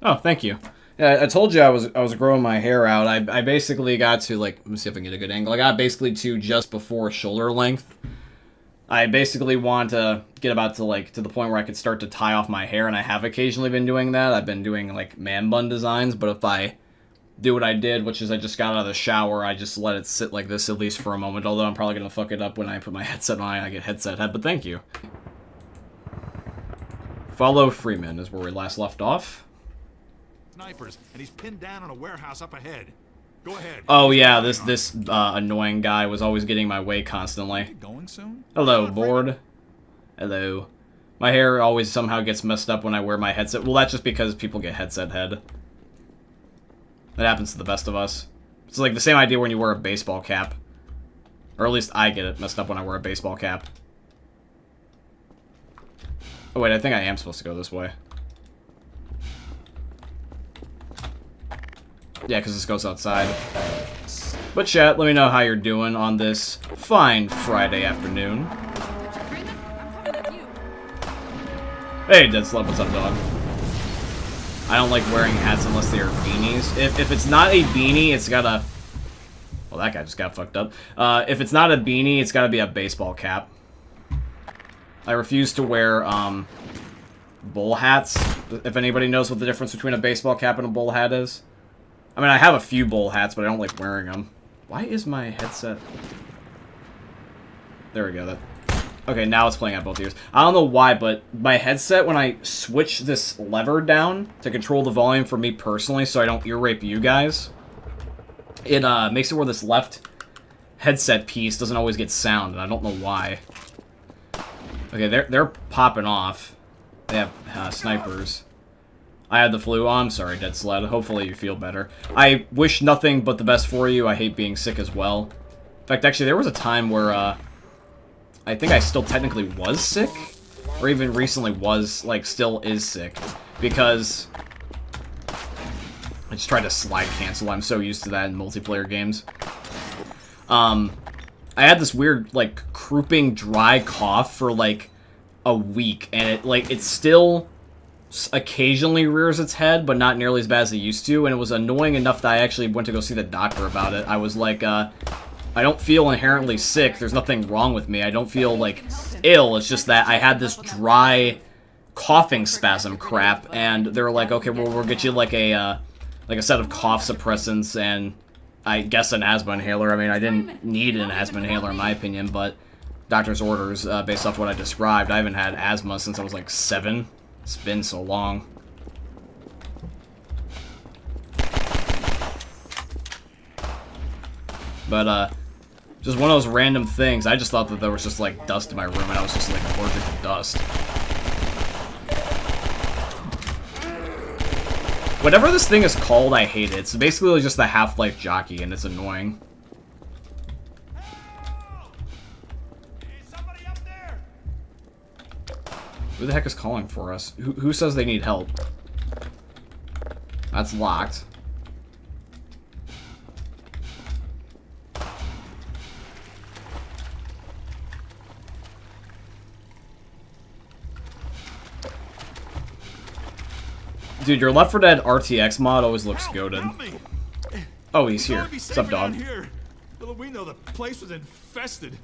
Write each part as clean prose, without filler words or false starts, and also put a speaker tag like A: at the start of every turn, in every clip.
A: Oh, thank you. Yeah, I told you I was growing my hair out. I basically got to, like, let me see if I can get a good angle. I got basically to just before shoulder length. I basically want to get about to, like, to the point where I could start to tie off my hair, and I have occasionally been doing that. I've been doing, like, man bun designs, but if I do what I did, which is I just got out of the shower, I just let it sit like this at least for a moment, although I'm probably going to fuck it up when I put my headset on and I get headset head, but thank you. Follow Freeman is where we last left off.
B: Snipers, and he's pinned down in a warehouse up ahead. Go ahead.
A: Oh yeah, this annoying guy was always getting my way constantly.
B: Going soon?
A: Hello, board. Hello. My hair always somehow gets messed up when I wear my headset. Well, that's just because people get headset head. That happens to the best of us. It's like the same idea when you wear a baseball cap. Or at least I get it messed up when I wear a baseball cap. Oh wait, I think I am supposed to go this way. Yeah, because this goes outside. But chat, let me know how you're doing on this fine Friday afternoon. Hey, Dead Slug, what's up, dog? I don't like wearing hats unless they are beanies. If it's not a beanie, it's gotta... Well, that guy just got fucked up. If it's not a beanie, it's gotta be a baseball cap. I refuse to wear, bull hats. If anybody knows what the difference between a baseball cap and a bull hat is. I mean, I have a few bull hats, but I don't like wearing them. Why is my headset... There we go. Okay, now it's playing out both ears. I don't know why, but my headset, when I switch this lever down to control the volume for me personally so I don't ear rape you guys, it makes it where this left headset piece doesn't always get sound, and I don't know why. Okay, they're popping off. They have snipers. I had the flu. Oh, I'm sorry, Dead Sled. Hopefully you feel better. I wish nothing but the best for you. I hate being sick as well. In fact, actually, there was a time where, I think I still technically was sick. Or even recently was, like, still is sick. Because I just tried to slide cancel. I'm so used to that in multiplayer games. I had this weird, like, crouping, dry cough for, like, a week. And it still... occasionally rears its head, but not nearly as bad as it used to, and it was annoying enough that I actually went to go see the doctor about it. I was like, I don't feel inherently sick, there's nothing wrong with me, I don't feel, like, ill, it's just that I had this dry coughing spasm crap, and they were like, okay, well, we'll get you, like a set of cough suppressants, and I guess an asthma inhaler. I mean, I didn't need an asthma inhaler in my opinion, but doctor's orders, based off what I described. I haven't had asthma since I was, like, 7. It's been so long. But, just one of those random things. I just thought that there was just, like, dust in my room, and I was just, like, allergic to dust. Whatever this thing is called, I hate it. It's basically just the Half-Life jockey, and it's annoying. Who the heck is calling for us? Who says they need help? That's locked. Dude, your Left 4 Dead RTX mod always looks goated. Oh, he's here. What's up, dog?
B: Little we know the place was infested.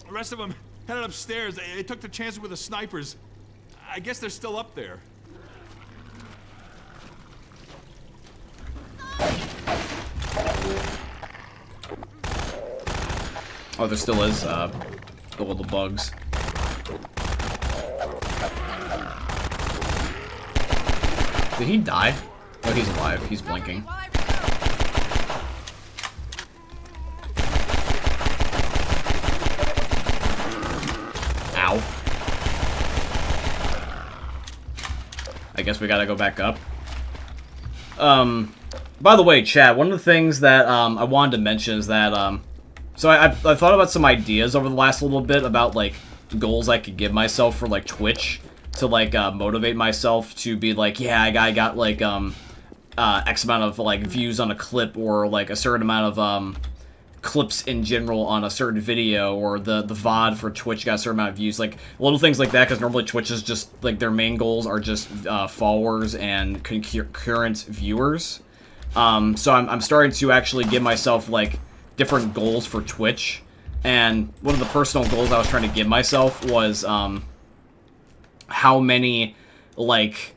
B: The rest of them headed upstairs. They took the chances with the snipers. I guess they're still up there.
A: Oh, there still is, the little bugs. Did he die? Oh, he's alive. He's blinking. Ow. I guess we gotta go back up. By the way, chat, one of the things that, I wanted to mention is that, so I thought about some ideas over the last little bit about, like, goals I could give myself for, like, Twitch to, like, motivate myself to be like, yeah, I got, like, X amount of, like, views on a clip or, like, a certain amount of, clips in general on a certain video, or the VOD for Twitch got a certain amount of views, like little things like that, because normally Twitch is just like their main goals are just followers and concurrent viewers. So I'm starting to actually give myself like different goals for Twitch, and one of the personal goals I was trying to give myself was how many like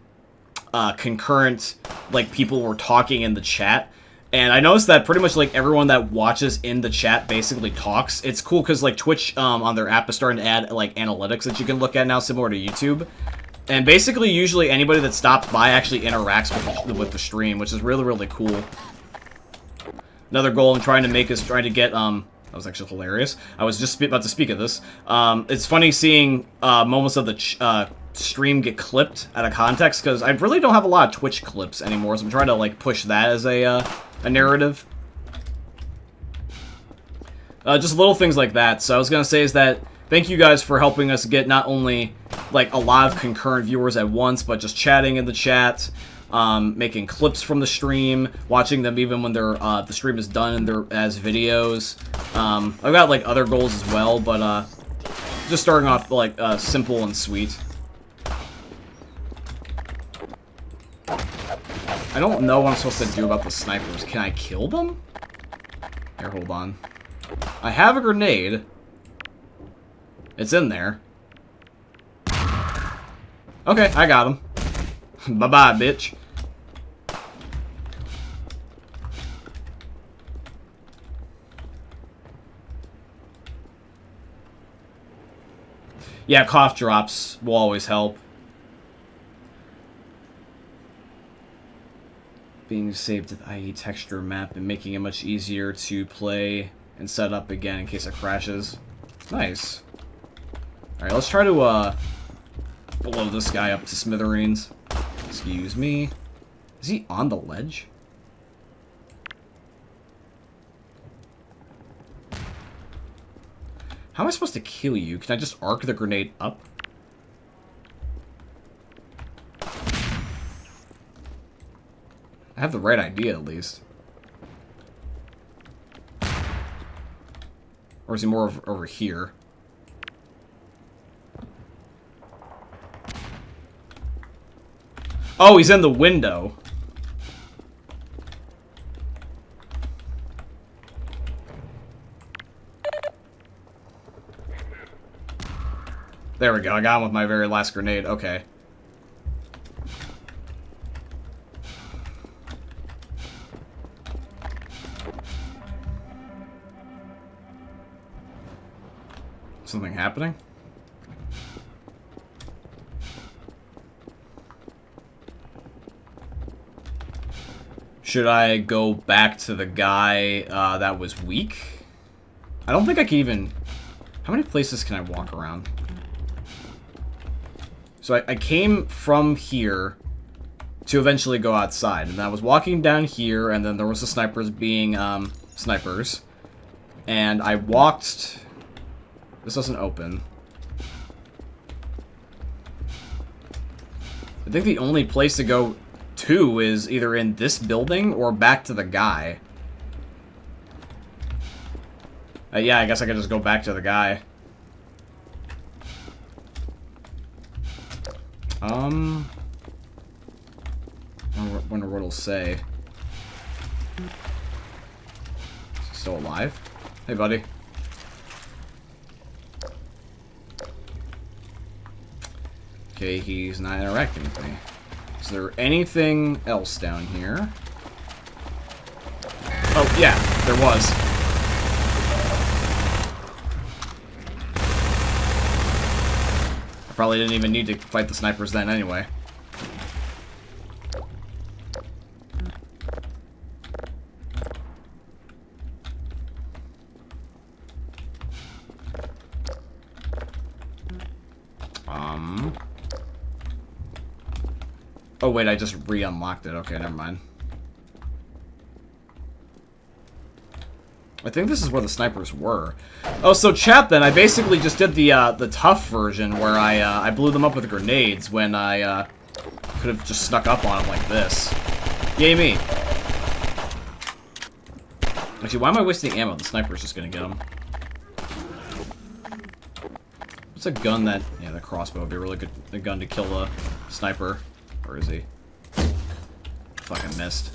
A: concurrent like people were talking in the chat. And I noticed that pretty much, like, everyone that watches in the chat basically talks. It's cool because, like, Twitch on their app is starting to add, like, analytics that you can look at now, similar to YouTube. And basically, usually anybody that stops by actually interacts with the stream, which is really, really cool. Another goal I'm trying to make is trying to get, that was actually hilarious. I was just about to speak of this. It's funny seeing moments of the stream get clipped out of context, because I really don't have a lot of Twitch clips anymore, so I'm trying to, like, push that as a narrative. Just little things like that. So I was gonna say is that thank you guys for helping us get not only like a lot of concurrent viewers at once, but just chatting in the chat, making clips from the stream, watching them even when they're the stream is done and they're as videos. I've got like other goals as well, but just starting off like simple and sweet. I don't know what I'm supposed to do about the snipers. Can I kill them? Here, hold on. I have a grenade. It's in there. Okay, I got him. Bye-bye, bitch. Yeah, cough drops will always help. Being saved to the IE texture map and making it much easier to play and set up again in case it crashes. Nice. Alright, let's try to blow this guy up to smithereens. Excuse me. Is he on the ledge? How am I supposed to kill you? Can I just arc the grenade up? I have the right idea, at least. Or is he more over here? Oh, he's in the window. There we go. I got him with my very last grenade. Okay. Something happening? Should I go back to the guy that was weak? I don't think I can even... How many places can I walk around? So I came from here to eventually go outside. And I was walking down here, and then there was the snipers being snipers. And I walked... This doesn't open. I think the only place to go to is either in this building or back to the guy. Yeah, I guess I could just go back to the guy. I wonder what it'll say. Is he still alive? Hey, buddy. Okay, he's not interacting with me. Is there anything else down here? Oh, yeah, there was. I probably didn't even need to fight the snipers then anyway. Oh wait, I just re-unlocked it. Okay, never mind. I think this is where the snipers were. Oh, so chat then, I basically just did the tough version where I blew them up with grenades when I could have just snuck up on them like this. Yay me. Actually, why am I wasting ammo? The sniper's just gonna get him. What's a gun that... Yeah, the crossbow would be a really good gun to kill a sniper. Where is he? Fucking missed.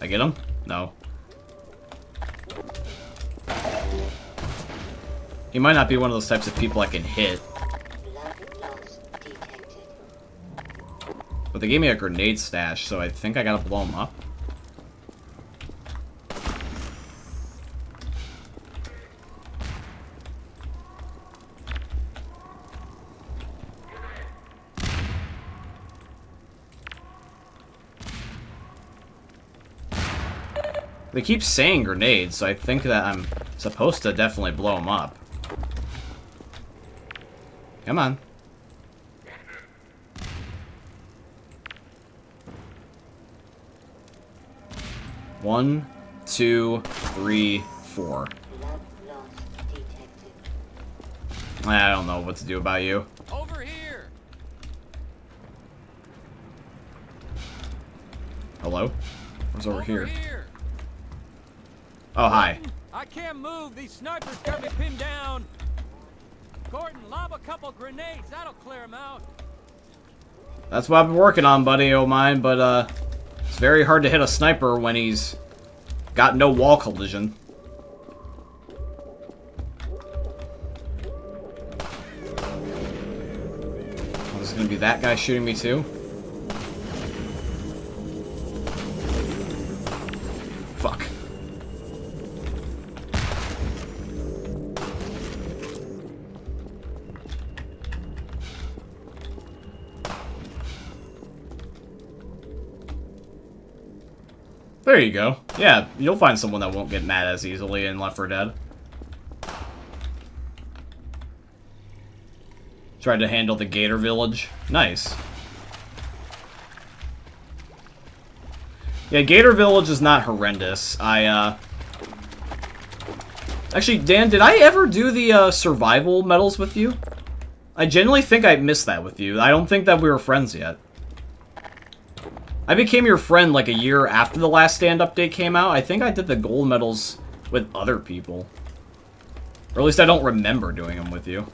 A: I get him? No. He might not be one of those types of people I can hit. But they gave me a grenade stash, so I think I gotta blow him up. They keep saying grenades, so I think that I'm supposed to definitely blow them up. Come on. One, two, three, four. I don't know what to do about you.
C: Over here.
A: Hello? What's over here? Oh, hi.
C: I can't move. These snipers got me pinned down. Gordon, lob a couple grenades. That'll clear them out.
A: That's what I've been working on, buddy o' mine, but, it's very hard to hit a sniper when he's got no wall collision. Oh, this is gonna be that guy shooting me, too? Fuck. There you go. Yeah, you'll find someone that won't get mad as easily in Left 4 Dead. Tried to handle the Gator Village. Nice. Yeah, Gator Village is not horrendous. Actually, Dan, did I ever do the, survival medals with you? I genuinely think I missed that with you. I don't think that we were friends yet. I became your friend like a year after the Last Stand update came out. I think I did the gold medals with other people. Or at least I don't remember doing them with you.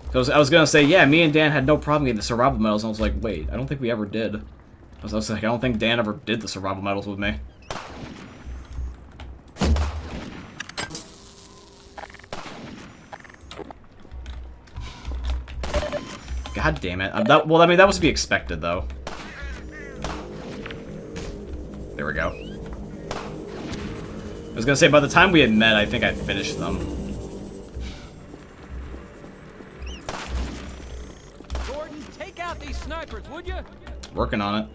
A: Because I was going to say, yeah, me and Dan had no problem getting the survival medals. And I was like, wait, I don't think we ever did. I was like, I don't think Dan ever did the survival medals with me. God damn it. Well, I mean, that was to be expected, though. There we go. I was gonna say, by the time we had met, I think I'd finished them.
C: Gordon, take out these snipers, would you?
A: Working on it.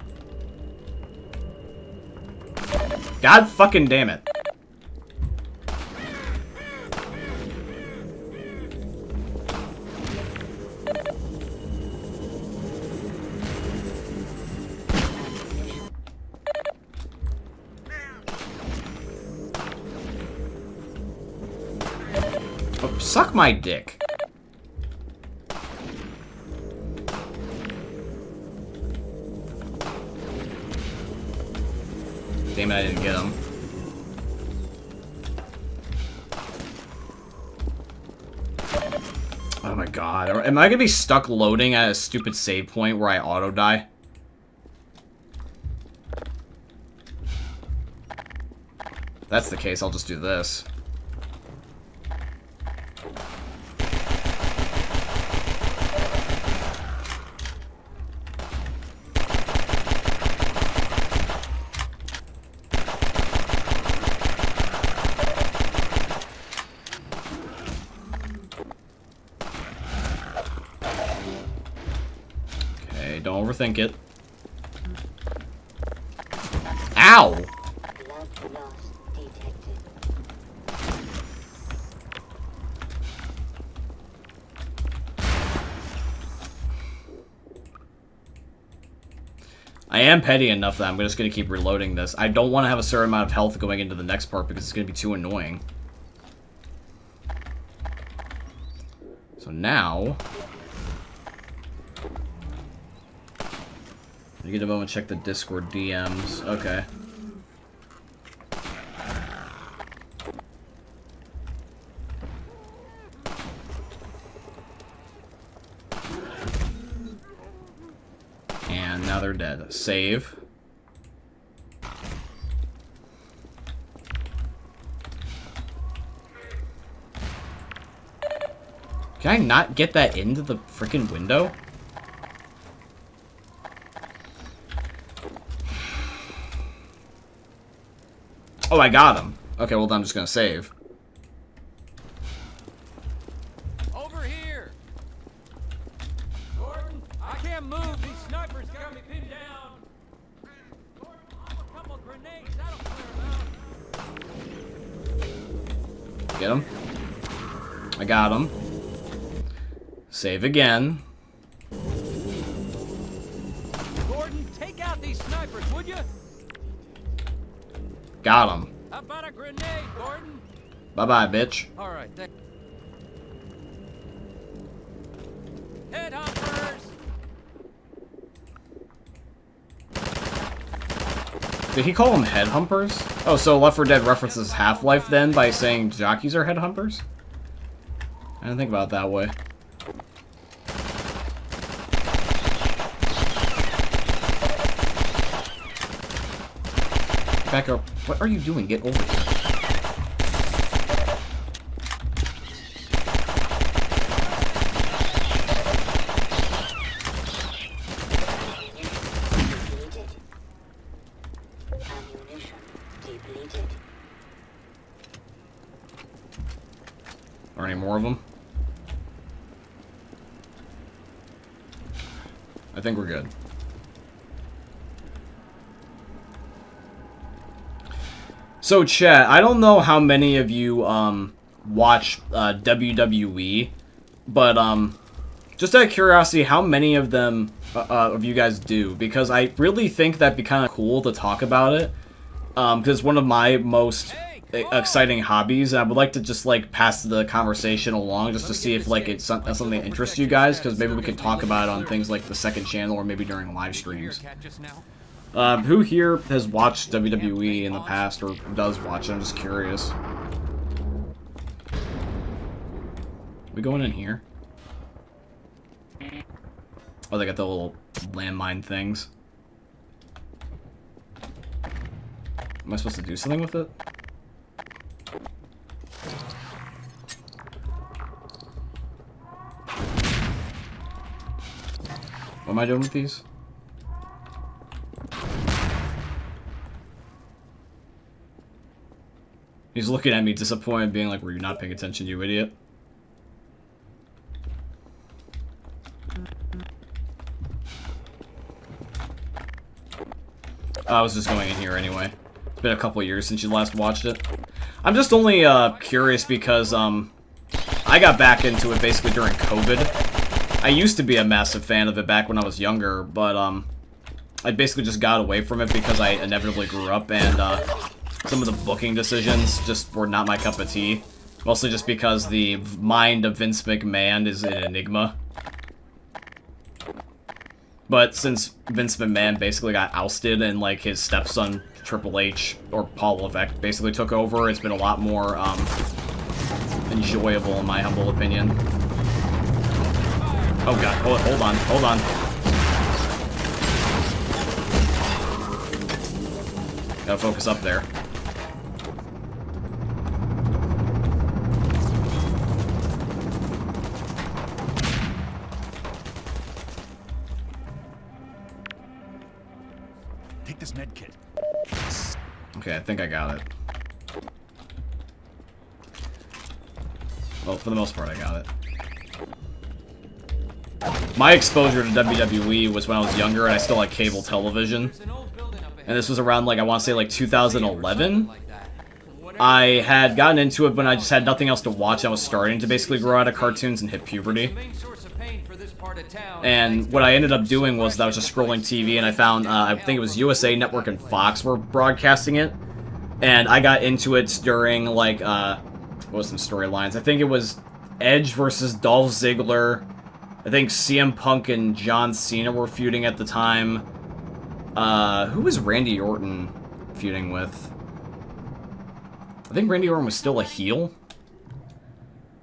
A: God fucking damn it. Oh, suck my dick. Damn it, I didn't get him. Oh my god. Am I gonna be stuck loading at a stupid save point where I auto-die? If that's the case, I'll just do this. Don't overthink it. Ow! I am petty enough that I'm just going to keep reloading this. I don't want to have a certain amount of health going into the next part because it's going to be too annoying. So now... You get a moment, check the Discord DMs. Okay. And now they're dead. Save. Can I not get that into the freaking window? Oh, I got him. Okay, well then I'm just gonna save.
C: Over here. Gordon, I can't move. These snipers got me pinned down. Gordon, I'll have a couple grenades. That'll clear them out.
A: Get him. I got him. Save again.
C: Gordon, take out these snipers, would you?
A: Got him.
C: How about a grenade, Gordon?
A: Bye-bye, bitch.
C: All right. Headhunters.
A: Did he call them headhumpers? Oh, so Left 4 Dead references Half-Life then by saying jockeys are headhumpers? I didn't think about it that way. Back up. What are you doing? Get over here. Are any more of them? I think we're good. So, chat, I don't know how many of you watch WWE, but just out of curiosity, how many of them of you guys do? Because I really think that'd be kind of cool to talk about it, because it's one of my most exciting hobbies, and I would like to just like pass the conversation along just to see if like it's something that interests you guys, because maybe we could talk about it on things like the second channel or maybe during live streams. Who here has watched WWE in the past or does watch it? I'm just curious. We going in here? Oh, they got the little landmine things. Am I supposed to do something with it? What am I doing with these? He's looking at me disappointed, being like, were you not paying attention, you idiot? I was just going in here anyway. It's been a couple years since you last watched it. I'm just only curious because I got back into it basically during COVID. I used to be a massive fan of it back when I was younger, but I basically just got away from it because I inevitably grew up, and some of the booking decisions just were not my cup of tea. Mostly just because the mind of Vince McMahon is an enigma. But since Vince McMahon basically got ousted and like his stepson Triple H or Paul Levesque basically took over, it's been a lot more enjoyable in my humble opinion. Oh god, hold on, hold on. Gotta focus up there.
B: Take this med kit.
A: Okay, I think I got it. Well, for the most part, I got it. My exposure to WWE was when I was younger and I still had cable television. And this was around, like, I want to say, like, 2011. I had gotten into it when I just had nothing else to watch. I was starting to basically grow out of cartoons and hit puberty. And what I ended up doing was that I was just scrolling TV and I found, I think it was USA Network and Fox were broadcasting it. And I got into it during, like, what was some storylines? I think it was Edge versus Dolph Ziggler. I think CM Punk and John Cena were feuding at the time. Who was Randy Orton feuding with? I think Randy Orton was still a heel.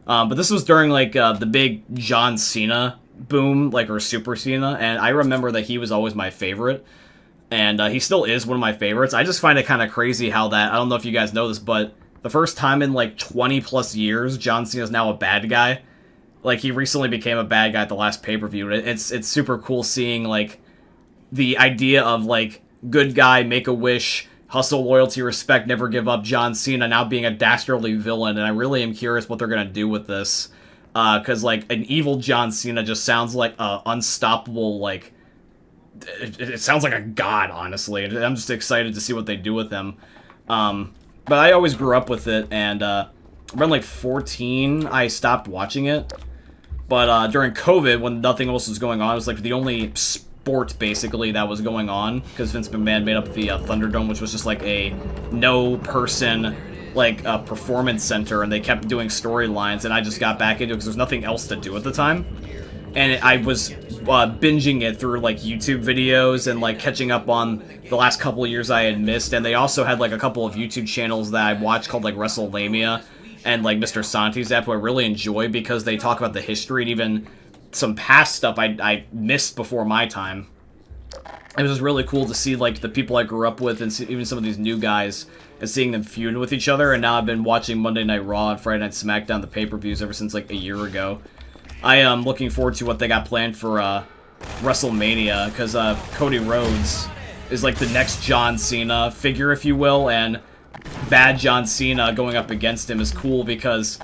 A: But this was during, like, the big John Cena boom, like, or Super Cena, and I remember that he was always my favorite. And he still is one of my favorites. I just find it kind of crazy how that, I don't know if you guys know this, but the first time in, like, 20 plus years, John Cena's now a bad guy. Like, he recently became a bad guy at the last pay-per-view. It's super cool seeing, like, the idea of, like, good guy, Make-A-Wish, hustle, loyalty, respect, never give up, John Cena now being a dastardly villain, and I really am curious what they're gonna do with this. Because, like, an evil John Cena just sounds like unstoppable, like, it sounds like a god, honestly. I'm just excited to see what they do with him. But I always grew up with it, and around, like, 14, I stopped watching it. But during COVID, when nothing else was going on, it was, like, the only sport, basically, that was going on, because Vince McMahon made up the Thunderdome, which was just, like, a no-person, like, performance center, and they kept doing storylines, and I just got back into it because there was nothing else to do at the time. And I was binging it through, like, YouTube videos and, like, catching up on the last couple of years I had missed. And they also had, like, a couple of YouTube channels that I watched called, like, WrestleMania and, like, Mr. Santi's app, who I really enjoy because they talk about the history and even some past stuff I missed before my time. It was just really cool to see, like, the people I grew up with and see, even some of these new guys and seeing them feud with each other. And now I've been watching Monday Night Raw and Friday Night SmackDown, the pay-per-views, ever since, like, a year ago. I am looking forward to what they got planned for WrestleMania, because Cody Rhodes is like the next John Cena figure, if you will, and bad John Cena going up against him is cool because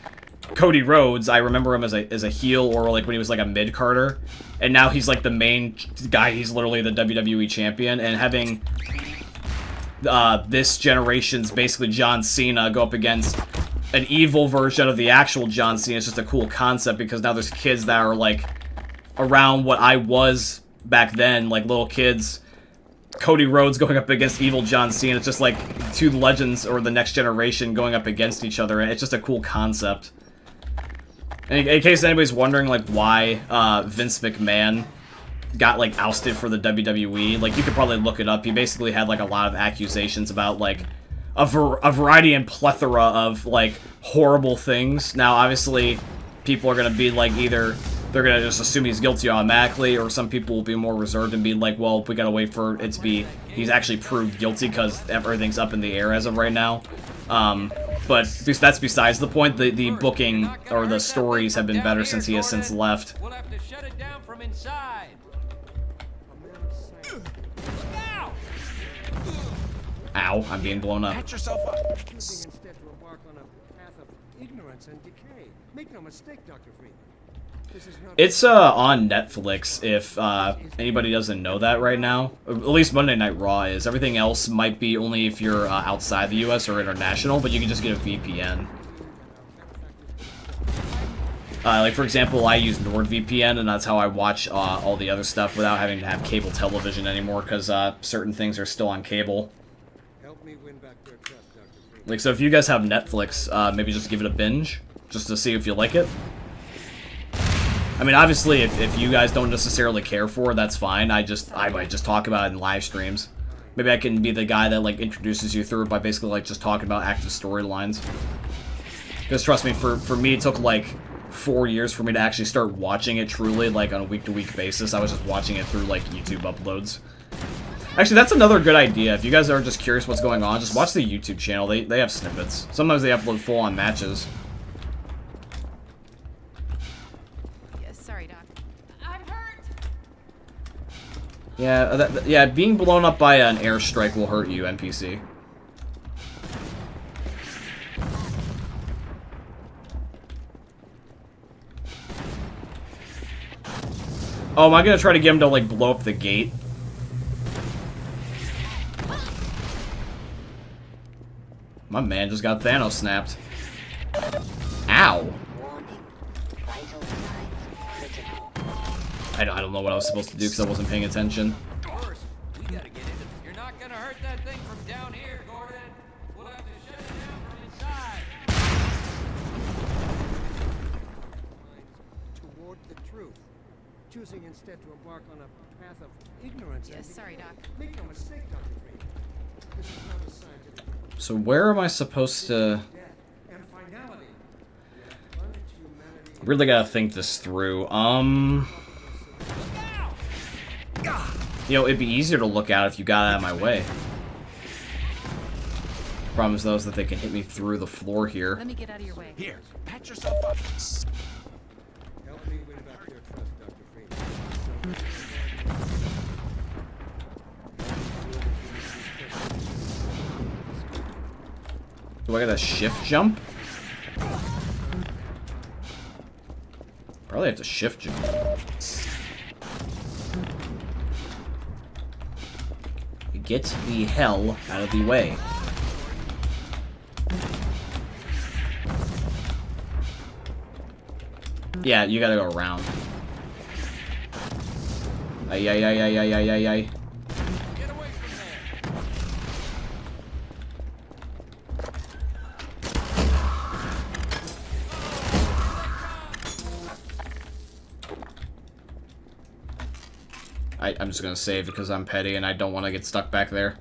A: Cody Rhodes, I remember him as a heel, or like when he was like a mid-carder, and now he's like the main guy. He's literally the WWE champion, and having this generation's basically John Cena go up against an evil version of the actual John Cena is just a cool concept, because now there's kids that are, like, around what I was back then, like, little kids. Cody Rhodes going up against evil John Cena. It's just, like, two legends, or the next generation, going up against each other, and it's just a cool concept. And in case anybody's wondering, like, why Vince McMahon got, like, ousted for the WWE, like, you could probably look it up. He basically had, like, a lot of accusations about, like, a variety and plethora of, like, horrible things. Now, obviously, people are going to be, like, either they're going to just assume he's guilty automatically, or some people will be more reserved and be like, well, we got to wait for it to be, he's actually proved guilty, because everything's up in the air as of right now. But that's besides the point. The booking, or the stories, have been better since he has since left.
C: We'll have to shut it down from inside.
A: Ow, I'm being blown up.
D: Patch yourself up. Choosing instead to embark on a path of ignorance and decay. Make no mistake, Dr. Freeman. This is not...
A: It's on Netflix, if anybody doesn't know that right now. At least Monday Night Raw is. Everything else might be only if you're outside the US or international, but you can just get a VPN. Like, for example, I use NordVPN, and that's how I watch all the other stuff without having to have cable television anymore, because certain things are still on cable.
D: Help me win back their trust, Dr. Freeman.
A: Like, so if you guys have Netflix, maybe just give it a binge, just to see if you like it. I mean, obviously, if you guys don't necessarily care for it, that's fine. I might just talk about it in live streams. Maybe I can be the guy that, like, introduces you through it by basically, like, just talking about active storylines. Because, trust me, for me, it took, like, 4 years for me to actually start watching it truly, like, on a week-to-week basis. I was just watching it through, like, YouTube uploads. Actually, that's another good idea. If you guys are just curious what's going on, just watch the YouTube channel. They have snippets. Sometimes they upload full-on matches.
E: Yes, sorry, Doc. I'm hurt.
A: Yeah, yeah, being blown up by an airstrike will hurt you, NPC. Oh, am I gonna try to get him to, like, blow up the gate? My man just got Thanos snapped. Ow. I don't know what I was supposed to do because I wasn't paying attention.
C: First, we gotta get into. You're not gonna hurt that thing from down here, Gordon. We'll have to shut it down from inside.
D: Toward the truth. choosing instead to embark on a path of ignorance and
E: Yes, sorry,
D: decay.
E: Doc.
D: Make no mistake, Dr. Friedman. This is not a scientific
A: So where am I supposed to...
D: death and finality. Plunged humanity
A: I really gotta think this through. You know, it'd be easier to look out if you got out of my way. Problem is, though, is that they can hit me through the floor here.
E: Let me get out of your way.
B: Here, patch yourself up.
D: help me win back their trust, Dr. Friedman.
A: Do I get a shift jump? Probably have to shift jump. Get the hell out of the way. Yeah, you gotta go around. Ay, ay, ay, ay, ay, ay, ay, ay.
C: Get away from there.
A: I'm just gonna save because I'm petty and I don't want to get stuck back there.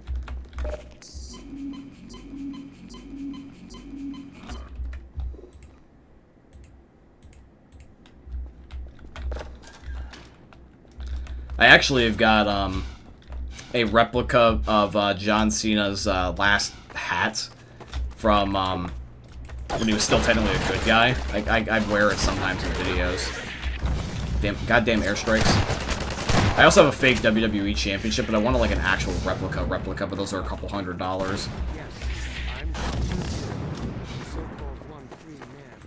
A: I actually have got a replica of John Cena's last hat from when he was still technically a good guy. I wear it sometimes in videos. Damn, goddamn airstrikes. I also have a fake WWE championship, but I wanted like an actual replica, but those are a couple $100.
D: Yes, I'm Dr. Friedman, the so-called one free man.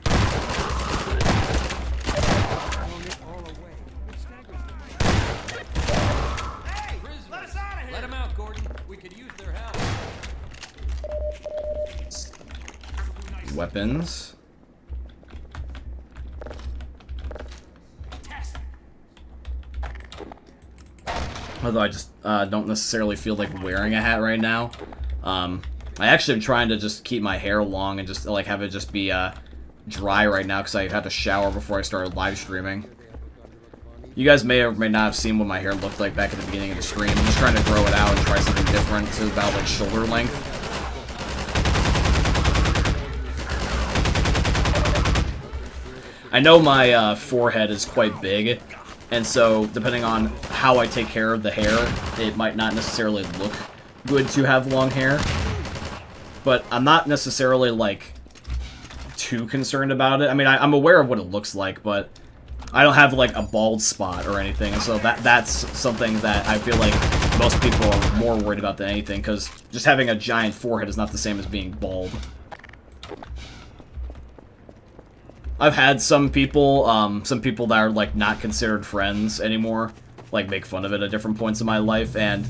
D: Thrown it all away. It staggers me.
C: Prisoners. Let us out of here. Let them out, Gordon. We could use their help.
A: Weapons. Although I just don't necessarily feel like wearing a hat right now. I actually am trying to just keep my hair long and just like have it just be dry right now because I had to shower before I started live streaming. You guys may or may not have seen what my hair looked like back at the beginning of the stream. I'm just trying to grow it out and try something different to about like shoulder length. I know my forehead is quite big. And so, depending on how I take care of the hair, it might not necessarily look good to have long hair. But I'm not necessarily, like, too concerned about it. I mean, I'm aware of what it looks like, but I don't have, like, a bald spot or anything. And so that's something that I feel like most people are more worried about than anything, because just having a giant forehead is not the same as being bald. I've had some people that are, like, not considered friends anymore, like, make fun of it at different points in my life, and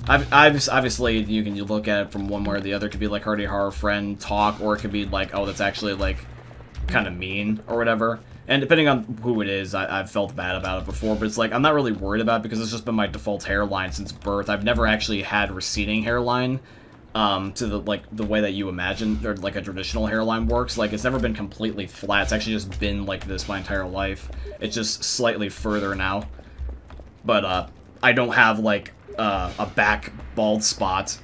A: I've obviously, you can look at it from one way or the other. It could be, like, Hardy Horror friend talk, or it could be, like, oh, that's actually, like, kind of mean, or whatever. And depending on who it is, I've felt bad about it before, but it's, like, I'm not really worried about it because it's just been my default hairline since birth. I've never actually had receding hairline. To the way that you imagine, or like a traditional hairline works. Like, it's never been completely flat. It's actually just been like this my entire life. It's just slightly further now. But, I don't have, like, a back bald spot.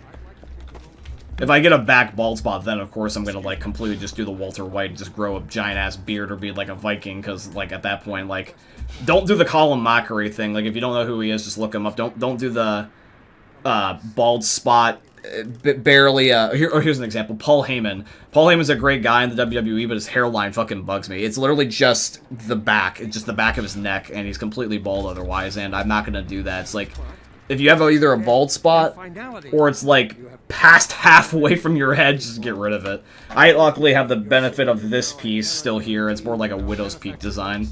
A: If I get a back bald spot, then, of course, I'm gonna, like, completely just do the Walter White and just grow a giant-ass beard or be, like, a Viking, because, like, at that point, like, don't do the Colin Mockery thing. Like, if you don't know who he is, just look him up. Don't do the, bald spot... barely, here's an example. Paul Heyman. Paul Heyman's a great guy in the WWE, but his hairline fucking bugs me. It's literally just the back. It's just the back of his neck, and he's completely bald otherwise, and I'm not gonna do that. It's like, if you have either a bald spot, or it's like, past halfway from your head, just get rid of it. I luckily have the benefit of this piece still here. It's more like a widow's peak design.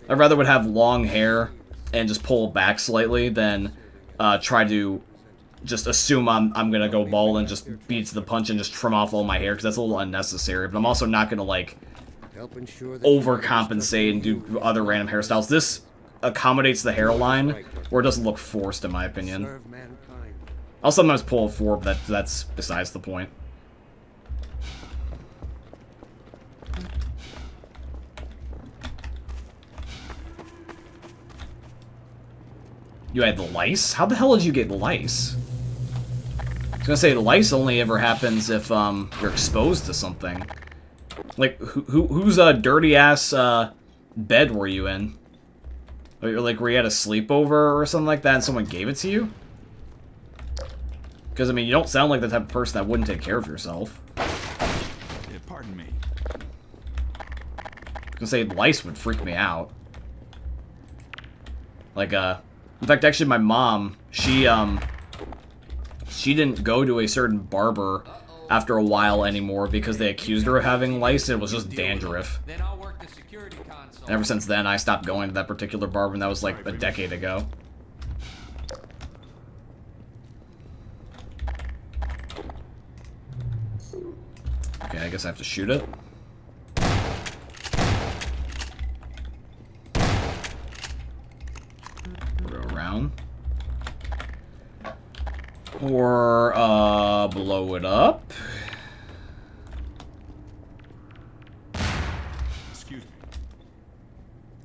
A: I rather would have long hair and just pull it back slightly than try to just assume I'm gonna go bald and just beat to the punch and just trim off all my hair, because that's a little unnecessary. But I'm also not gonna, like, overcompensate and do other random hairstyles. This accommodates the hairline, or it doesn't look forced, in my opinion. I'll sometimes pull it forward, but that's besides the point. You had lice? How the hell did you get lice? I was gonna say, lice only ever happens if, you're exposed to something. Like, whose, dirty-ass, bed were you in? Or, like, where you had a sleepover or something like that and someone gave it to you? Because, I mean, you don't sound like the type of person that wouldn't take care of yourself.
B: Yeah, pardon me.
A: I was gonna say, lice would freak me out. Like, in fact, actually, my mom, she didn't go to a certain barber after a while anymore because they accused her of having lice, and it was just dandruff.
C: Then I'll work the security console.
A: And ever since then, I stopped going to that particular barber, and that was like a decade ago. Okay, I guess I have to shoot it. We'll go around. Or, blow it up.
B: Excuse me.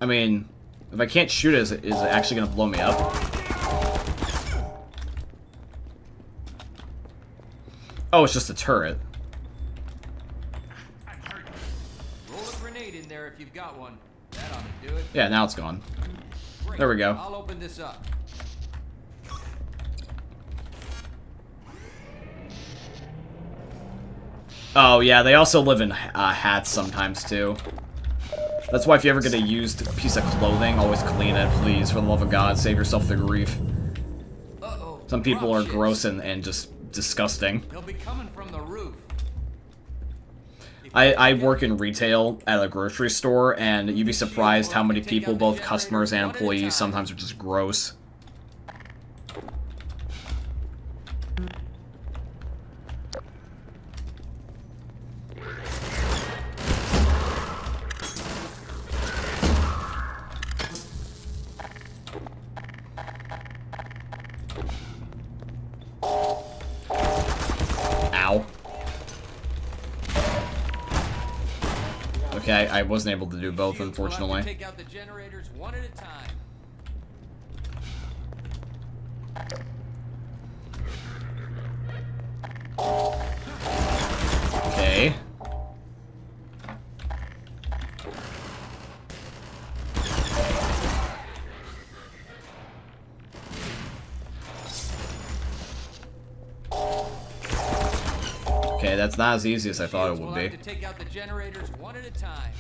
A: I mean, if I can't shoot it, is it actually gonna blow me up? Oh, it's just a turret.
C: Roll a grenade in there if you've got one. That ought to do it.
A: Yeah, now it's gone.
C: Great.
A: There we go.
C: I'll open this up.
A: Oh, yeah, they also live in hats sometimes, too. That's why if you ever get a used piece of clothing, always clean it, please. For the love of God, save yourself the grief.
C: Uh-oh.
A: Some people are
C: Shit.
A: gross and just disgusting.
C: They'll be coming from the roof.
A: I work in retail at a grocery store, and you'd be surprised how many people, both customers and employees, sometimes are just gross. Ow. Okay, I wasn't able to do both,
C: We'll have to
A: unfortunately.
C: take out the generators one at a time.
A: Okay. Okay, that's not as easy as I thought it would
C: We'll
A: be.
C: have to take out the generators one at a time.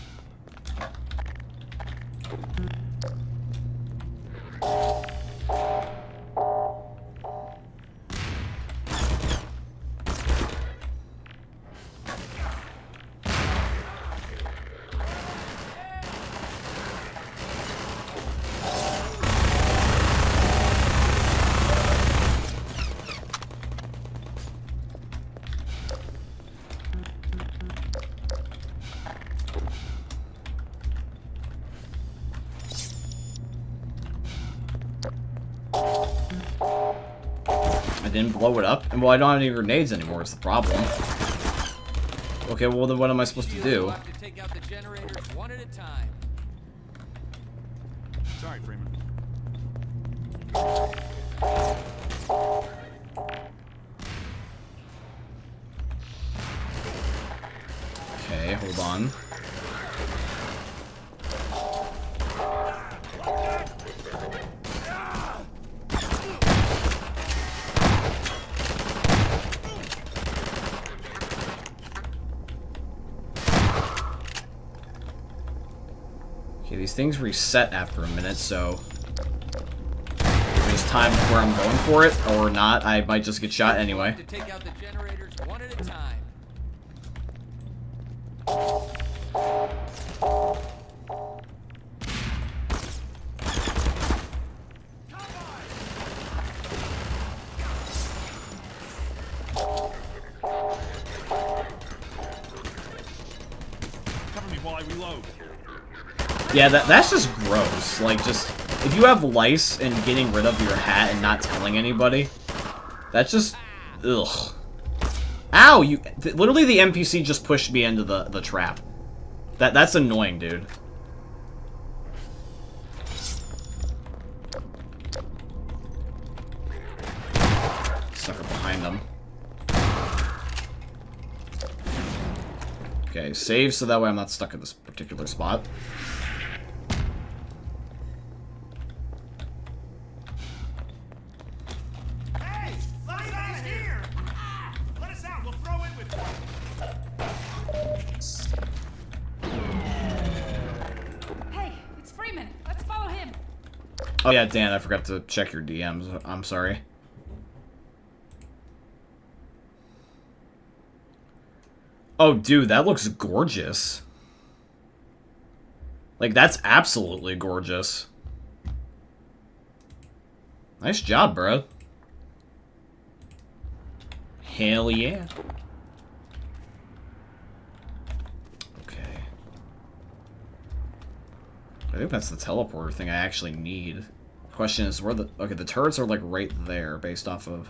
A: I didn't blow it up? And well, I don't have any grenades anymore, is the problem. Okay, well then what am I supposed to
C: We'll
A: do?
C: have to take out the generators one at a time.
B: Sorry, Freeman.
A: Okay, hold on. Okay, these things reset after a minute, so if there's times where I'm going for it or not, I might just get shot anyway.
C: To take out the generators one at a time.
B: Cover me while I reload.
A: Yeah, that's just gross. Like, just, if you have lice and getting rid of your hat and not telling anybody, that's just, ugh. Ow, literally the NPC just pushed me into the trap. That's annoying, dude. Okay, save so that way I'm not stuck in this particular spot.
B: Hey! Let us out of here! Let us out, we'll throw in with
E: Hey, it's Freeman. Let's follow him.
A: Oh yeah, Dan, I forgot to check your DMs. I'm sorry. Oh, dude, that looks gorgeous. Like, that's absolutely gorgeous. Nice job, bro. Hell yeah. Okay. I think that's the teleporter thing I actually need. Question is, where the... Okay, the turrets are, like, right there, based off of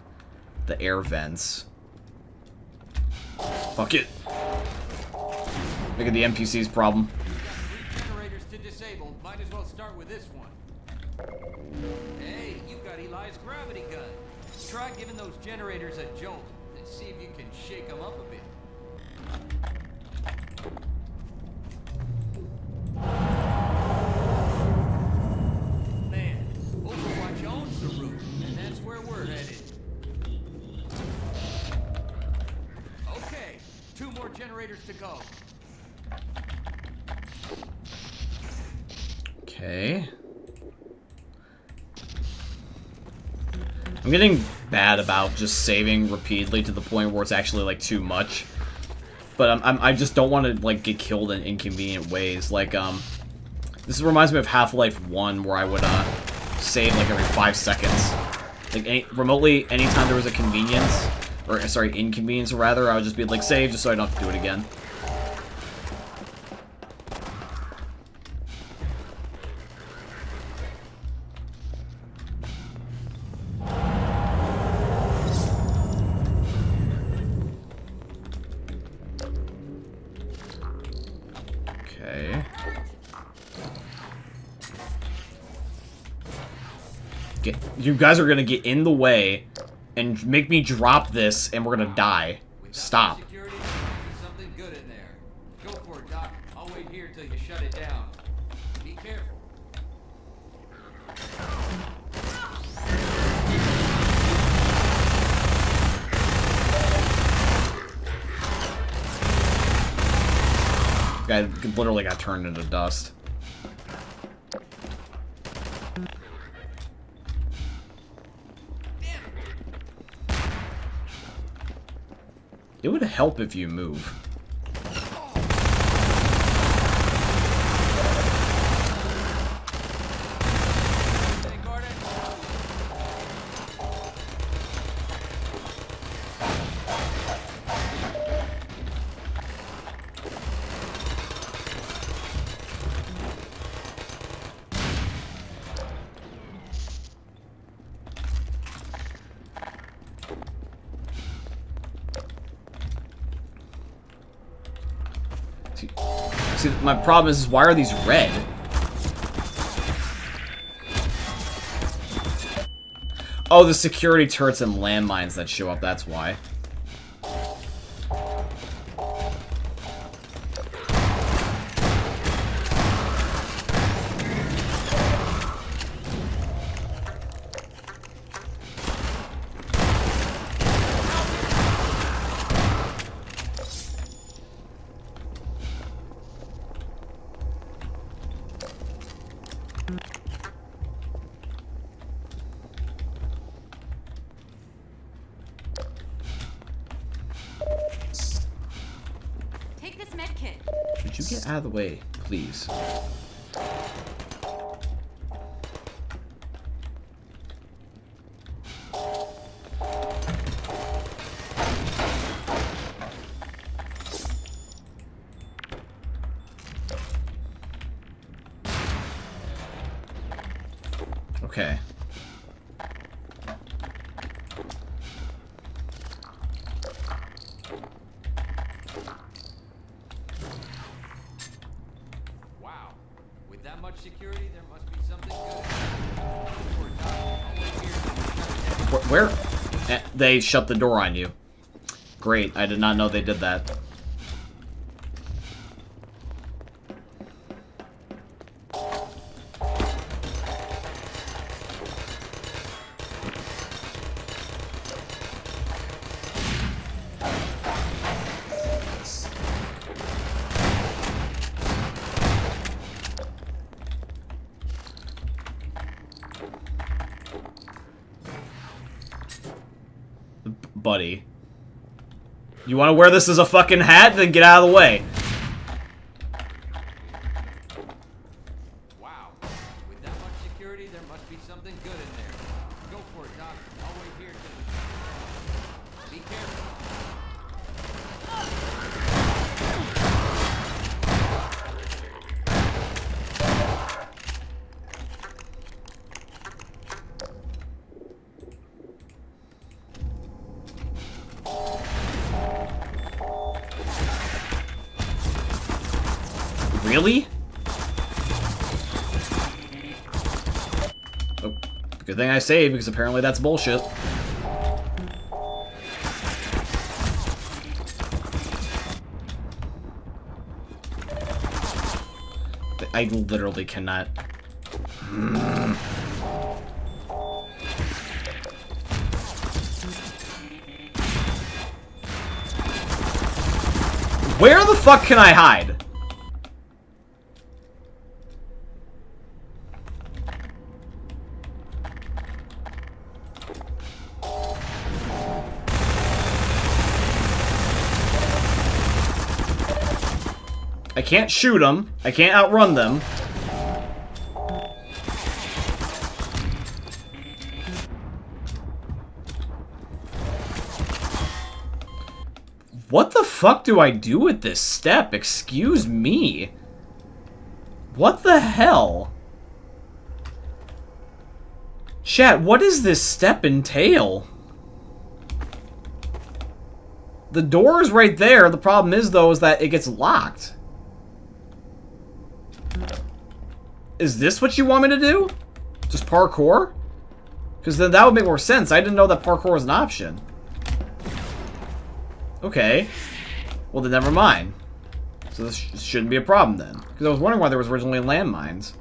A: the air vents. Fuck it. Look at the NPC's problem.
C: We've got 3 generators to disable. Might as well start with this one. Hey, you've got Eli's gravity gun. Try giving those generators a jolt and see if you can shake them up a bit. Man, Overwatch owns the roof, and that's where we're headed. Okay, 2 more generators to go.
A: Okay. I'm getting bad about just saving repeatedly to the point where it's actually, like, too much. But I just don't want to, like, get killed in inconvenient ways. Like, this reminds me of Half-Life 1, where I would, save, like, every 5 seconds. Like, remotely, anytime there was a convenience, or, sorry, inconvenience, rather, I would just be, like, save, just so I don't have to do it again. Okay. You guys are gonna get in the way and make me drop this, and we're gonna die. Stop.
C: Security, something good in there. Go for it, Doc. I'll wait here till you shut it down. Be careful.
A: Guy literally got turned into dust. It would help if you move.
C: Hey, Gordon.
A: See, my problem is why are these red? Oh, the security turrets and landmines that show up, that's why.
E: Take this med kit.
A: Would you get out of the way, please? Okay.
C: Wow. With that much security, there must be something good. Poor Doc. I'll wait here till you shut it down.
A: Where? They shut the door on you. Great. I did not know they did that. buddy. You want to wear this as a fucking hat? Then get out of the way.
C: Wow. With that much security, there must be something good in there. Go for it, Doc. I'll wait here till... Be careful.
A: Really? Oh, good thing I saved, because apparently that's bullshit. I literally cannot... Where the fuck can I hide? I can't shoot them. I can't outrun them. What the fuck do I do with this step? Excuse me. What the hell? Chat, what does this step entail? The door is right there. The problem is, though, is that it gets locked. Is this what you want me to do? Just parkour? Because then that would make more sense. I didn't know that parkour was an option. Okay. Well, then never mind. So this shouldn't be a problem then. Because I was wondering why there was originally landmines.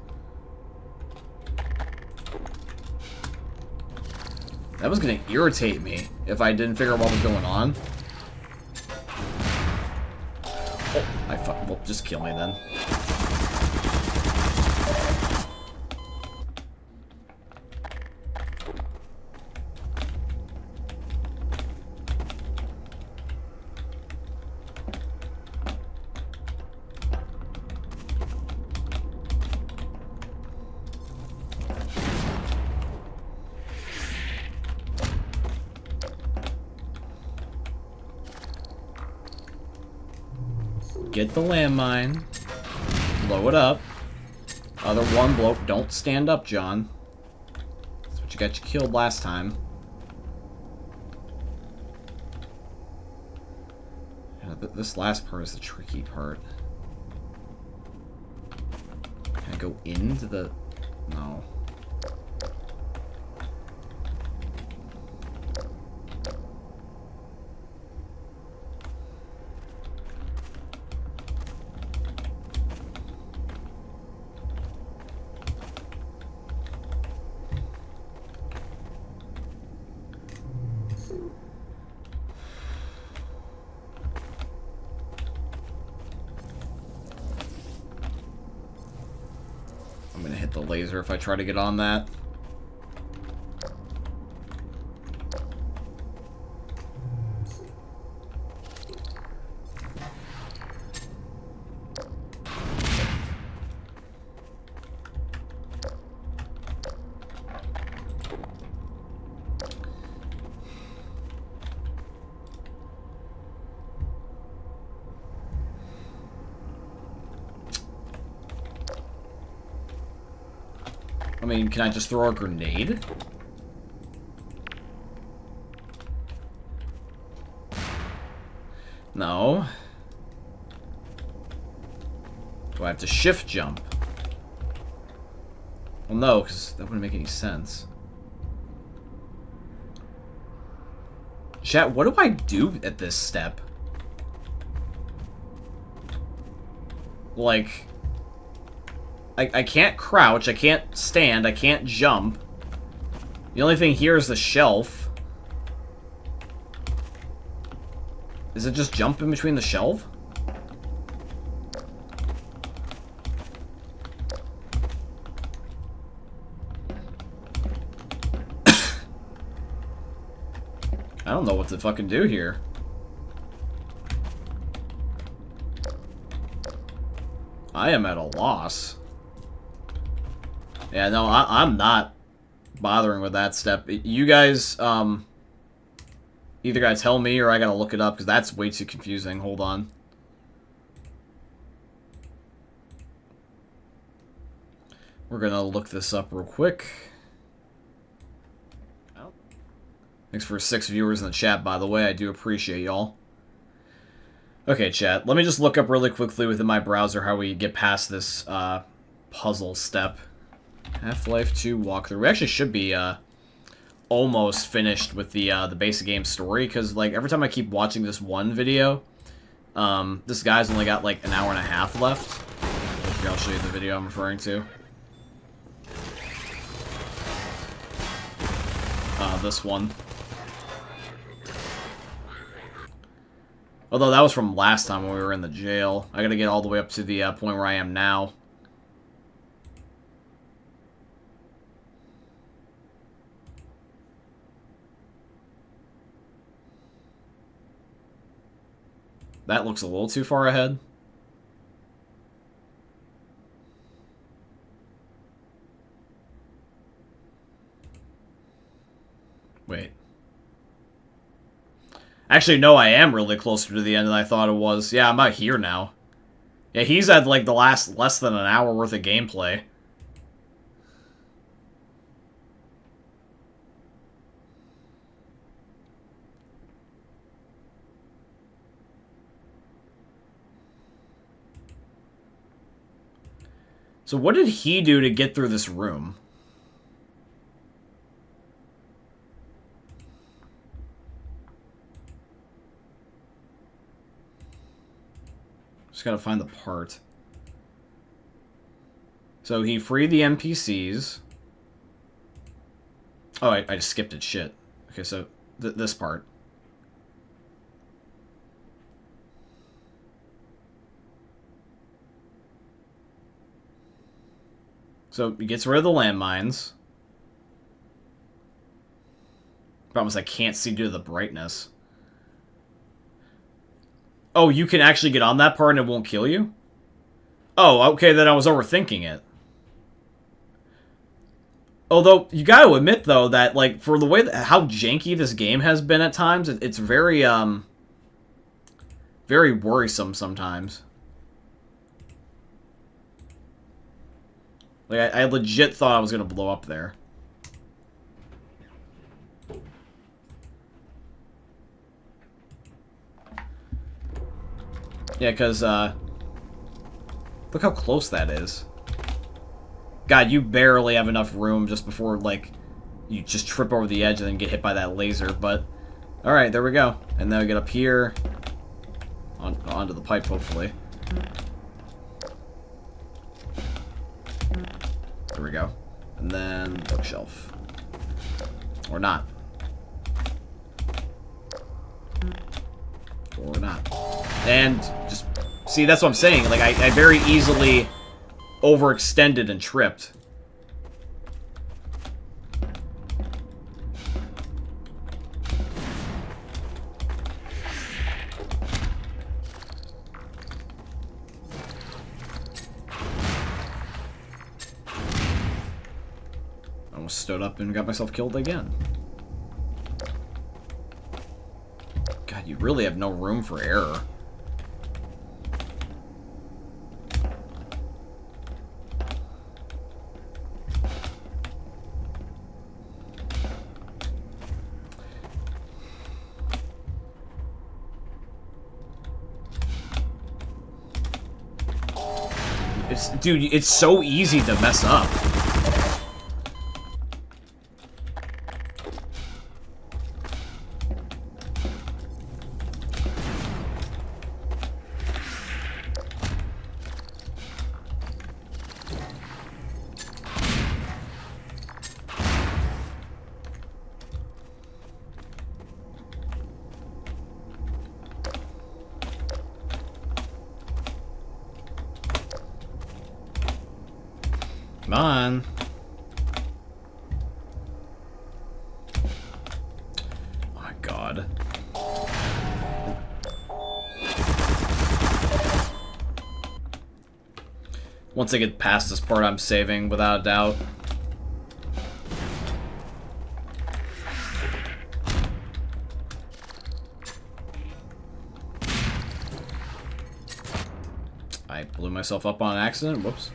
A: That was going to irritate me if I didn't figure out what was going on. Oh, well, just kill me then. Get the landmine. Blow it up. Other one blow. Don't stand up, John. That's what you got you killed last time. Yeah, this last part is the tricky part. Can I go into the... No. I'm gonna hit the laser if I try to get on that. I mean, can I just throw a grenade? No. Do I have to shift jump? Well, no, because that wouldn't make any sense. Chat, what do I do at this step? Like... I can't crouch, I can't stand, I can't jump. The only thing here is the shelf. Is it just jump in between the shelf? I don't don't know what to fucking do here. I am at a loss. Yeah, no, I'm not bothering with that step. You guys, either gotta tell me or I gotta look it up, because that's way too confusing. Hold on. We're gonna look this up real quick. Thanks for 6 viewers in the chat, by the way. I do appreciate y'all. Okay, chat. Let me just look up really quickly within my browser how we get past this puzzle step. Half-Life 2 walkthrough. We actually should be almost finished with the basic game story, because like every time I keep watching this one video, this guy's only got like an hour and a half left. Here, I'll show you the video I'm referring to. This one. Although that was from last time when we were in the jail. I gotta get all the way up to the point where I am now. That looks a little too far ahead. Wait. Actually, no, I am really closer to the end than I thought it was. Yeah, I'm about here now. Yeah, he's at, like, the last less than an hour worth of gameplay. So what did he do to get through this room? Just gotta find the part. So he freed the NPCs. Oh, I just skipped it. Shit. Okay, so this part. So he gets rid of the landmines. Problem is I can't see due to the brightness. Oh, you can actually get on that part and it won't kill you? Oh, okay, then I was overthinking it. Although, you gotta admit, though, that, like, for the way that, how janky this game has been at times, it's very, very worrisome sometimes. Like, I legit thought I was gonna blow up there. Yeah, because, look how close that is. God, you barely have enough room just before, like, you just trip over the edge and then get hit by that laser, but... Alright, there we go. And then we get up here. Onto the pipe, hopefully. There we go. And then bookshelf. Or not. Or not. And just see, that's what I'm saying. Like I very easily overextended and tripped. I almost stood up and got myself killed again. God, you really have no room for error. Dude, it's so easy to mess up. Come on. Oh my god. Once I get past this part, I'm saving without a doubt. I blew myself up on accident. Whoops.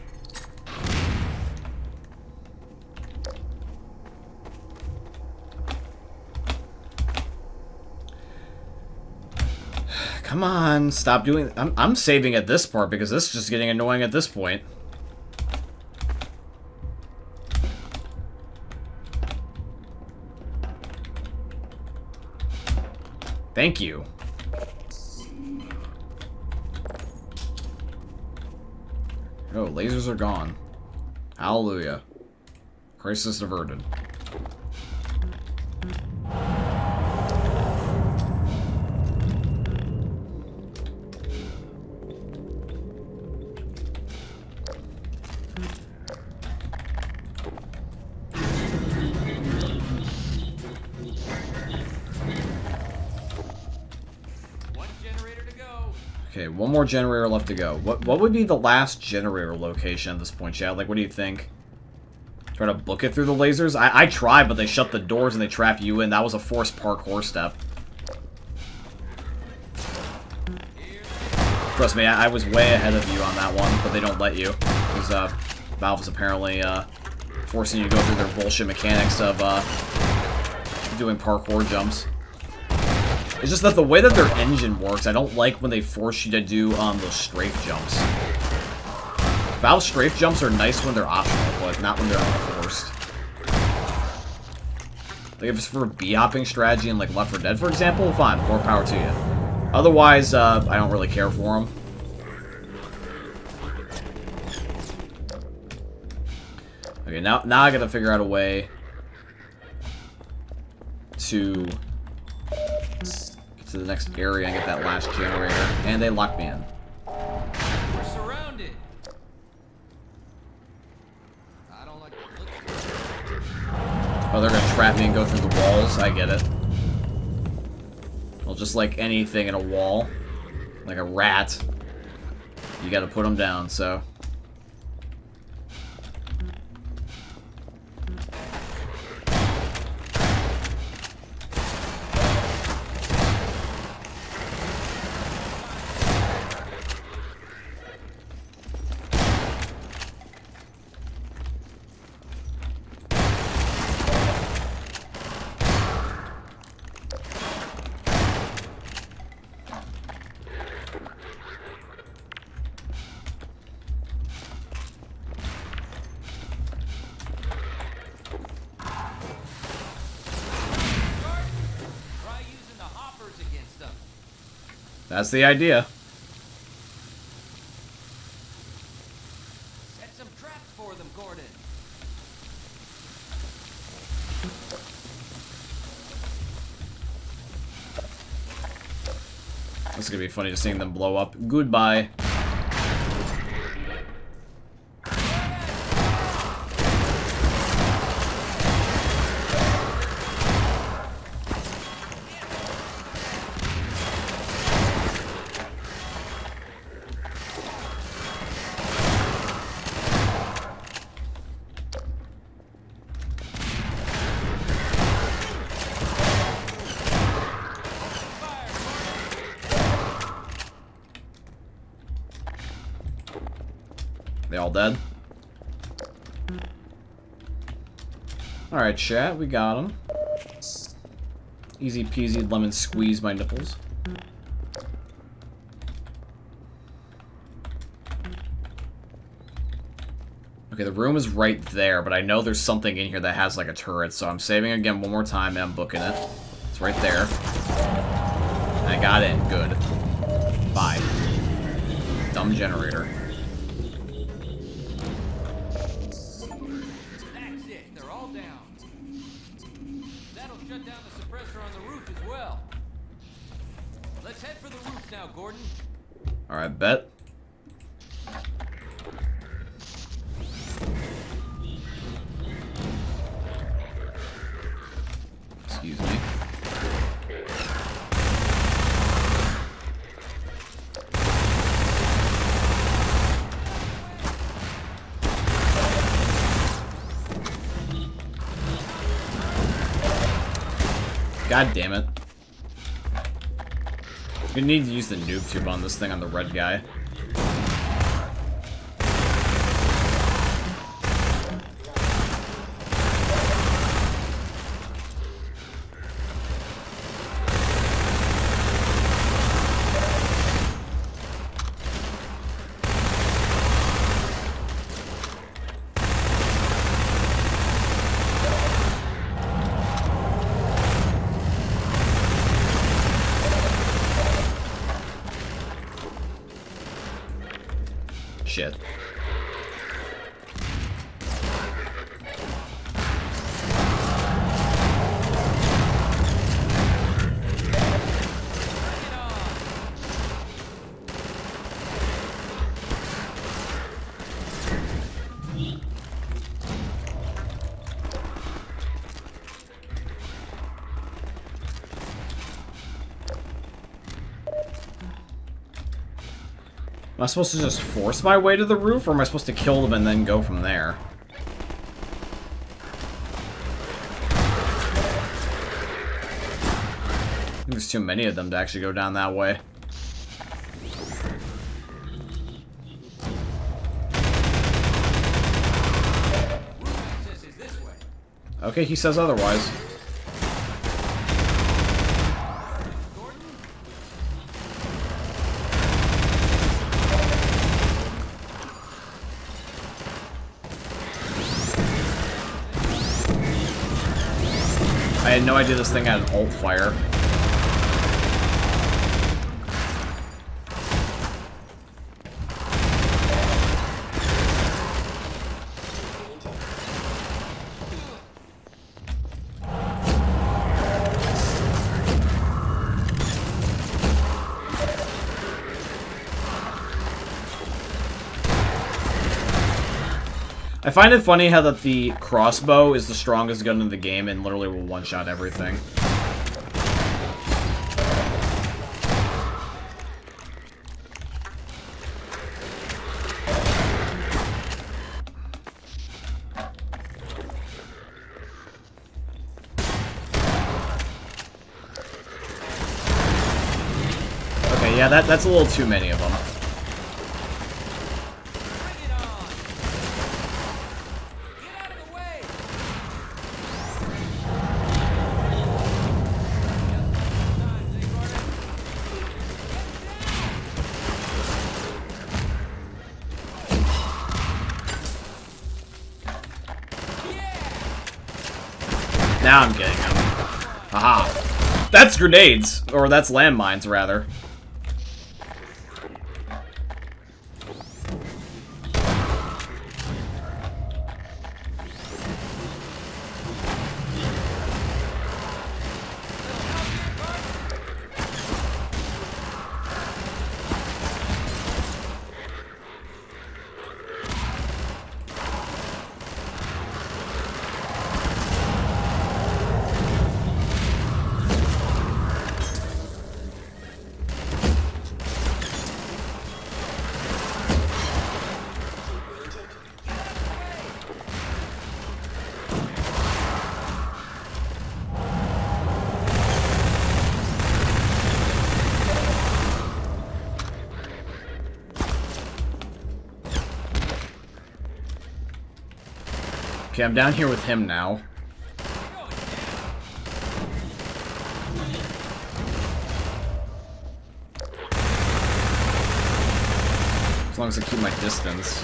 A: Come on, stop doing... I'm saving at this part because this is just getting annoying at this point. Thank you. Oh, lasers are gone. Hallelujah. Crisis averted. Okay, one more generator left to go. What would be the last generator location at this point, Chad? Like, what do you think? Try to book it through the lasers? I tried, but they shut the doors and they trap you in. That was a forced parkour step. Trust me, I was way ahead of you on that one, but they don't let you. Because Valve's apparently forcing you to go through their bullshit mechanics of doing parkour jumps. It's just that the way that their engine works, I don't like when they force you to do those strafe jumps. Valve strafe jumps are nice when they're optional, but not when they're forced. Like if it's for B-hopping strategy in like Left 4 Dead, for example, fine, more power to you. Otherwise, I don't really care for them. Okay, now I gotta figure out a way to get to the next area and get that last generator. And they locked me in.
C: We're surrounded. I don't like the looks of it.
A: Oh, they're gonna trap me and go through the walls. I get it. Well, just like anything in a wall, like a rat, you gotta put them down, so... That's the idea.
C: Set some traps for them, Gordon.
A: This is gonna be funny just seeing them blow up. Goodbye. They all dead? Alright, chat, we got them. Easy peasy lemon squeeze my nipples. Okay, the room is right there, but I know there's something in here that has like a turret, so I'm saving again one more time and I'm booking it. It's right there. I got in. Good. Bye. Dumb generator.
C: Gordon.
A: Alright, bet. Excuse me. God damn it. We need to use the noob tube on this thing on the red guy. Shit. Am I supposed to just force my way to the roof, or am I supposed to kill them and then go from there? I think there's too many of them to actually go down that way. Okay, he says otherwise. I had no idea this thing had an ult fire. I find it funny how that the crossbow is the strongest gun in the game and literally will one-shot everything. Okay, yeah, that's a little too many of them. Now I'm getting them. Aha. That's grenades. Or that's landmines, rather. Okay, I'm down here with him now. As long as I keep my distance.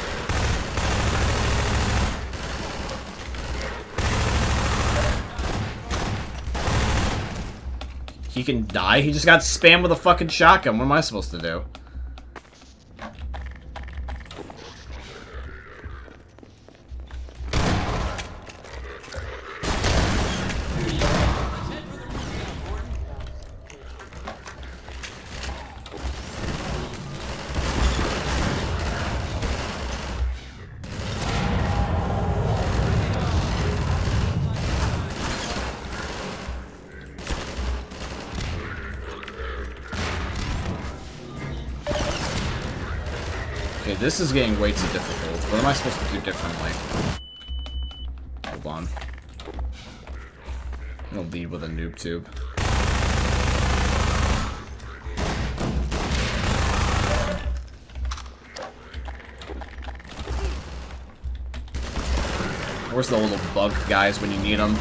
A: He can die? He just got spammed with a fucking shotgun. What am I supposed to do? Okay, this is getting way too difficult. What am I supposed to do differently? Hold on. I'm gonna lead with a noob tube. Where's the little bug guys when you need them?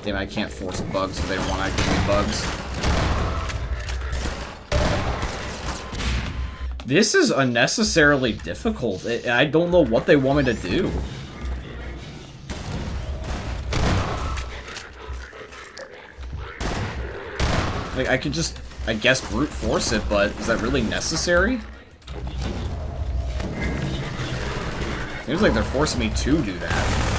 A: Damn, I can't force bugs if they don't want to give me bugs. This is unnecessarily difficult. I don't know what they want me to do. Like, I could just, I guess, brute force it, but is that really necessary? Seems like they're forcing me to do that.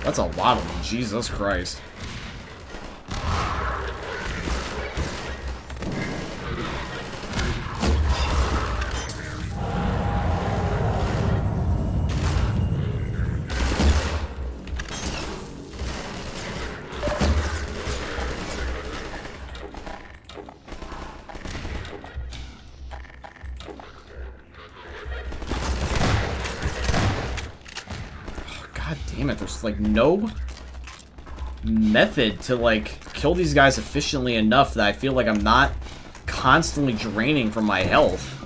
A: That's a lot of them, Jesus Christ. Damn it, there's like no method to like kill these guys efficiently enough that I feel like I'm not constantly draining from my health.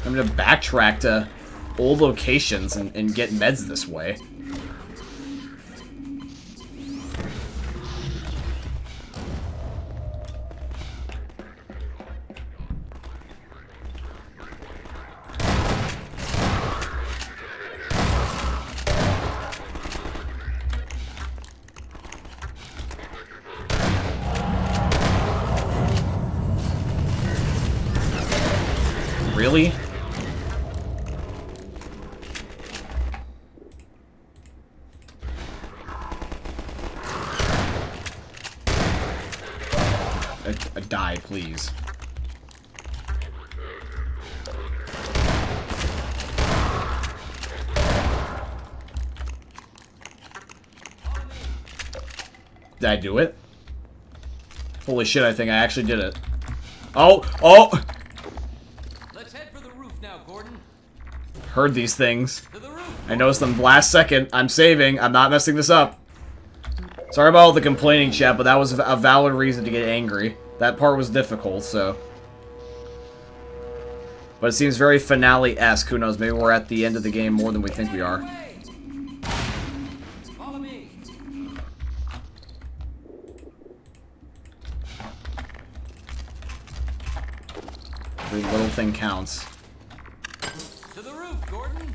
A: I'm gonna backtrack to old locations and get meds this way. Really? Die, please. Did I do it? Holy shit, I think I actually did it. Oh! Oh!
C: Let's head for the roof now, Gordon.
A: Heard these things.
C: To the roof.
A: I noticed them last second. I'm saving. I'm not messing this up. Sorry about all the complaining, chat, but that was a valid reason to get angry. That part was difficult, so. But it seems very finale-esque. Who knows? Maybe we're at the end of the game more than we think we are.
C: Follow me.
A: Every little thing counts.
C: To the roof, Gordon.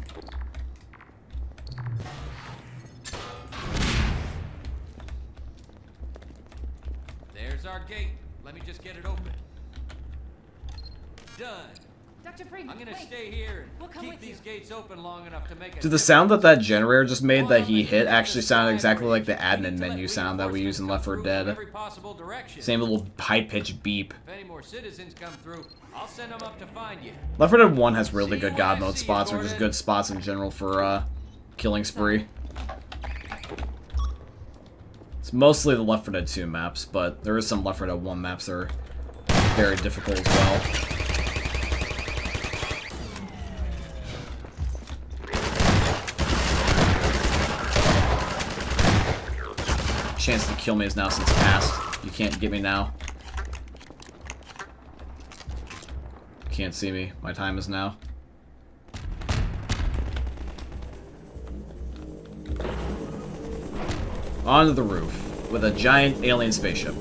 C: There's our gate. Let me just get it open. Done.
E: Dr. Freeman,
C: I'm gonna
E: wait.
C: stay here and
E: We'll come
C: keep
E: with
C: these
E: you.
C: gates open long enough to make a
A: Dude, the sound that that generator just made that he hit actually sounded exactly like the admin menu sound that we use in Left 4 Dead.
C: Every possible direction.
A: Same little high-pitched beep.
C: If any more citizens come through, I'll send them up to find you.
A: Left 4 Dead 1 has really good God mode spots, or just good spots in general for killing spree. It's mostly the Left 4 Dead 2 maps, but there is some Left 4 Dead 1 maps that are very difficult as well. Chance to kill me is now since past. You can't get me now. Can't see me. My time is now. Onto the roof with a giant alien spaceship.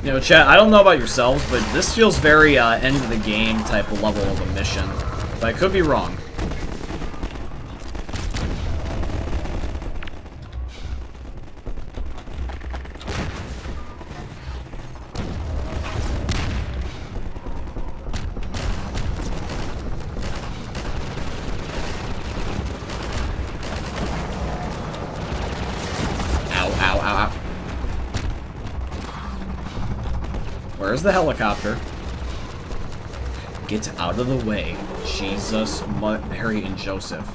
A: You know, chat, I don't know about yourselves, but this feels very end of the game type of level of a mission. But I could be wrong. Where's the helicopter? Get out of the way. Jesus, Mary, and Joseph.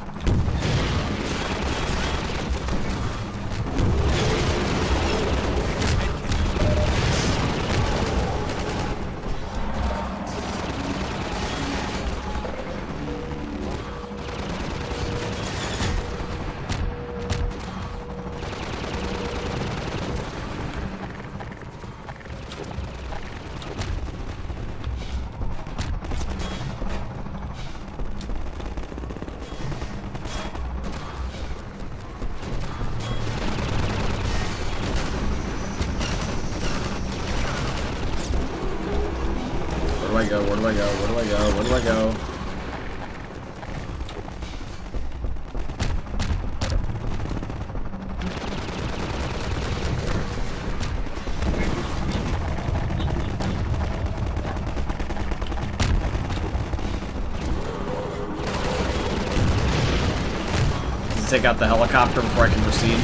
A: Where do I go? Where do I go? Where do I go? Where do I go? Let's take out the helicopter before I can proceed.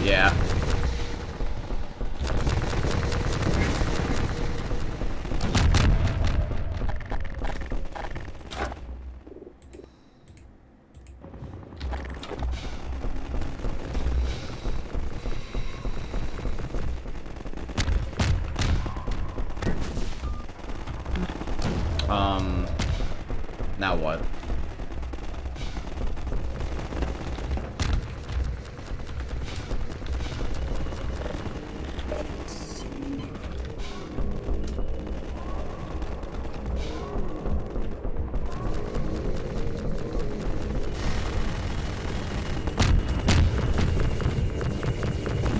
A: Yeah. Now what?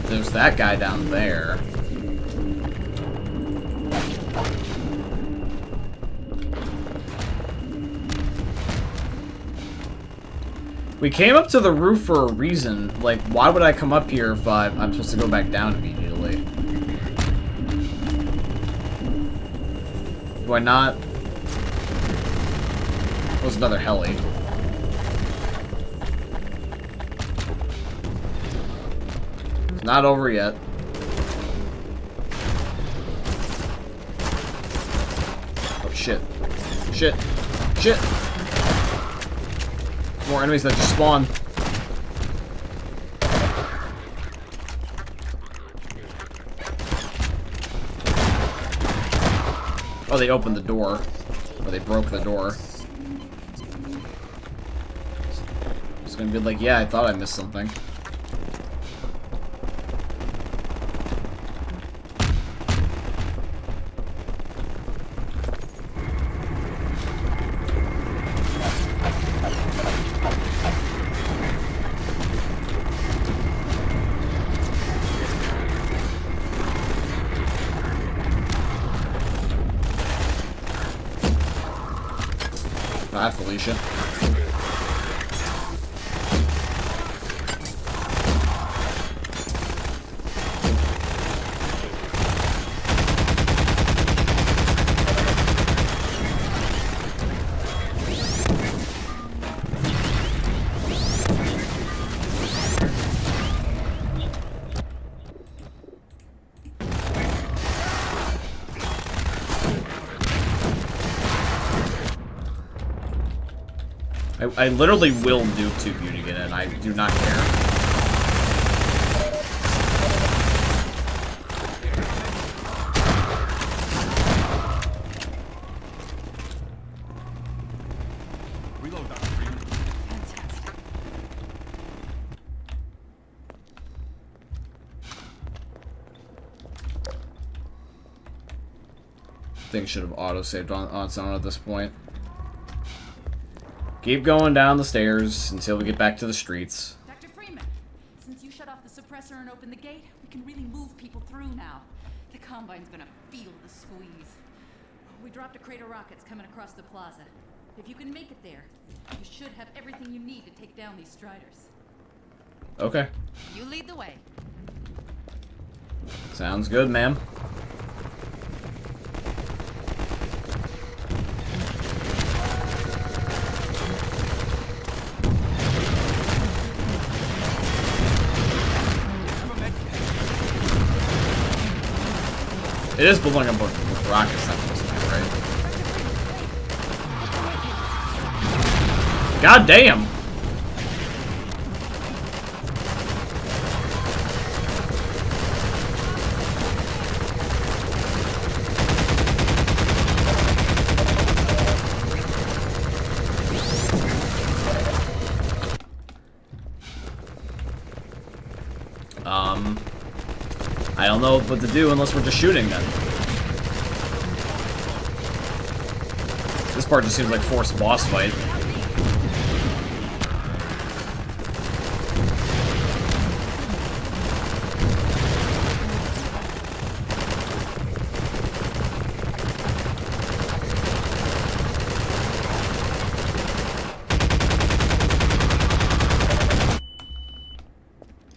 A: There's that guy down there. We came up to the roof for a reason. Like, why would I come up here if I'm supposed to go back down immediately? Do I not? That was another heli. It's not over yet. Oh, shit. Shit. Shit! More enemies that just spawn. Oh, they opened the door. Or they broke the door. It's gonna be like, yeah, I thought I missed something. Bye, Felicia. I literally will DugTyler you to get in. I do not care.
B: reload, Dr. Freeman.
E: Fantastic.
A: Things should have auto-saved on its own at this point. Keep going down the stairs until we get back to the streets.
F: Dr. Freeman, since you shut off the suppressor and opened the gate, we can really move people through now. The Combine's gonna feel the squeeze. We dropped a crate of rockets coming across the plaza. If you can make it there, you should have everything you need to take down these Striders.
A: Okay.
E: You lead the way.
A: Sounds good, ma'am. It is blowing up with rockets, that's supposed to be, right? God damn! I don't know what to do unless we're just shooting then. This part just seems like forced boss fight.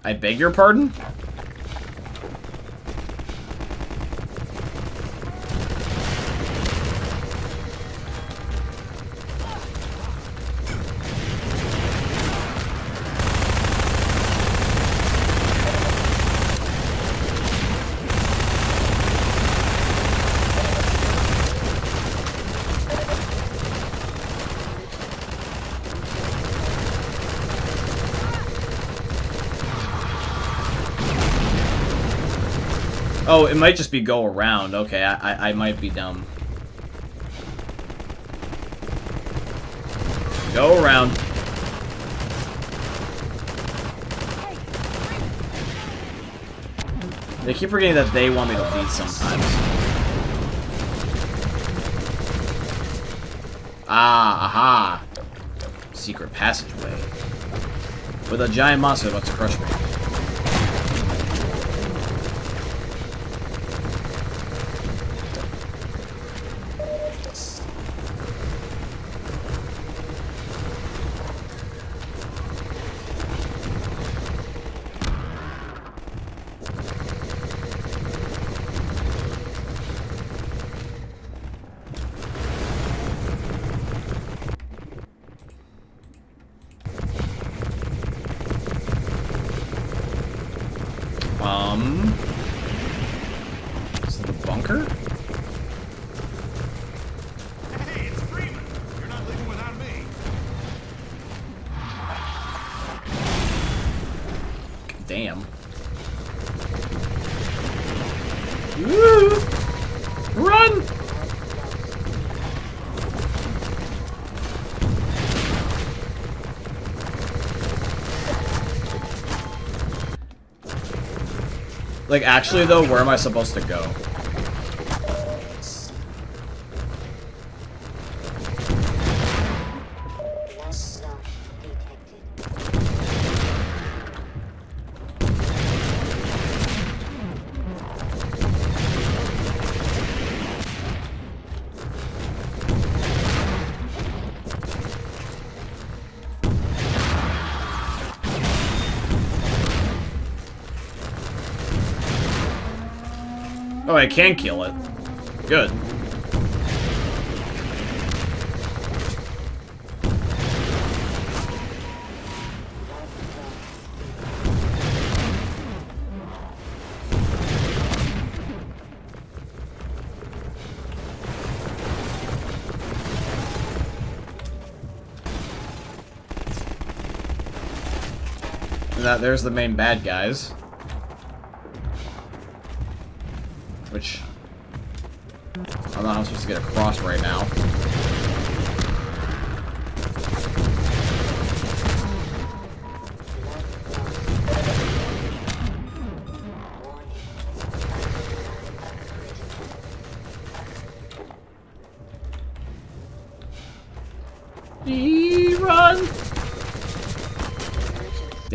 A: I beg your pardon? Oh, it might just be go around. Okay, I might be dumb. Go around. They keep forgetting that they want me to lead sometimes. Ah, aha. Secret passageway. With a giant monster about to crush me. Is it the bunker?
B: Hey, it's Freeman. You're not leaving without me.
A: Damn. Woo! Run! Like, actually, though, where am I supposed to go? Oh, I can kill it. Good. There's the main bad guys. Which, I don't know how I'm supposed to get across right now.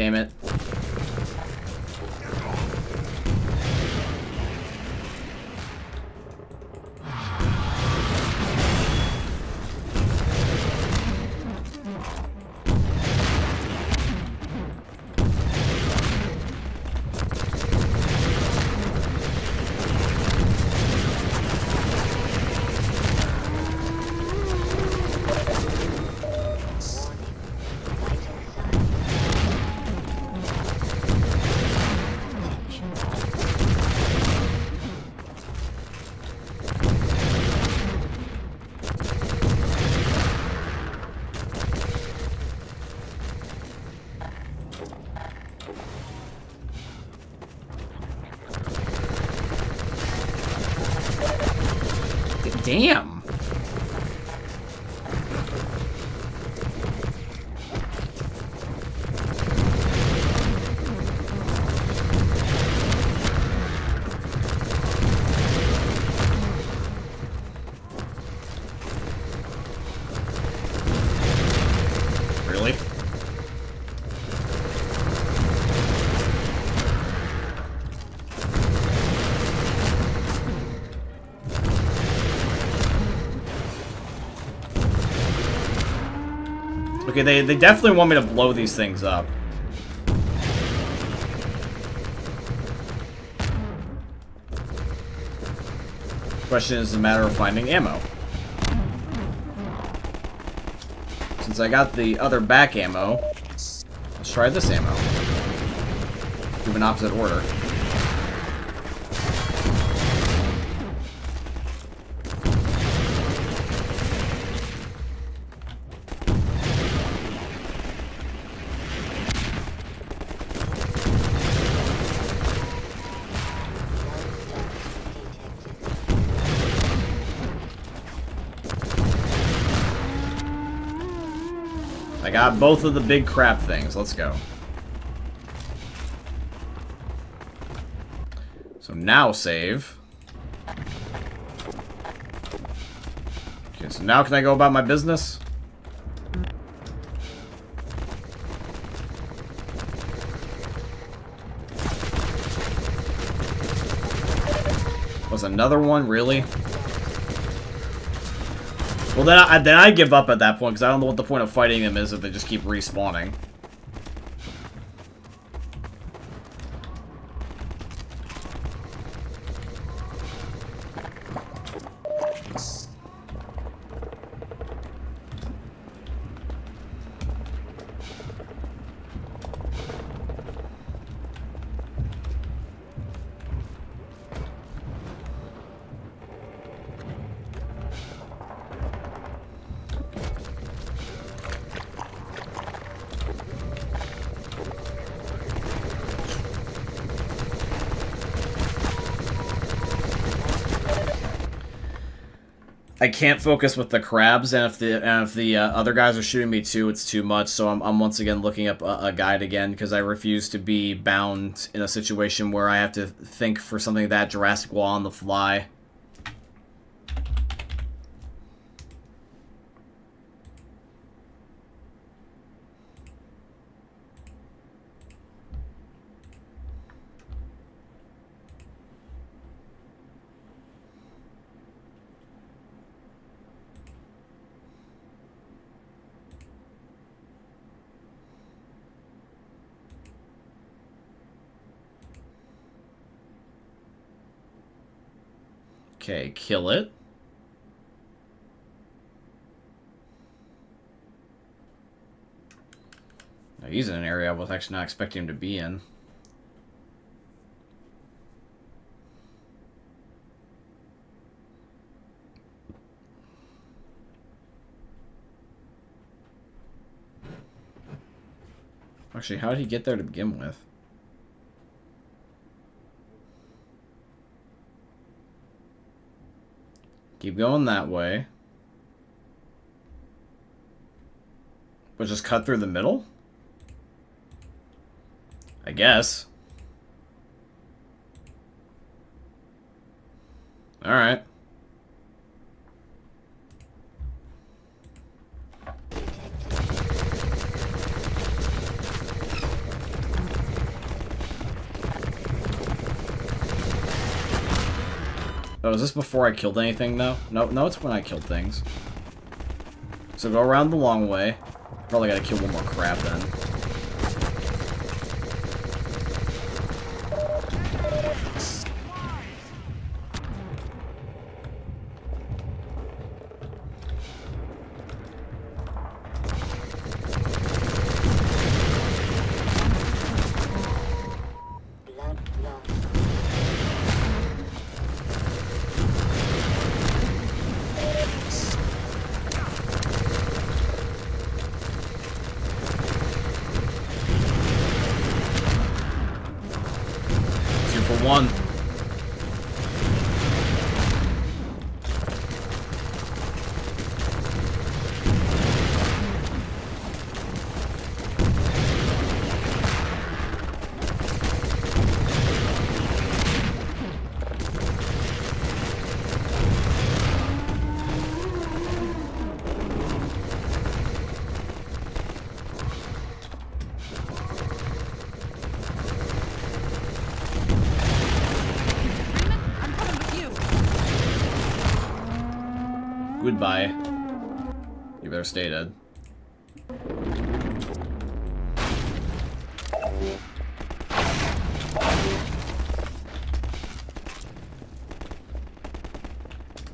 A: Damn it. Damn. Really? Okay, they definitely want me to blow these things up. Question is a matter of finding ammo. Since I got the other back ammo, let's try this ammo. Move in opposite order. I got both of the big crap things. Let's go. So now save. Okay, so now can I go about my business? Was another one? Really? Well, then I give up at that point, because I don't know what the point of fighting them is if they just keep respawning. I can't focus with the crabs, and if the other guys are shooting me too, it's too much. So I'm once again looking up a guide again, because I refuse to be bound in a situation where I have to think for something that drastic while on the fly. Okay, kill it. Now, he's in an area I was actually not expecting him to be in. Actually, how did he get there to begin with? Keep going that way. But just cut through the middle? I guess. Alright. Oh, is this before I killed anything, though? No, it's when I killed things. So go around the long way. Probably gotta kill one more crap, then. One. Goodbye. You better stay dead.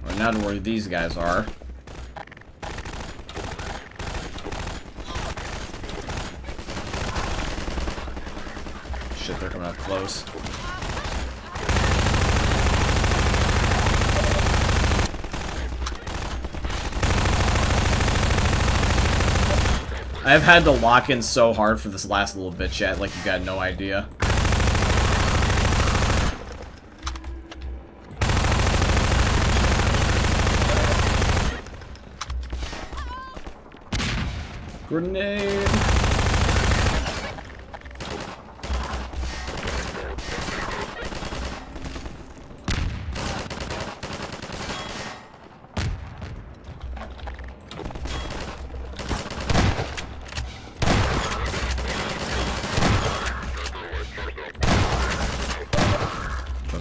A: Right now to where these guys are. Shit, they're coming up close. I've had to lock in so hard for this last little bit, chat, like you got no idea. Grenade!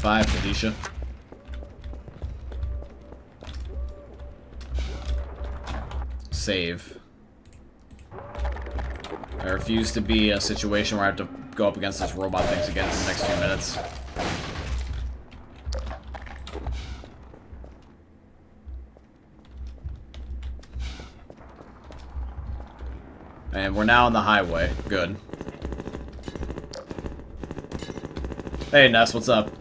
A: Bye, Felicia. Save. I refuse to be a situation where I have to go up against this robot things again in the next few minutes. And we're now on the highway. Good. Hey, Ness, what's up?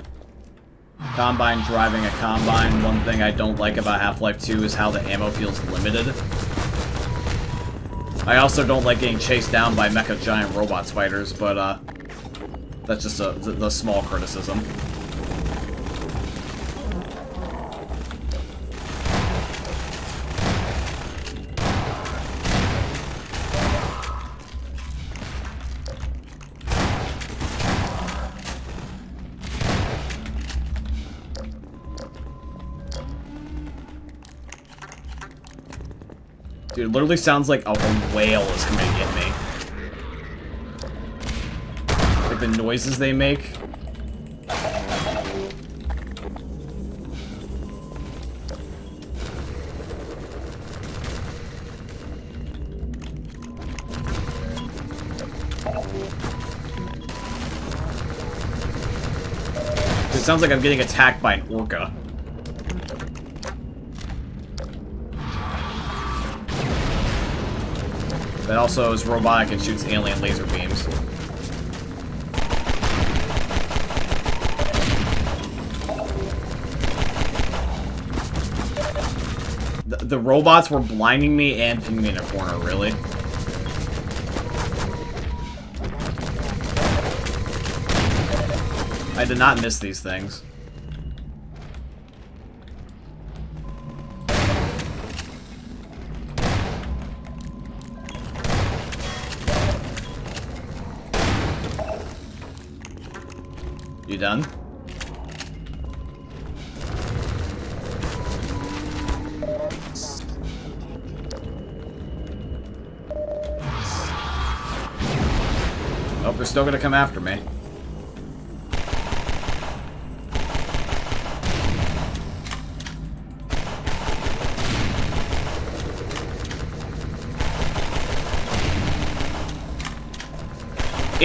A: Combine driving a Combine. One thing I don't like about Half-Life 2 is how the ammo feels limited. I also don't like getting chased down by mecha giant robot spiders, but that's just the small criticism. Dude, it literally sounds like a whale is coming to get me. Like the noises they make. It sounds like I'm getting attacked by an orca. That also is robotic and shoots alien laser beams. The robots were blinding me and pinning me in a corner, really. I did not miss these things. You done? Nope, they're still gonna come after me.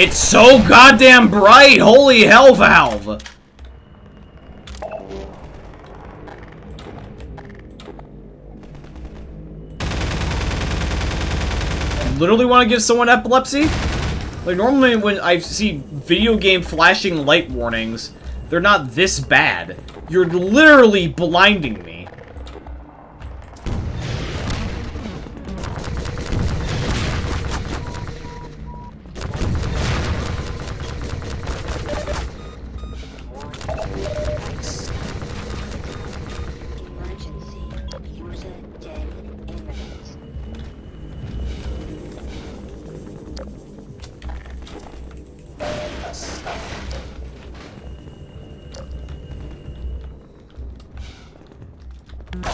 A: It's so goddamn bright! Holy hell, Valve! Literally want to give someone epilepsy? Like, normally when I see video game flashing light warnings, they're not this bad. You're literally blinding me.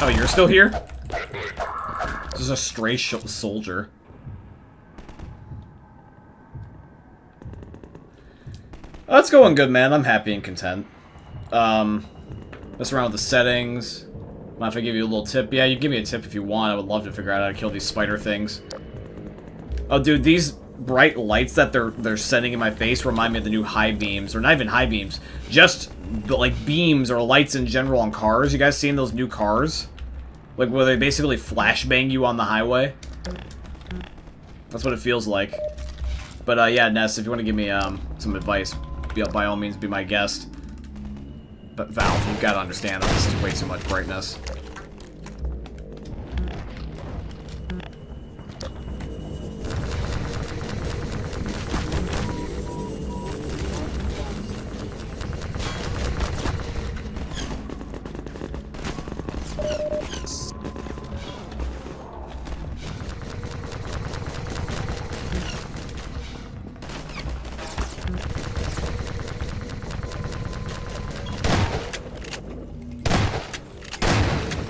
A: Oh, you're still here? This is a stray soldier. Oh, it's going good, man. I'm happy and content. Mess around with the settings. Might have to give you a little tip. Yeah, you give me a tip if you want. I would love to figure out how to kill these spider things. Oh, dude, these bright lights that they're sending in my face remind me of the new high beams, or not even high beams, just like beams or lights in general on cars. You guys seen those new cars? Like where they basically flashbang you on the highway? That's what it feels like. But yeah, Ness, if you want to give me some advice, by all means be my guest. But Valve, you've got to understand that this is way too much brightness.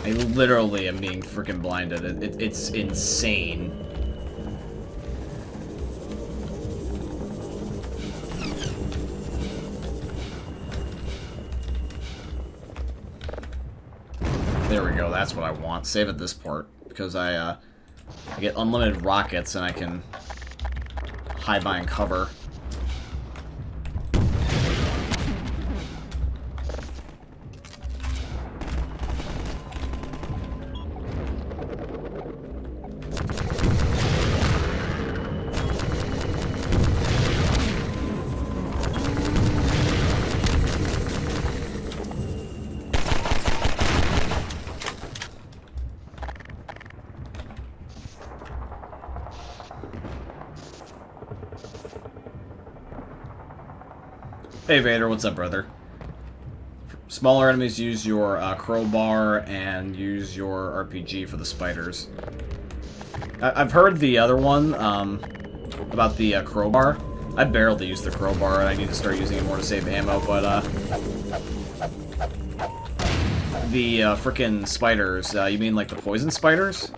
A: I literally am being freaking blinded. It's insane. There we go. That's what I want. Save at this part because I get unlimited rockets and I can hide behind cover. Hey Vader, what's up, brother? Smaller enemies use your crowbar and use your RPG for the spiders. I've heard the other one about the crowbar. I barely use the crowbar and I need to start using it more to save ammo, but the frickin' spiders, you mean like the poison spiders?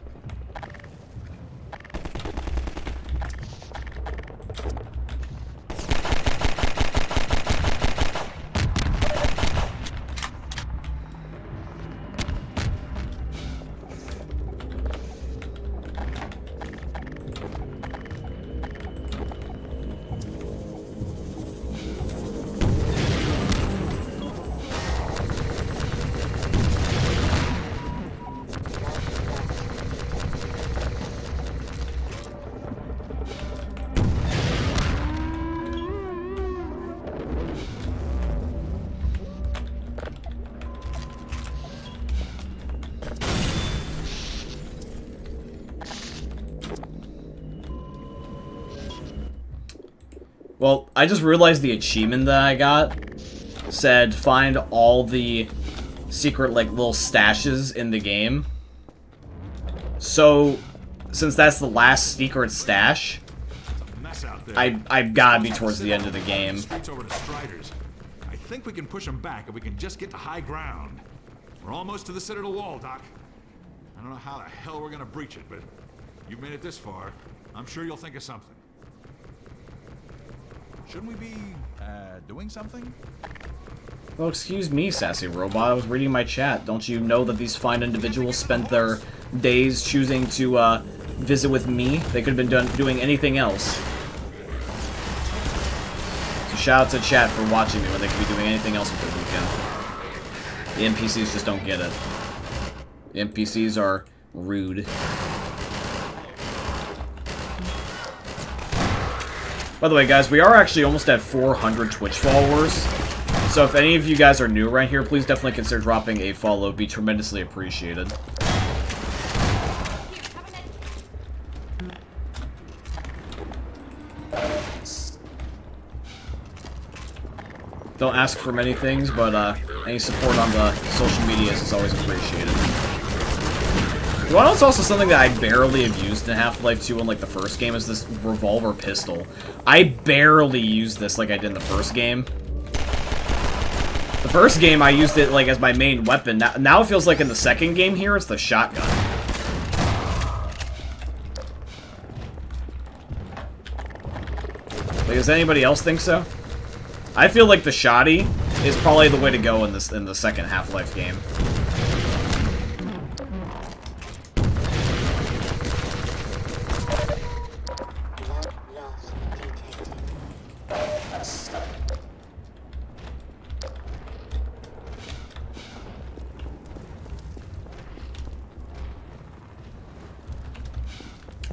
A: Well, I just realized the achievement that I got said find all the secret, like, little stashes in the game. So, since that's the last secret stash, I've gotta be towards the end of the game.
B: I think we can push them back if we can just get to high ground. We're almost to the Citadel wall, Doc. I don't know how the hell we're gonna breach it, but you've made it this far. I'm sure you'll think of something. Shouldn't we be, doing something?
A: Well, excuse me, sassy robot. I was reading my chat. Don't you know that these fine individuals spent their days choosing to, visit with me? They could have been doing anything else. shout out to chat for watching me when they could be doing anything else with their weekend. The NPCs just don't get it. The NPCs are rude. By the way, guys, we are actually almost at 400 Twitch followers. So if any of you guys are new around here, please definitely consider dropping a follow. It'd be tremendously appreciated. Don't ask for many things, but any support on the social medias is always appreciated. You know what's also something that I barely have used in Half-Life 2 in like the first game is this revolver pistol. I barely used this like I did in the first game. The first game I used it like as my main weapon. Now it feels like in the second game here it's the shotgun. Like, does anybody else think so? I feel like the shotty is probably the way to go in the second Half-Life game.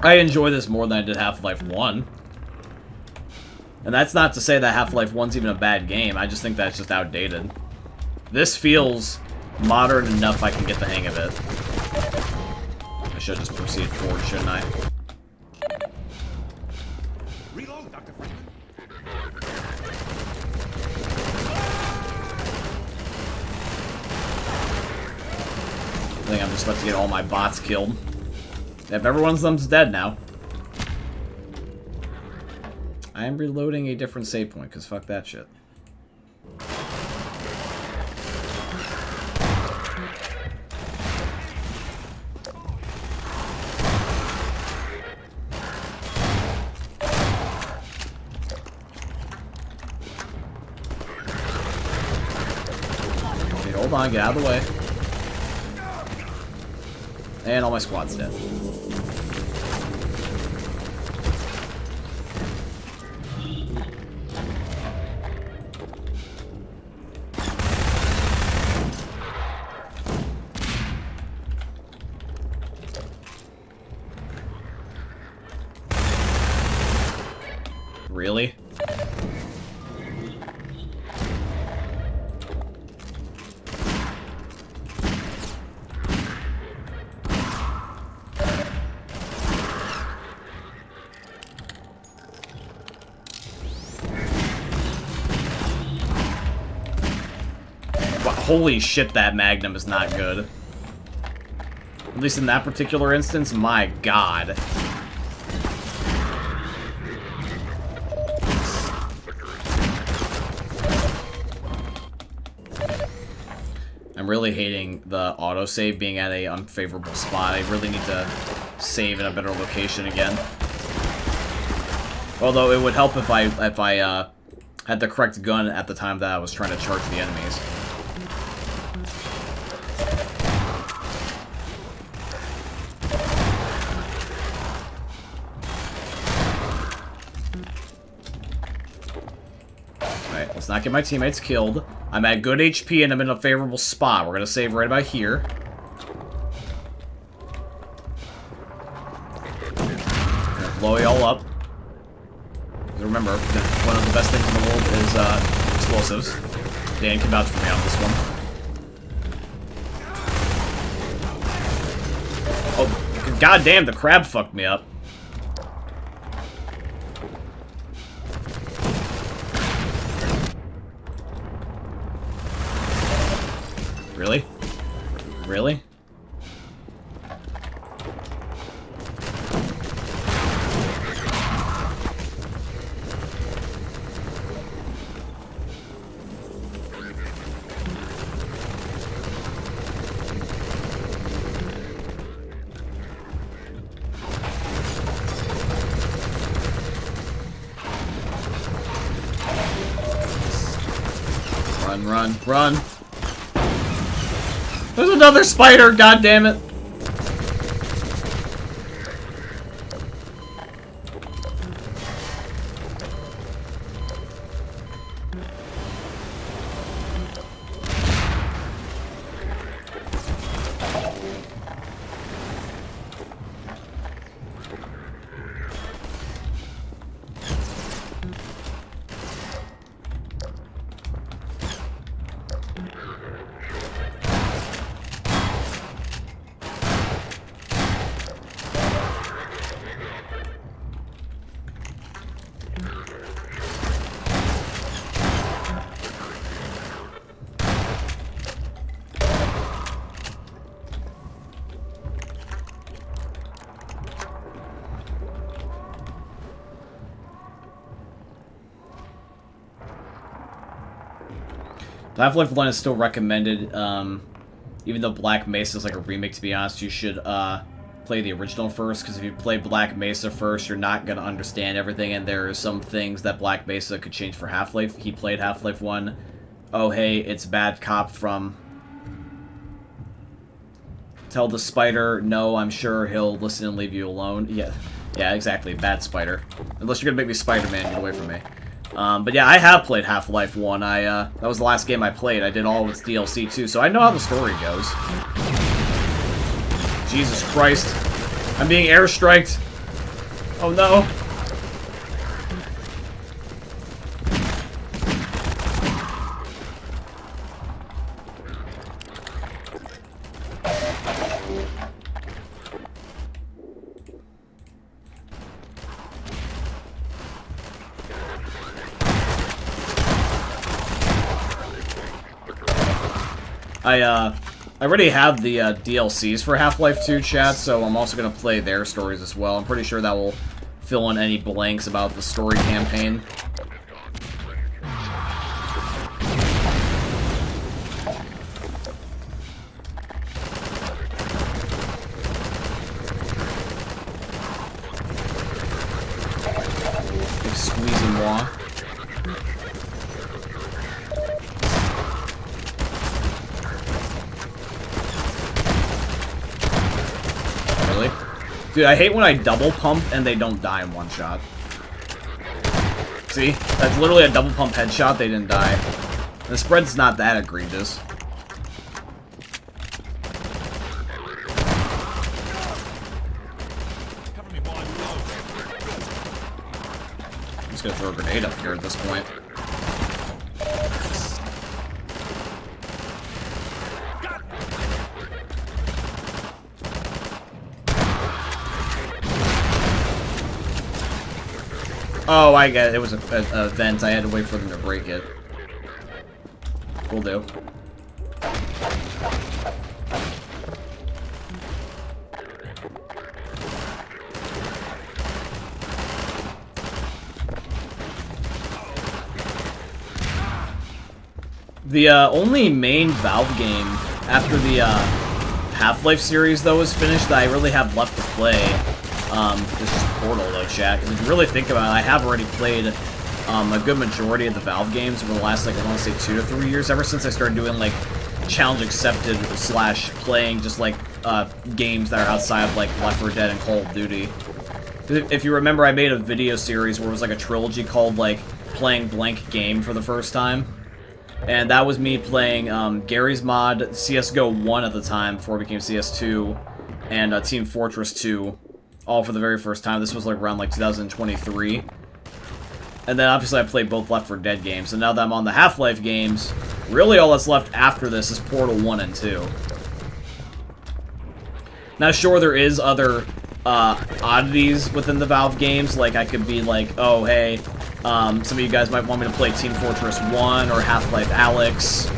A: I enjoy this more than I did Half-Life 1. And that's not to say that Half-Life 1's even a bad game, I just think that's just outdated. This feels modern enough I can get the hang of it. I should just proceed forward, shouldn't I?
B: Reload, Dr. Freeman.
A: I think I'm just about to get all my bots killed. Yep, every one of them's dead now. I am reloading a different save point, because fuck that shit. Okay, hold on, get out of the way. And all my squad's dead. Really? Holy shit, that Magnum is not good. At least in that particular instance, my god. I'm really hating the autosave being at a unfavorable spot. I really need to save in a better location again. Although it would help if I had the correct gun at the time that I was trying to charge the enemies. Alright, let's not get my teammates killed. I'm at good HP and I'm in a favorable spot. We're gonna save right about here. Gonna blow y'all up. Remember, one of the best things in the world is explosives. Dan can vouch for me on this one. Oh, goddamn! The crab fucked me up. Really? Really? Run, run, run! There's another spider, goddammit! Half-Life 1 is still recommended, even though Black Mesa is like a remake, to be honest. You should play the original first, because if you play Black Mesa first, you're not going to understand everything, and there are some things that Black Mesa could change for Half-Life. He played Half-Life 1. Oh, hey, it's Bad Cop from... Tell the spider, no, I'm sure he'll listen and leave you alone. Yeah, exactly, Bad Spider. Unless you're going to make me Spider-Man, get away from me. But yeah, I have played Half-Life 1. That was the last game I played. I did all of its DLC too, so I know how the story goes. Jesus Christ. I'm being airstriked. Oh no. I already have the DLCs for Half-Life 2, chat, so I'm also going to play their stories as well. I'm pretty sure that will fill in any blanks about the story campaign. Big squeeze-and-moi. Dude, I hate when I double pump and they don't die in one shot. See? That's literally a double pump headshot, they didn't die. The spread's not that egregious. I'm just gonna throw a grenade up here at this point. Oh, I get it. It was a vent. I had to wait for them to break it. Will do. The only main Valve game after the Half-Life series, though, is finished that I really have left to play is just Portal, though, chat. Because if you really think about it, I have already played a good majority of the Valve games over the last, like, I want to say 2 to 3 years, ever since I started doing, like, challenge accepted / playing just, like, games that are outside of, like, Left 4 Dead and Call of Duty. If you remember, I made a video series where it was, like, a trilogy called, like, Playing Blank Game for the first time. And that was me playing Gary's Mod, CSGO 1 at the time, before it became CS2, and Team Fortress 2, all for the very first time. This was like around like 2023. And then obviously I played both Left 4 Dead games, and now that I'm on the Half-Life games, really all that's left after this is Portal 1 and 2. Now sure, there is other oddities within the Valve games, like I could be like, oh hey, some of you guys might want me to play Team Fortress 1 or Half-Life Alyx,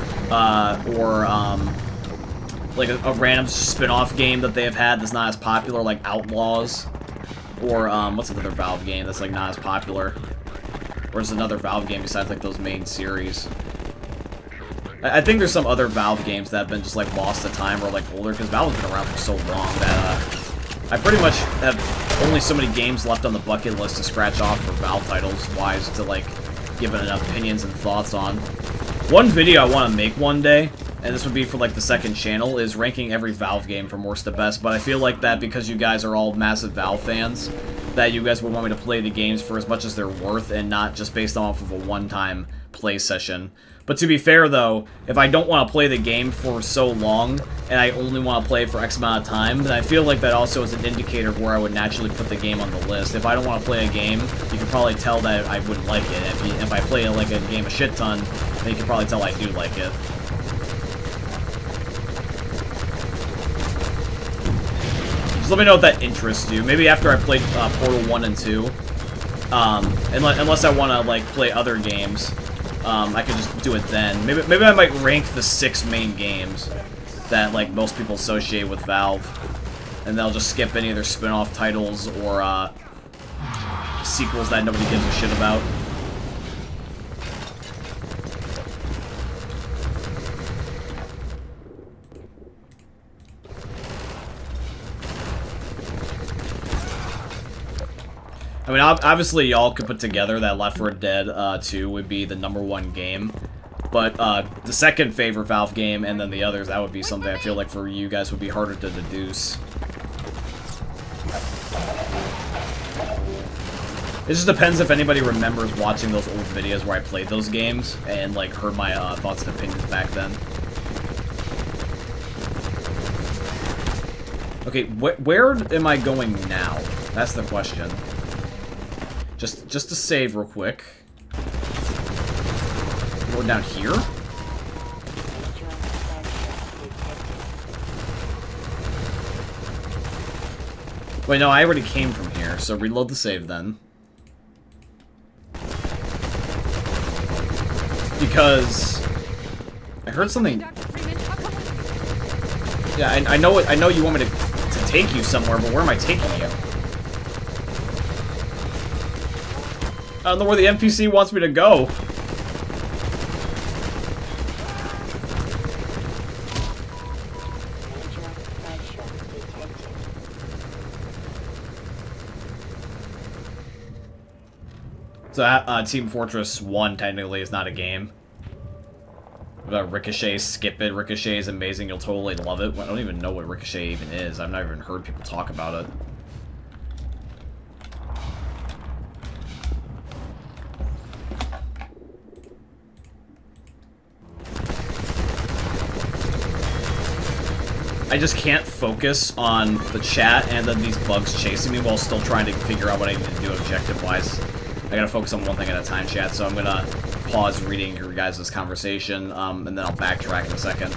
A: or like a random spin-off game that they have had that's not as popular, like Outlaws, or what's another Valve game that's like not as popular, or is another Valve game besides like those main series. I think there's some other Valve games that have been just like lost to time or like older, because Valve has been around for so long that I pretty much have only so many games left on the bucket list to scratch off for Valve titles wise to like give it enough opinions and thoughts on. One video I want to make one day, and this would be for like the second channel, is ranking every Valve game from worst to best, but I feel like that because you guys are all massive Valve fans, that you guys would want me to play the games for as much as they're worth and not just based off of a one-time play session. But to be fair though, if I don't want to play the game for so long, and I only want to play it for X amount of time, then I feel like that also is an indicator of where I would naturally put the game on the list. If I don't want to play a game, you can probably tell that I wouldn't like it. If I play like a game a shit ton, then you can probably tell I do like it. Just let me know if that interests you. Maybe after I played Portal 1 and 2, unless I want to like play other games, I could just do it then. Maybe I might rank the 6 main games that like most people associate with Valve, and they'll just skip any of their spin-off titles or sequels that nobody gives a shit about. mean, obviously, y'all could put together that Left 4 Dead 2 would be the #1 game. But the second favorite Valve game, and then the others, that would be something I feel like for you guys would be harder to deduce. It just depends if anybody remembers watching those old videos where I played those games and like heard my thoughts and opinions back then. Okay, where am I going now? That's the question. Just to save real quick. Going down here? Wait, no, I already came from here, so reload the save then. Because I heard something. Yeah, I know it. I know you want me to take you somewhere, but where am I taking you? I don't know where the NPC wants me to go. So Team Fortress 1 technically is not a game. About Ricochet, skip it. Ricochet is amazing. You'll totally love it. I don't even know what Ricochet even is. I've never even heard people talk about it. I just can't focus on the chat and then these bugs chasing me while still trying to figure out what I need to do objective-wise. I gotta focus on one thing at a time, chat, so I'm gonna pause reading your guys' conversation, and then I'll backtrack in a second.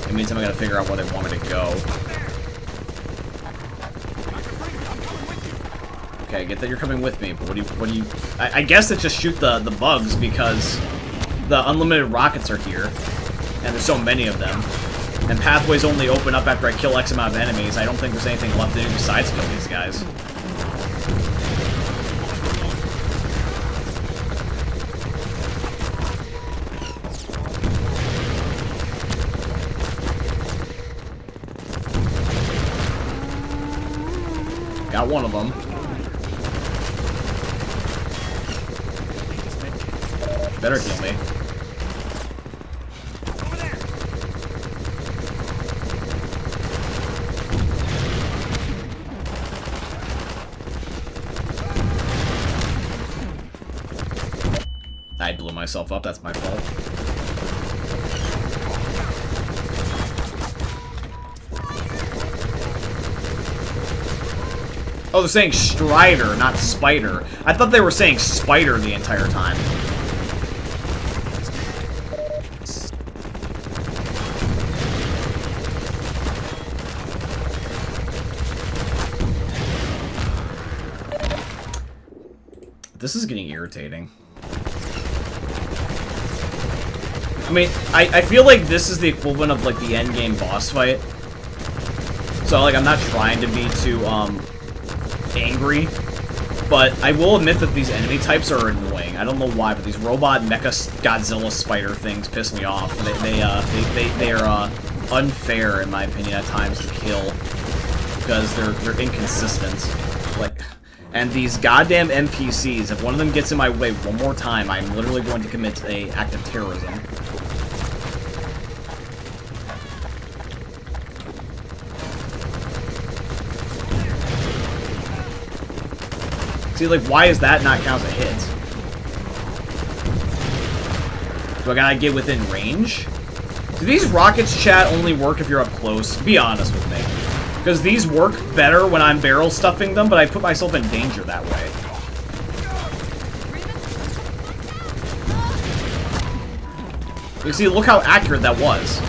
A: In the meantime, I gotta figure out where they want me to go. Okay, I get that you're coming with me, but what do you... I guess it's just shoot the bugs, because the unlimited rockets are here, and there's so many of them. And pathways only open up after I kill X amount of enemies. I don't think there's anything left to do besides kill these guys. Got one of them. Better kill me. I blew myself up, that's my fault. Oh, they're saying Strider, not Spider. I thought they were saying Spider the entire time. This is getting irritating. I mean, I feel like this is the equivalent of, like, the endgame boss fight. So, like, I'm not trying to be too, angry. But I will admit that these enemy types are annoying. I don't know why, but these robot mecha Godzilla spider things piss me off. They are, unfair, in my opinion, at times to kill. Because they're inconsistent. Like... And these goddamn NPCs, if one of them gets in my way one more time, I'm literally going to commit an act of terrorism. See, like, why is that not count as a hit? Do I gotta get within range? Do these rockets, chat, only work if you're up close? Be honest with me. Because these work better when I'm barrel stuffing them, but I put myself in danger that way. You see, look how accurate that was.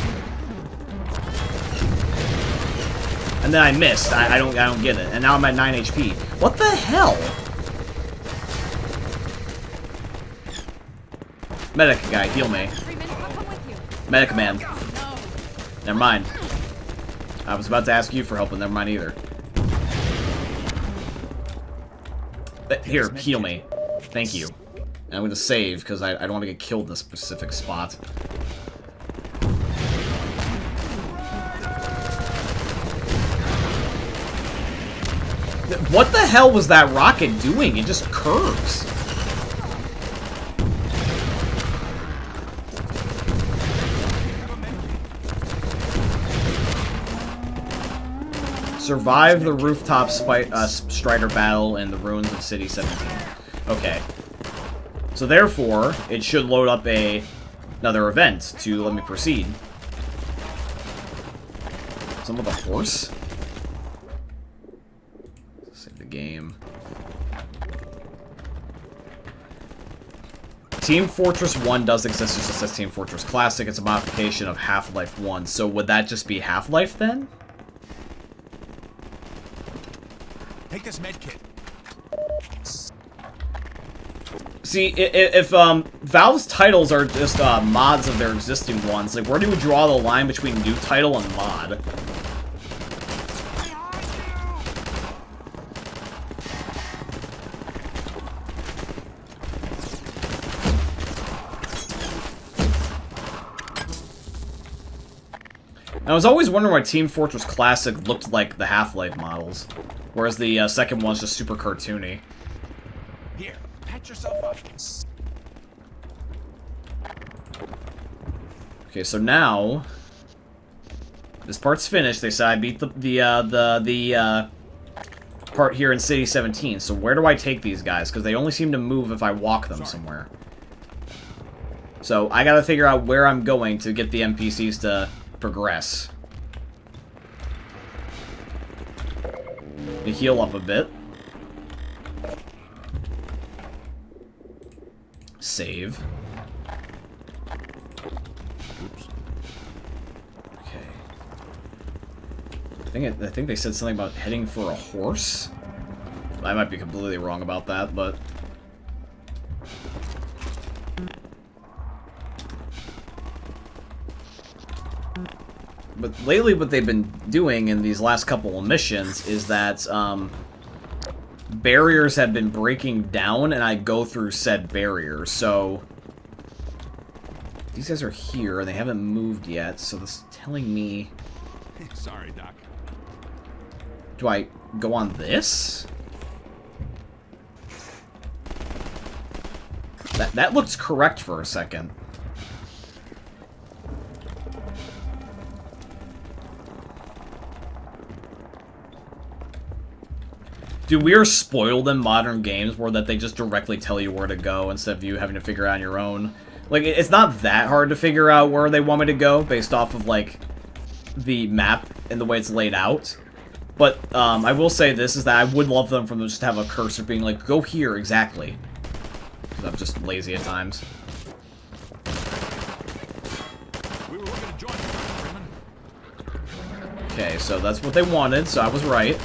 A: And then I missed. I don't get it. And now I'm at 9 HP. What the hell? Medic guy, heal me. Medic man. Never mind. I was about to ask you for help, but never mind either. Here, heal me. Thank you. And I'm going to save, because I don't want to get killed in a specific spot. What the hell was that rocket doing? It just curves. Survive the rooftop strider battle in the ruins of City 17. Okay. So therefore, it should load up another event to let me proceed. Some with a horse? Save the game. Team Fortress 1 does exist, it just says Team Fortress Classic. It's a modification of Half-Life 1. So would that just be Half-Life then?
B: Take this med kit.
A: See, if Valve's titles are just mods of their existing ones, like where do we draw the line between new title and mod? I was always wondering why Team Fortress Classic looked like the Half-Life models, whereas the second one's just super cartoony.
B: Here, pat yourself up.
A: Okay, so now this part's finished. They said I beat the part here in City 17. So where do I take these guys? Because they only seem to move if I walk them somewhere. So I gotta figure out where I'm going to get the NPCs to progress. To heal up a bit. Save. Oops. Okay. I think they said something about heading for a horse. I might be completely wrong about that, but lately what they've been doing in these last couple of missions is that barriers have been breaking down and I go through said barriers. So these guys are here and they haven't moved yet, so this is telling me...
B: Sorry, Doc.
A: Do I go on this? That looks correct for a second. Dude, we are spoiled in modern games where that they just directly tell you where to go instead of you having to figure out on your own. Like, it's not that hard to figure out where they want me to go based off of, like, the map and the way it's laid out. But, I will say this, is that I would love them from just to have a cursor being like, go here, exactly. Because I'm just lazy at times.
B: We were looking to join you, Dr. Freeman.
A: Okay, so that's what they wanted, so I was right.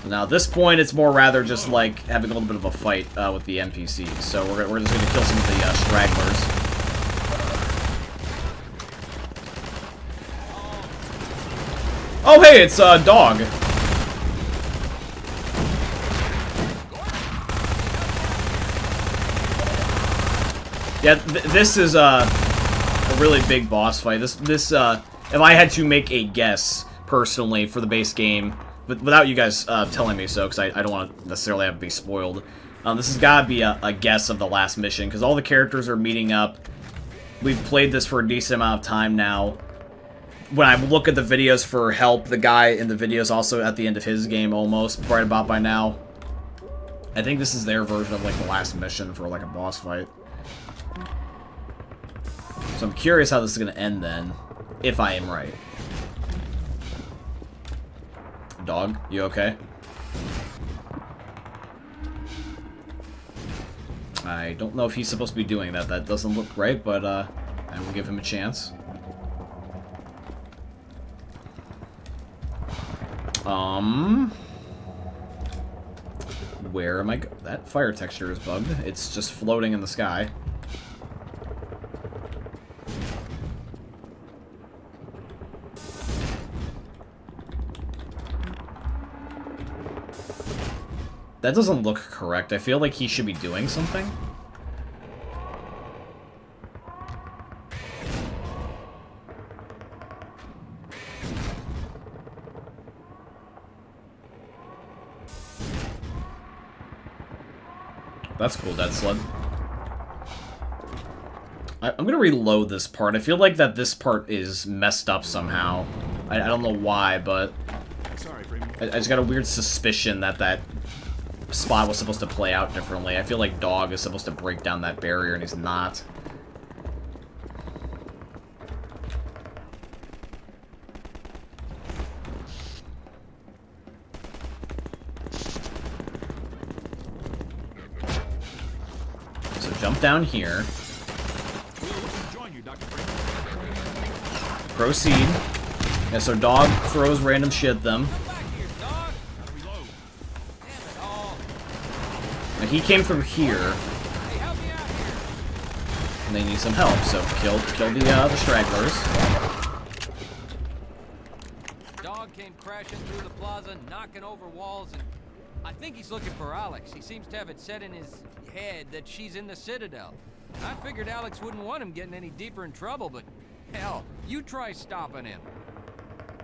A: Now, at this point, it's more rather just, like, having a little bit of a fight with the NPCs. So we're just going to kill some of the stragglers. Oh, hey, it's a dog. Yeah, this is a really big boss fight. This if I had to make a guess, personally, for the base game... But without you guys telling me so, because I don't want to necessarily have to be spoiled. This has got to be a guess of the last mission, because all the characters are meeting up. We've played this for a decent amount of time now. When I look at the videos for help, the guy in the video is also at the end of his game, almost, right about by now. I think this is their version of, like, the last mission for, like, a boss fight. So I'm curious how this is going to end, then, if I am right. Dog, you okay? I don't know if he's supposed to be doing that. That doesn't look right, but I will give him a chance. Where am I go- That fire texture is bugged. It's just floating in the sky. That doesn't look correct. I feel like he should be doing something. That's cool, Dead Sled. I'm gonna reload this part. I feel like that this part is messed up somehow. I don't know why, but
B: Sorry, Freeman.
A: I just got a weird suspicion that that spot was supposed to play out differently. I feel like Dog is supposed to break down that barrier, and he's not. So jump down here.
B: Join you, Dr. Freeman.
A: Proceed. Yeah, so Dog throws random shit at them.
C: Come back here, dog.
B: Reload.
C: Damn it all.
A: Now, he came from here,
C: Hey, help me out here.
A: and they need some help, so kill the stragglers.
C: Dog came crashing through the plaza, knocking over walls, and I think he's looking for Alex. He seems to have it set in his head that she's in the Citadel. I figured Alex wouldn't want him getting any deeper in trouble, but hell, you try stopping him.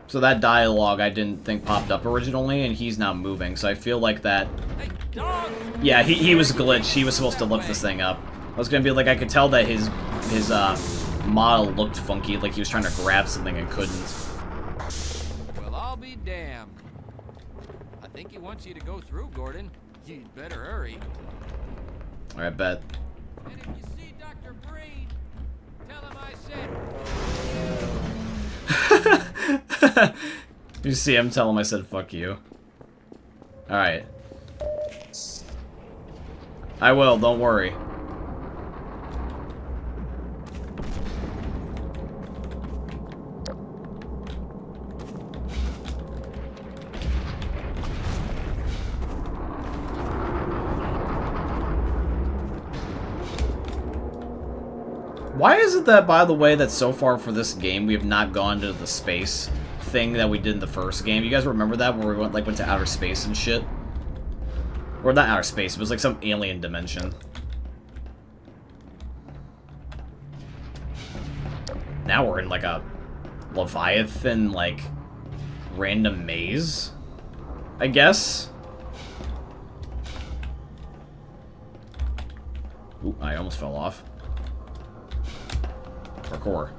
A: So that dialogue I didn't think popped up originally, and he's now moving, so I feel like that...
C: Hey, dog!
A: Yeah, he was glitched. He was supposed to lift this thing up. I was gonna be like, I could tell that his model looked funky, like he was trying to grab something and couldn't.
C: Well, I'll be damned. I think he wants you to go through, Gordon. You'd better hurry.
A: Alright, bet.
C: And if you see Dr. Breen, tell him I said...
A: You see him, tell him I said fuck you. Alright. I will, don't worry. Why is it that, by the way, that so far for this game we have not gone to the space thing that we did in the first game? You guys remember that, where we went to outer space and shit? Or not outer space, it was like some alien dimension. Now we're in like a Leviathan, like, random maze, I guess? Ooh, I almost fell off. Parkour.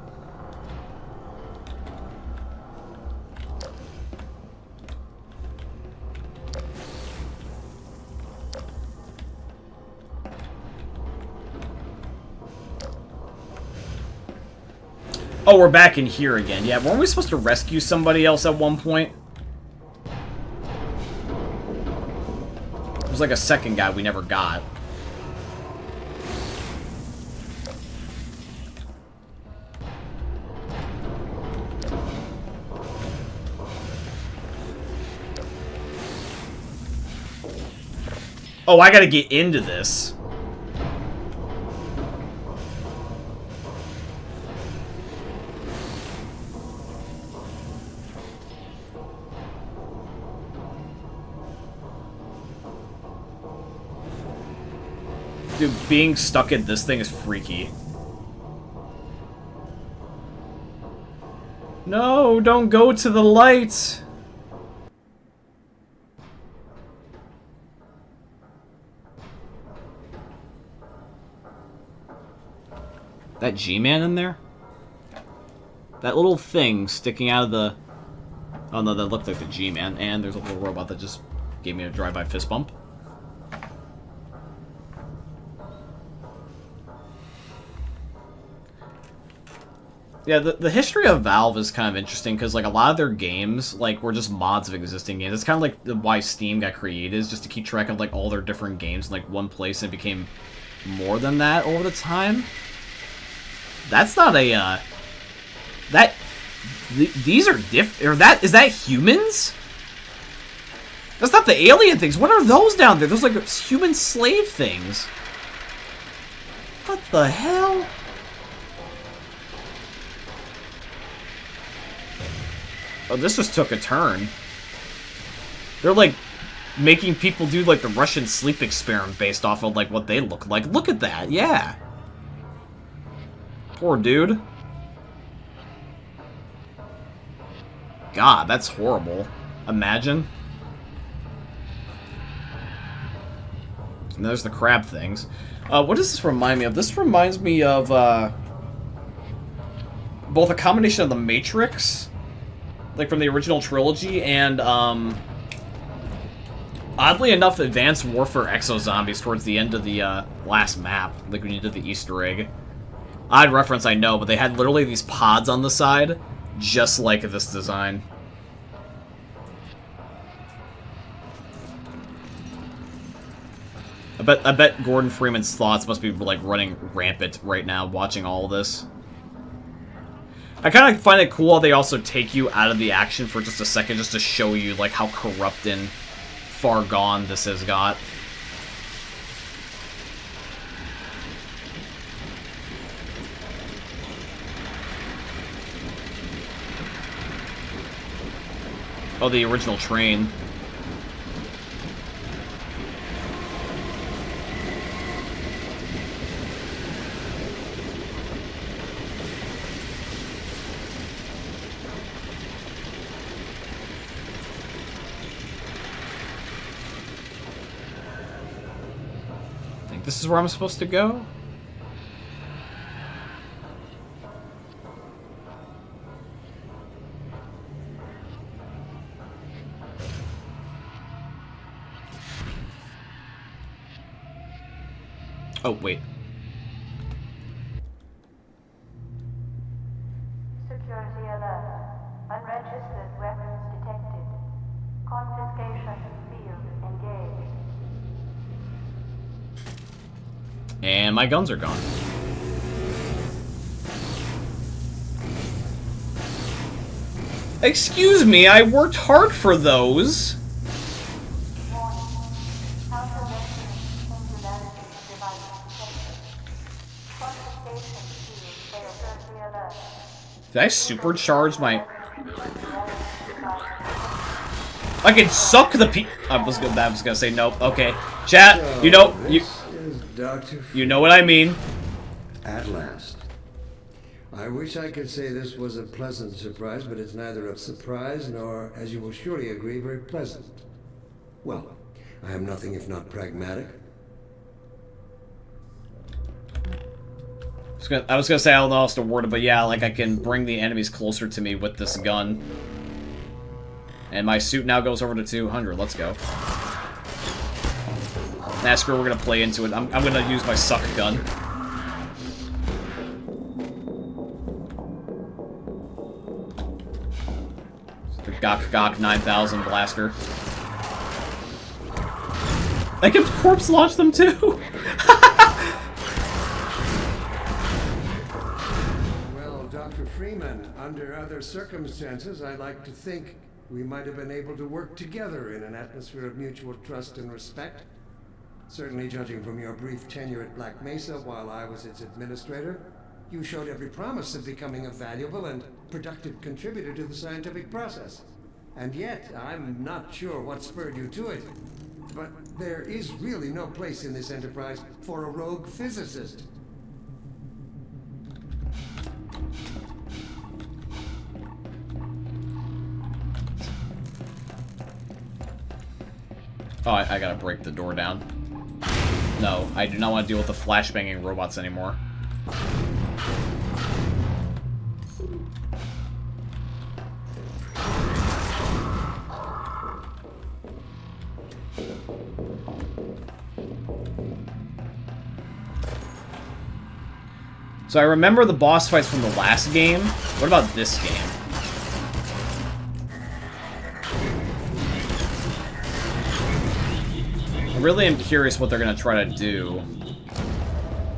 A: Oh, we're back in here again. Yeah, weren't we supposed to rescue somebody else at one point? There was like a second guy we never got. Oh, I gotta get into this. Dude, being stuck at this thing is freaky. No, don't go to the light! That G-Man in there? That little thing sticking out of the... Oh no, that looked like the G-Man. And there's a little robot that just gave me a drive-by fist bump. Yeah, the history of Valve is kind of interesting, because like a lot of their games like were just mods of existing games. It's kind of like why Steam got created, is just to keep track of like all their different games in like one place, and it became more than that over the time. That's not a, these are is that humans? That's not the alien things. What are those down there? Those like human slave things. What the hell? Oh, this just took a turn. They're like making people do like the Russian sleep experiment based off of like what they look like. Look at that, yeah. Poor dude. God, that's horrible. Imagine. And there's the crab things. What does this remind me of? This reminds me of both a combination of the Matrix, like from the original trilogy, and oddly enough, Advanced Warfare Exo-Zombies towards the end of the last map, like when you did the Easter egg. Odd reference, I know, but they had literally these pods on the side, just like this design. I bet Gordon Freeman's thoughts must be like running rampant right now, watching all of this. I kind of find it cool how they also take you out of the action for just a second, just to show you like how corrupt and far gone this has got. Oh, the original train. I think this is where I'm supposed to go? Oh, wait.
G: Security alert. Unregistered weapons detected. Confiscation field engaged.
A: And my guns are gone. Excuse me, I worked hard for those. Did I supercharge my... I can suck the I was gonna say nope. Okay, chat.
D: So,
A: you know you know what I mean.
D: At last. I wish I could say this was a pleasant surprise, but it's neither a surprise nor, as you will surely agree, very pleasant. Well, I am nothing if not pragmatic.
A: I was gonna say I don't know how else to word it, but yeah, like I can bring the enemies closer to me with this gun. And my suit now goes over to 200. Let's go. Nah, screw it, we're gonna play into it. I'm gonna use my suck gun. The Gok 9000 blaster. I can corpse launch them too!
D: Well, Dr. Freeman, under other circumstances, I'd like to think we might have been able to work together in an atmosphere of mutual trust and respect. Certainly, judging from your brief tenure at Black Mesa while I was its administrator, you showed every promise of becoming a valuable and productive contributor to the scientific process. And yet, I'm not sure what spurred you to it. But there is really no place in this enterprise for a rogue physicist.
A: Oh, I gotta break the door down. No, I do not want to deal with the flashbanging robots anymore. So I remember the boss fights from the last game. What about this game? I really am curious what they're gonna try to do.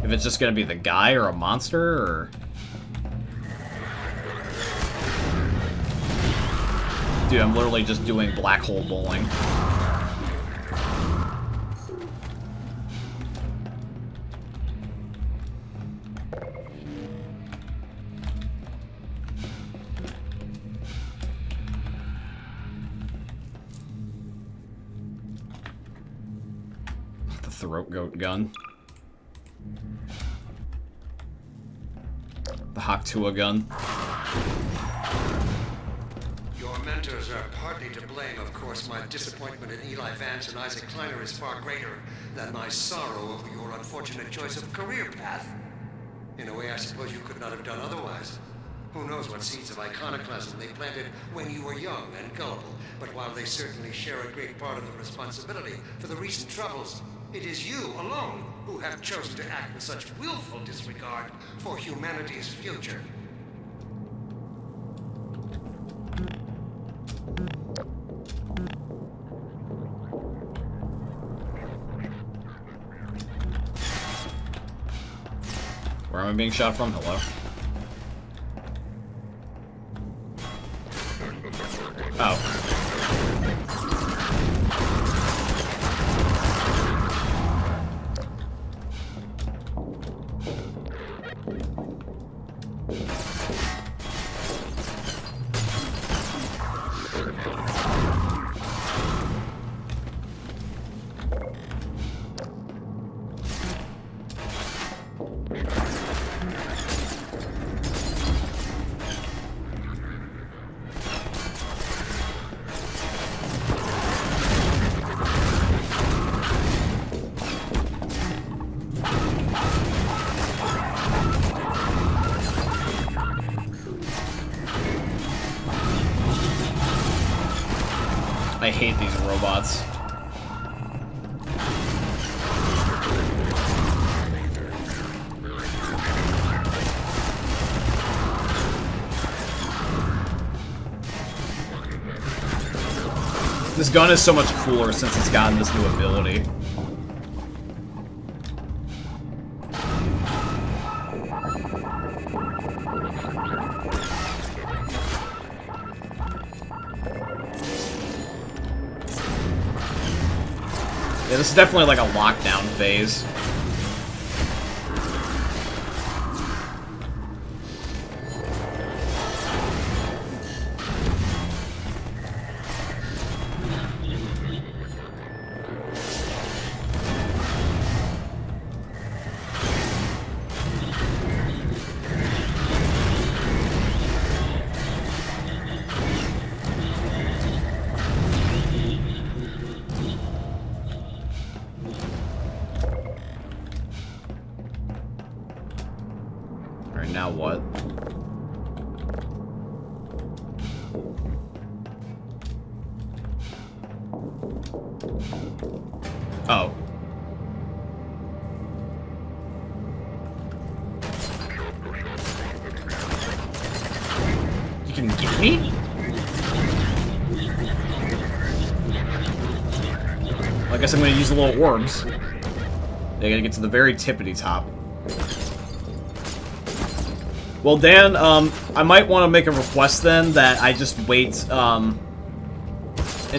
A: If it's just gonna be the guy or a monster, or... Dude, I'm literally just doing black hole bowling. Throat goat gun. The Haktua gun.
D: Your Hunters are partly to blame, of course. My disappointment in Eli Vance and Isaac Kleiner is far greater than my sorrow over your unfortunate choice of career path. In a way, I suppose you could not have done otherwise. Who knows what seeds of iconoclasm they planted when you were young and gullible. But while they certainly share a great part of the responsibility for the recent troubles, it is you alone who have chosen to act with such willful disregard for humanity's future.
A: Where am I being shot from? Hello? Oh. I hate these robots. This gun is so much cooler since it's gotten this new ability. Yeah, this is definitely like a lockdown phase. Alright, now what? Oh. You can get me? Well, I guess I'm gonna use the little orbs. They gotta get to the very tippity top. Well, Dan, I might want to make a request then that I just wait, and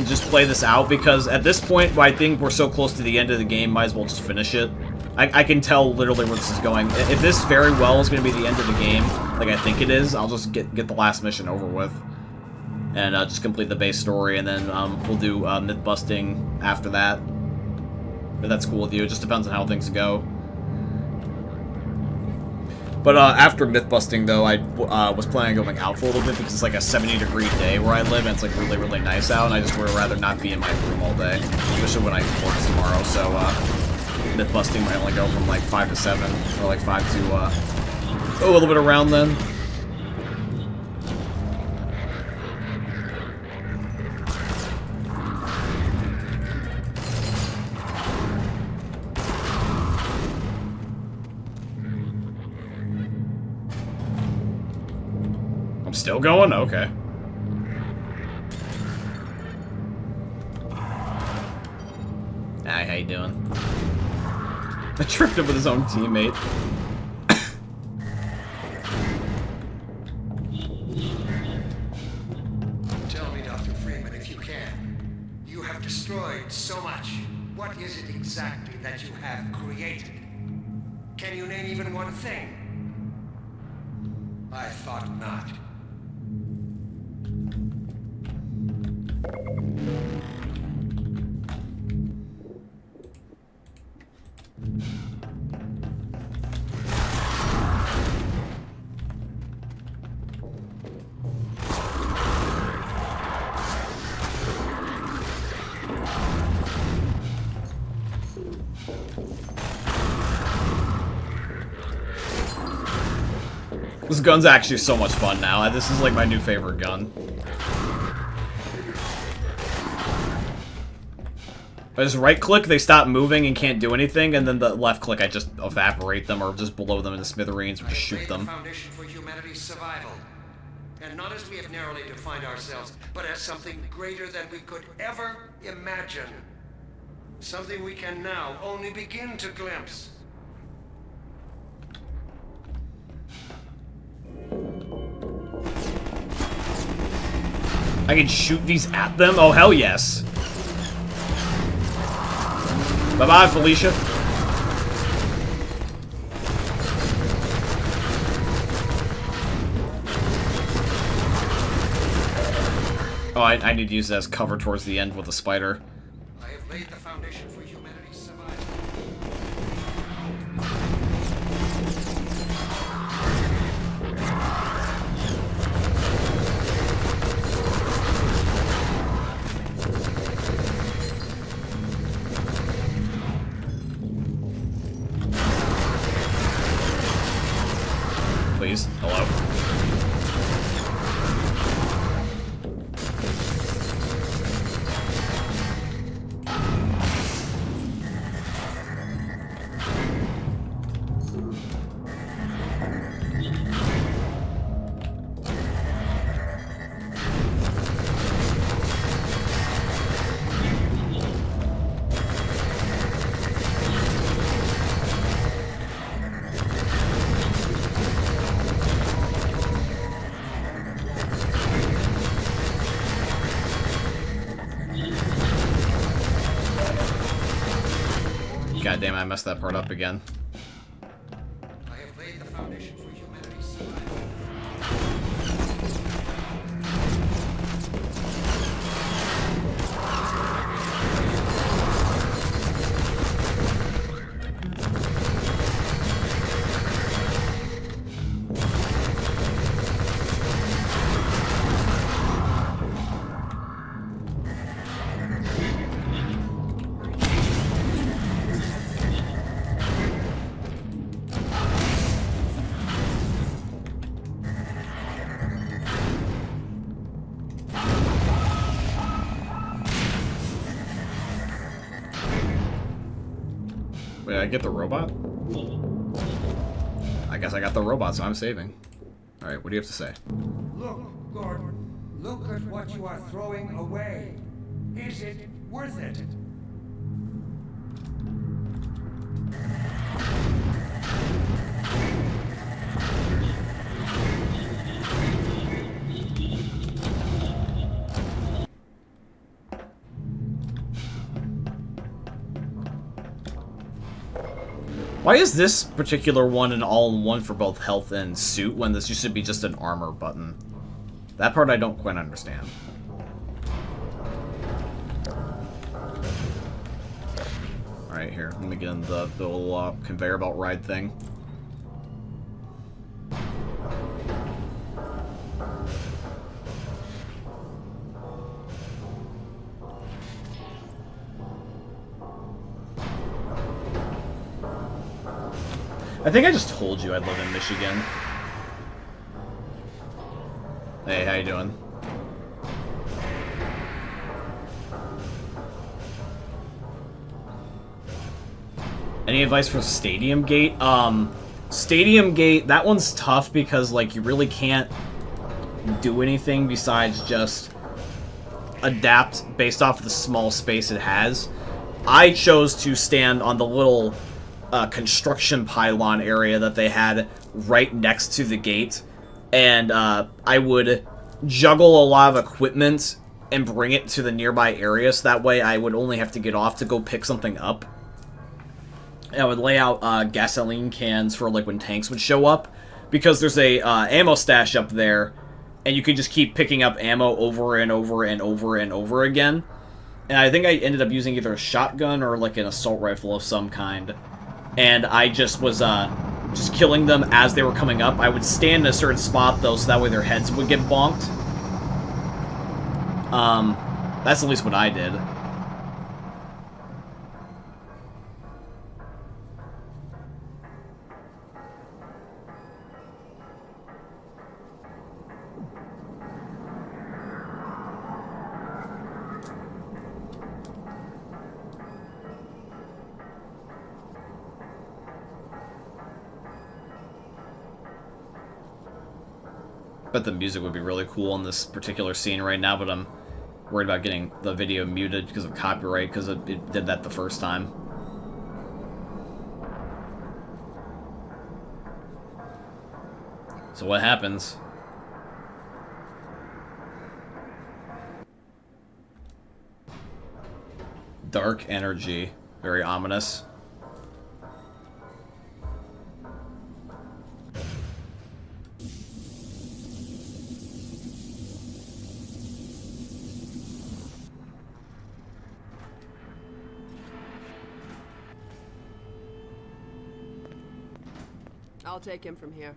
A: just play this out, because at this point, I think we're so close to the end of the game, might as well just finish it. I can tell literally where this is going. If this very well is going to be the end of the game, like I think it is, I'll just get the last mission over with. And just complete the base story, and then we'll do myth-busting after that. If that's cool with you, it just depends on how things go. But after myth-busting, though, I was planning on going out for a little bit because it's like a 70-degree day where I live, and it's like really, really nice out, and I just would rather not be in my room all day, especially when I work tomorrow. So myth-busting might only go from like 5 to 7, or like 5 to a little bit around then. Still going? Okay. Hi, how you doing? I tripped up with his own teammate.
D: Tell me, Dr. Freeman, if you can. You have destroyed so much. What is it exactly that you have created? Can you name even one thing? I thought not.
A: This gun's actually so much fun now. This is like my new favorite gun. I just right-click, they stop moving and can't do anything, and then the left-click, I just evaporate them or just blow them into smithereens or just shoot them.
D: The foundation for humanity's survival. And not as we have narrowly defined ourselves, but as something greater than we could ever imagine. Something we can now only begin to glimpse.
A: I can shoot these at them? Oh, hell yes. Bye-bye, Felicia. Oh, I need to use that as cover towards the end with the spider.
D: I have laid the foundation for humanity's survival.
A: Please. Hello. God damn, I messed that part up again.
D: I have laid the foundation for humanity's survival.
A: Wait, did I get the robot? I guess I got the robot, so I'm saving. Alright, what do you have to say?
D: Look, Gordon. Look at what you are throwing away. Is it worth it?
A: Why is this particular one an all-in-one for both health and suit when this used to be just an armor button? That part I don't quite understand. Alright, here, let me get in the little conveyor belt ride thing. I think I just told you I live in Michigan. Hey, how you doing? Any advice for Stadium Gate? Stadium Gate, that one's tough because, like, you really can't do anything besides just adapt based off of the small space it has. I chose to stand on the little construction pylon area that they had right next to the gate, and I would juggle a lot of equipment and bring it to the nearby area, so that way I would only have to get off to go pick something up. And I would lay out gasoline cans for like when tanks would show up, because there's a ammo stash up there, and you can just keep picking up ammo over and over and over and over again. And I think I ended up using either a shotgun or like an assault rifle of some kind. And I just was just killing them as they were coming up. I would stand in a certain spot, though, so that way their heads would get bonked. That's at least what I did. Bet the music would be really cool in this particular scene right now, but I'm worried about getting the video muted because of copyright, because it did that the first time. So what happens? Dark energy. Very ominous.
H: I'll take him from here.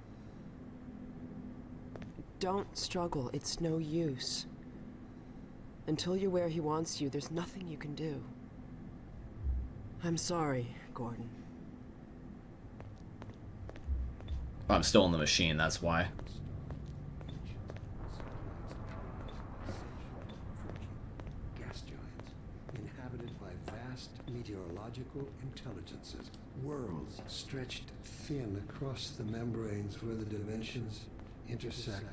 H: Don't struggle. It's no use. Until you're where he wants you, there's nothing you can do. I'm sorry, Gordon.
A: I'm still in the machine, that's why.
D: Gas giants, inhabited by vast meteorological intelligences. Worlds stretched thin across the membranes where the dimensions intersect.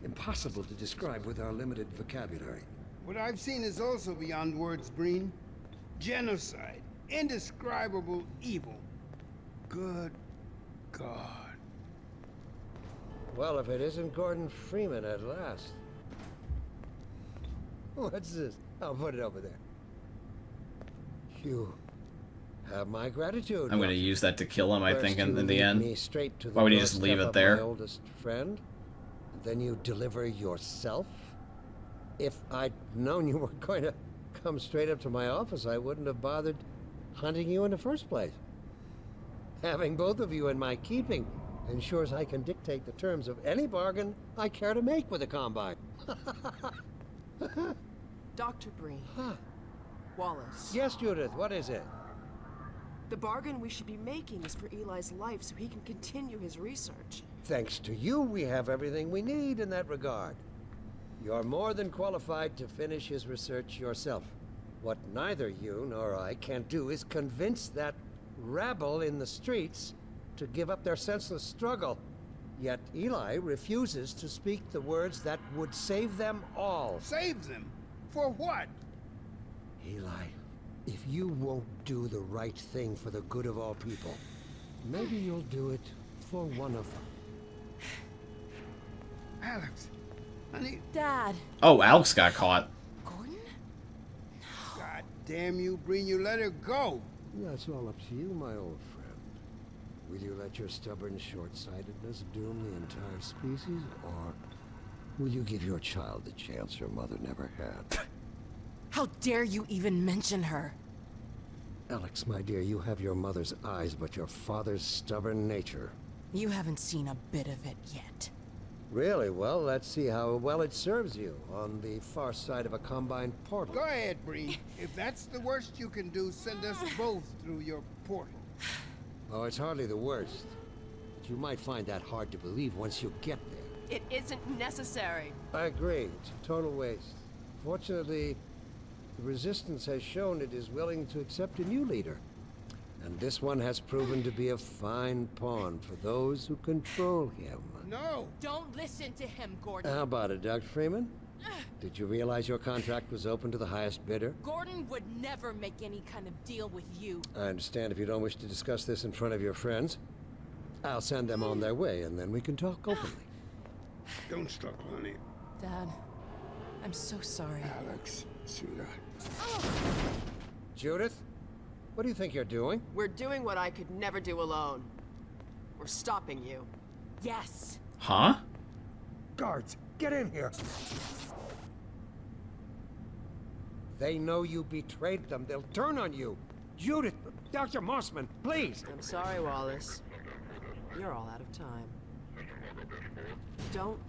D: Impossible to describe with our limited vocabulary.
I: What I've seen is also beyond words, Breen. Genocide. Indescribable evil. Good God.
J: Well, if it isn't Gordon Freeman at last. What's this? I'll put it over there. You have my gratitude.
A: I'm going to use that to kill him, I think, in the end.
J: Me straight to the
A: Why would you just leave it there?
J: My oldest friend. Then you deliver yourself? If I'd known you were going to come straight up to my office, I wouldn't have bothered hunting you in the first place. Having both of you in my keeping ensures I can dictate the terms of any bargain I care to make with the Combine.
H: Dr. Breen.
J: Huh.
H: Wallace.
J: Yes, Judith, what is it?
H: The bargain we should be making is for Eli's life so he can continue his research.
J: Thanks to you, we have everything we need in that regard. You're more than qualified to finish his research yourself. What neither you nor I can do is convince that rabble in the streets to give up their senseless struggle. Yet Eli refuses to speak the words that would save them all.
I: Save them? For what?
J: Eli, if you won't do the right thing for the good of all people, maybe you'll do it for one of them.
I: Alex, honey.
F: Dad.
A: Oh, Alex got caught.
F: Gordon?
I: God damn you, Breen, you let her go.
J: That's all up to you, my old friend. Will you let your stubborn short-sightedness doom the entire species, or will you give your child the chance her mother never had?
F: How dare you even mention her?
J: Alex, my dear, you have your mother's eyes, but your father's stubborn nature.
F: You haven't seen a bit of it yet.
J: Really? Well, let's see how well it serves you on the far side of a Combine portal.
I: Go ahead, Breen. If that's the worst you can do, send us both through your portal.
J: Oh, it's hardly the worst. But you might find that hard to believe once you get there.
H: It isn't necessary.
J: I agree. It's a total waste. Fortunately, the Resistance has shown it is willing to accept a new leader. And this one has proven to be a fine pawn for those who control him.
I: No!
F: Don't listen to him, Gordon.
J: How about it, Dr. Freeman? Did you realize your contract was open to the highest bidder?
F: Gordon would never make any kind of deal with you.
J: I understand if you don't wish to discuss this in front of your friends. I'll send them on their way, and then we can talk openly.
I: Don't struggle, honey.
F: Dad, I'm so sorry.
I: Alex, sweetheart.
J: Judith, what do you think you're doing?
H: We're doing what I could never do alone. We're stopping you.
F: Yes.
A: Huh?
J: Guards, get in here! They know you betrayed them. They'll turn on you. Judith, Dr. Mossman, please!
H: I'm sorry, Wallace. You're all out of time. Don't...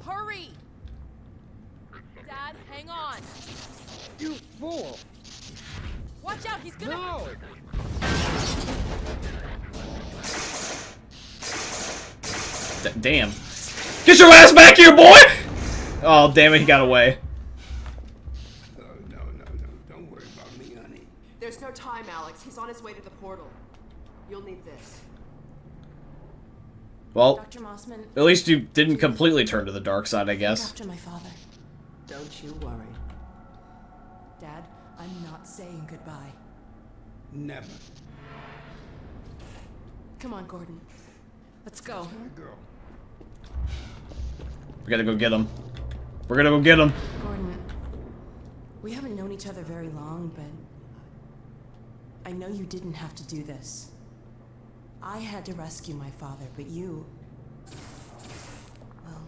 F: Hurry! Dad, hang on.
J: You fool!
F: Watch out, he's gonna...
J: No!
A: Damn. Get your ass back here, boy! Oh, damn it, he got away.
I: Oh, no. Don't worry about me, honey.
H: There's no time, Alex. He's on his way to the portal. You'll need this.
A: Well,
K: Dr. Mossman,
A: at least you didn't completely turn to the dark side, I guess.
K: after my father.
H: Don't you worry.
K: Dad, I'm not saying goodbye.
I: Never.
K: Come on, Gordon. Let's go.
I: My girl.
A: We gotta go get him. We're gonna go get him.
K: Gordon, we haven't known each other very long, but I know you didn't have to do this. I had to rescue my father, but you... Well,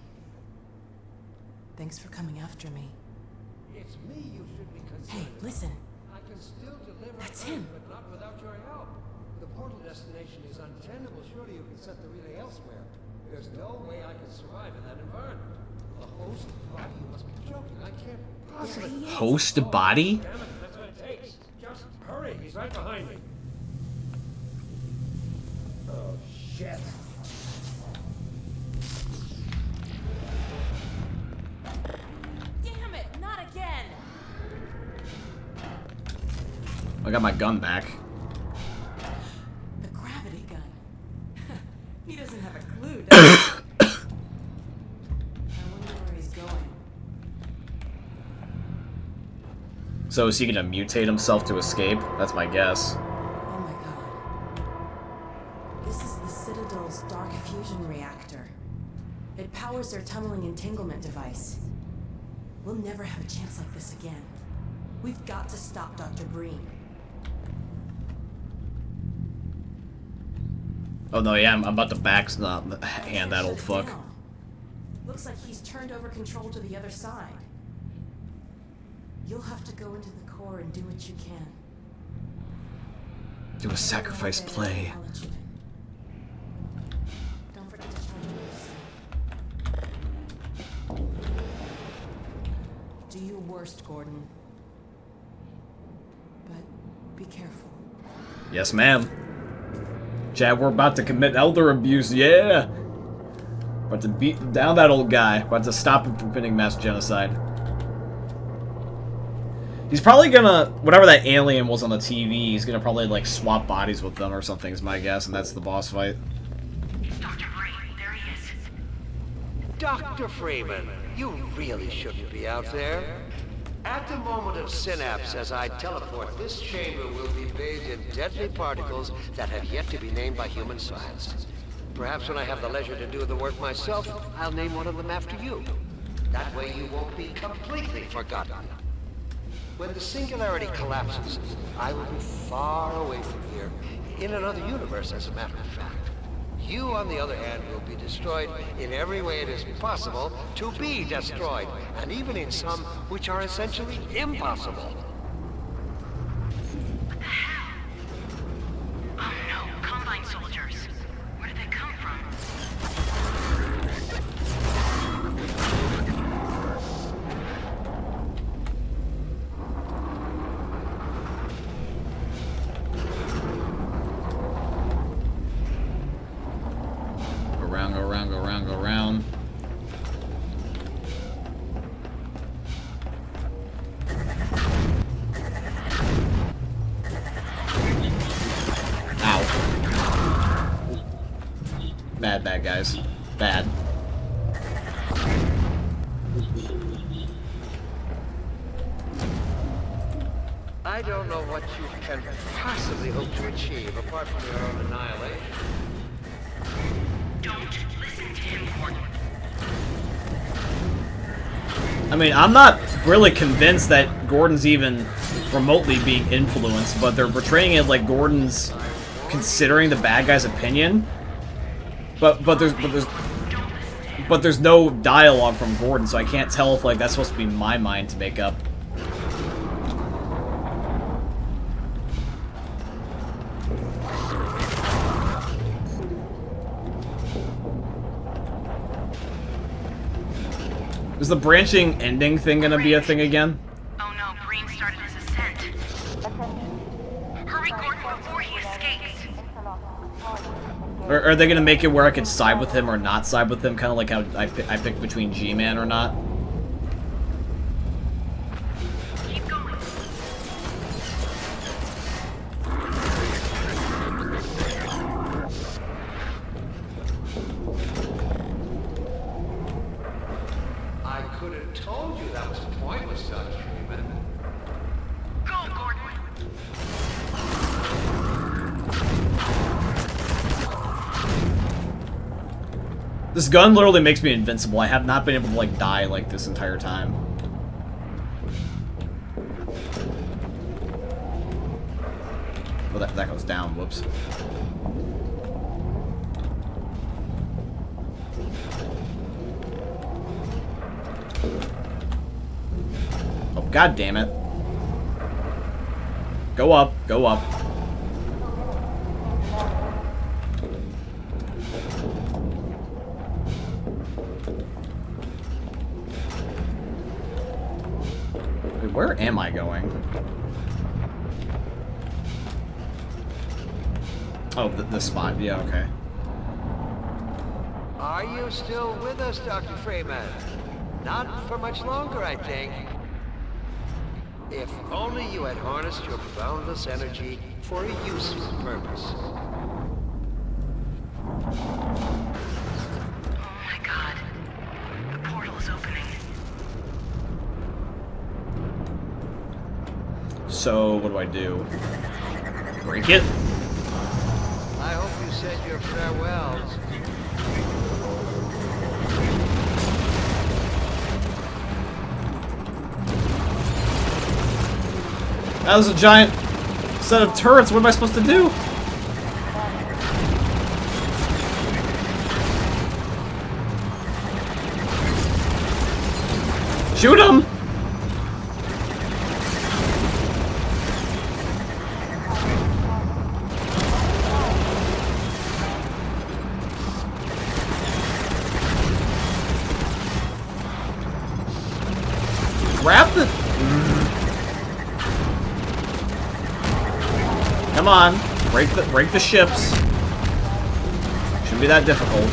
K: thanks for coming after me.
J: It's me you should be concerned.
K: Hey, listen.
J: I can still deliver.
K: That's him.
J: But not without your help. The portal destination is untenable. Surely you can set the relay elsewhere. There's no way I can survive in that environment. A host body? You must be joking. I can't possibly.
A: Host body?
J: Damn it, that's what it takes. Just hurry. He's right behind me. Oh, shit.
K: Damn it, not again!
A: I got my gun back.
K: The gravity gun. He doesn't have a clue, does he? I wonder where he's going.
A: So is he gonna mutate himself to escape? That's my guess.
K: Oh my god. This is the Citadel's dark fusion reactor. It powers their tunneling entanglement device. We'll never have a chance like this again. We've got to stop Dr. Green.
A: Oh no, yeah, I'm about to hand that old fuck.
K: Down. Looks like he's turned over control to the other side. You'll have to go into the core and do what you can.
A: Do a sacrifice play.
K: I'll let you in. Don't forget to charge yours. Do your worst, Gordon. But be careful.
A: Yes, ma'am. Chad, we're about to commit elder abuse, yeah! About to beat down that old guy. About to stop him from committing mass genocide. He's probably gonna, whatever that alien was on the TV, he's gonna probably, like, swap bodies with them or something is my guess, and that's the boss fight.
L: Dr. Green, there he is.
J: Dr. Freeman, you really shouldn't be out there. At the moment of synapse, as I teleport, this chamber will be bathed in deadly particles that have yet to be named by human science. Perhaps when I have the leisure to do the work myself, I'll name one of them after you. That way you won't be completely forgotten. When the singularity collapses, I will be far away from here, in another universe, as a matter of fact. You, on the other hand, will be destroyed in every way it is possible to be destroyed, and even in some which are essentially impossible.
L: What the hell? Oh no, Combine soldiers. Where did they come from?
A: Go around. Ow. Bad guys. Bad.
J: I don't know what you can possibly hope to achieve apart from your own annihilation.
L: Don't listen to him, Gordon.
A: I mean, I'm not really convinced that Gordon's even remotely being influenced, but they're portraying it like Gordon's considering the bad guy's opinion. But there's no dialogue from Gordon, so I can't tell if like that's supposed to be my mind to make up. Is the branching ending thing gonna be a thing again?
L: Oh no, Green started his ascent. Hurry, Gordon, before he escapes.
A: Or are they gonna make it where I can side with him or not side with him? Kind of like how I picked between G-Man or not?
L: Keep going.
A: This gun literally makes me invincible. I have not been able to, like, die, like, this entire time. Oh, that goes down. Whoops. Oh, god damn it. Go up. Go up. Wait, where am I going? Oh, this spot. Yeah, okay.
J: Are you still with us, Dr. Freeman? Not for much longer, I think. If only you had harnessed your boundless energy for a useful purpose.
L: Oh my god. The portal is opening.
A: So, what do I do? Break it?
J: I hope you said your farewells.
A: That was a giant set of turrets. What am I supposed to do? Shoot him! Grab the... Come on, break the ships. Shouldn't be that difficult.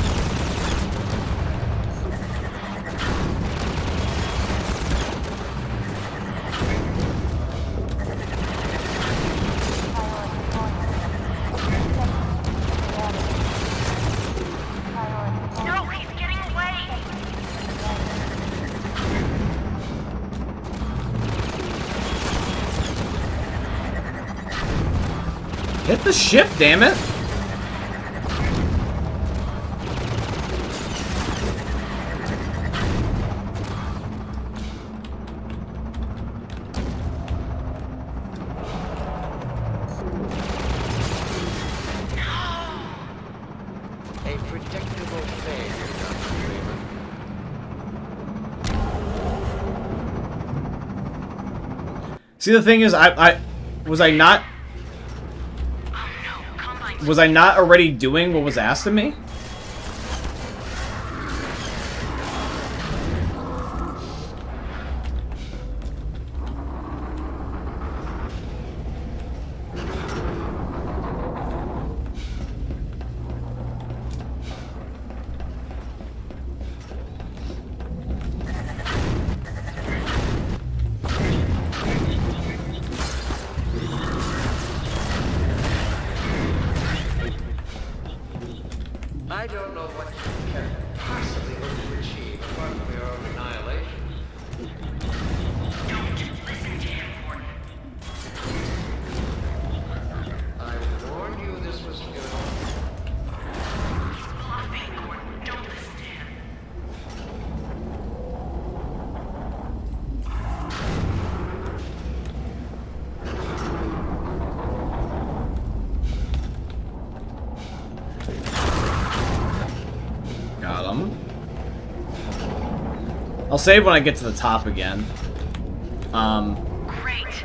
L: No, he's getting away!
A: Hit the ship, damn it!
J: A predictable failure, Dr. Freeman.
A: See, the thing is, was I not already doing what was asked of me?
J: I don't know what you can possibly hope to achieve apart from your own annihilation.
L: Don't listen to him, Gordon.
J: I warned you this was good.
L: He's bluffing, Gordon. Don't listen to him.
A: Got him. I'll save when I get to the top again.
L: Great.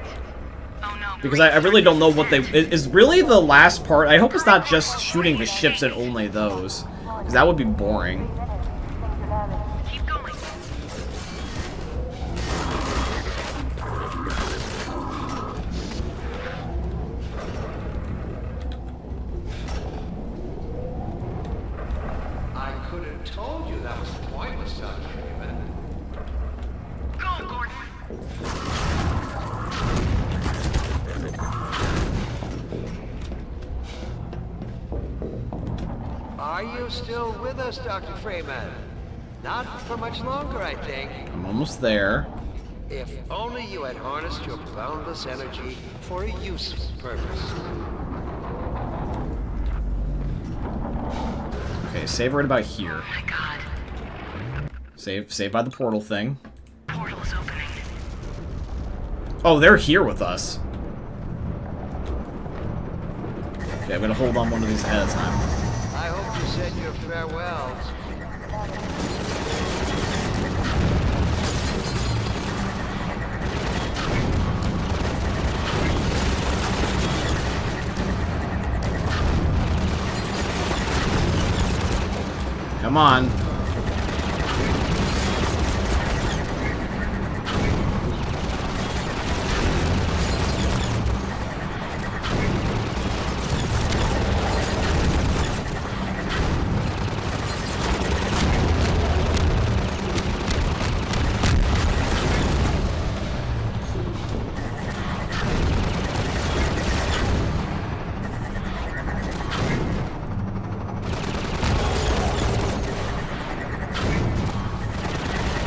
L: Oh no.
A: Because I really don't know what they... Is really the last part... I hope it's not just shooting the ships and only those. Because that would be boring.
L: Keep going.
J: I could have told you that was pointless, Dr. Freeman.
L: Go, Gordon.
J: Are you still with us, Dr. Freeman? Not for much longer, I think.
A: I'm almost there.
J: If only you had harnessed your boundless energy for a useful purpose.
A: Okay, save right about here.
L: Oh my god.
A: Save by the portal thing.
L: Portal is opening.
A: Oh, they're here with us. Okay, I'm gonna hold on one of these ahead of time.
J: I hope you said your farewells.
A: Come on.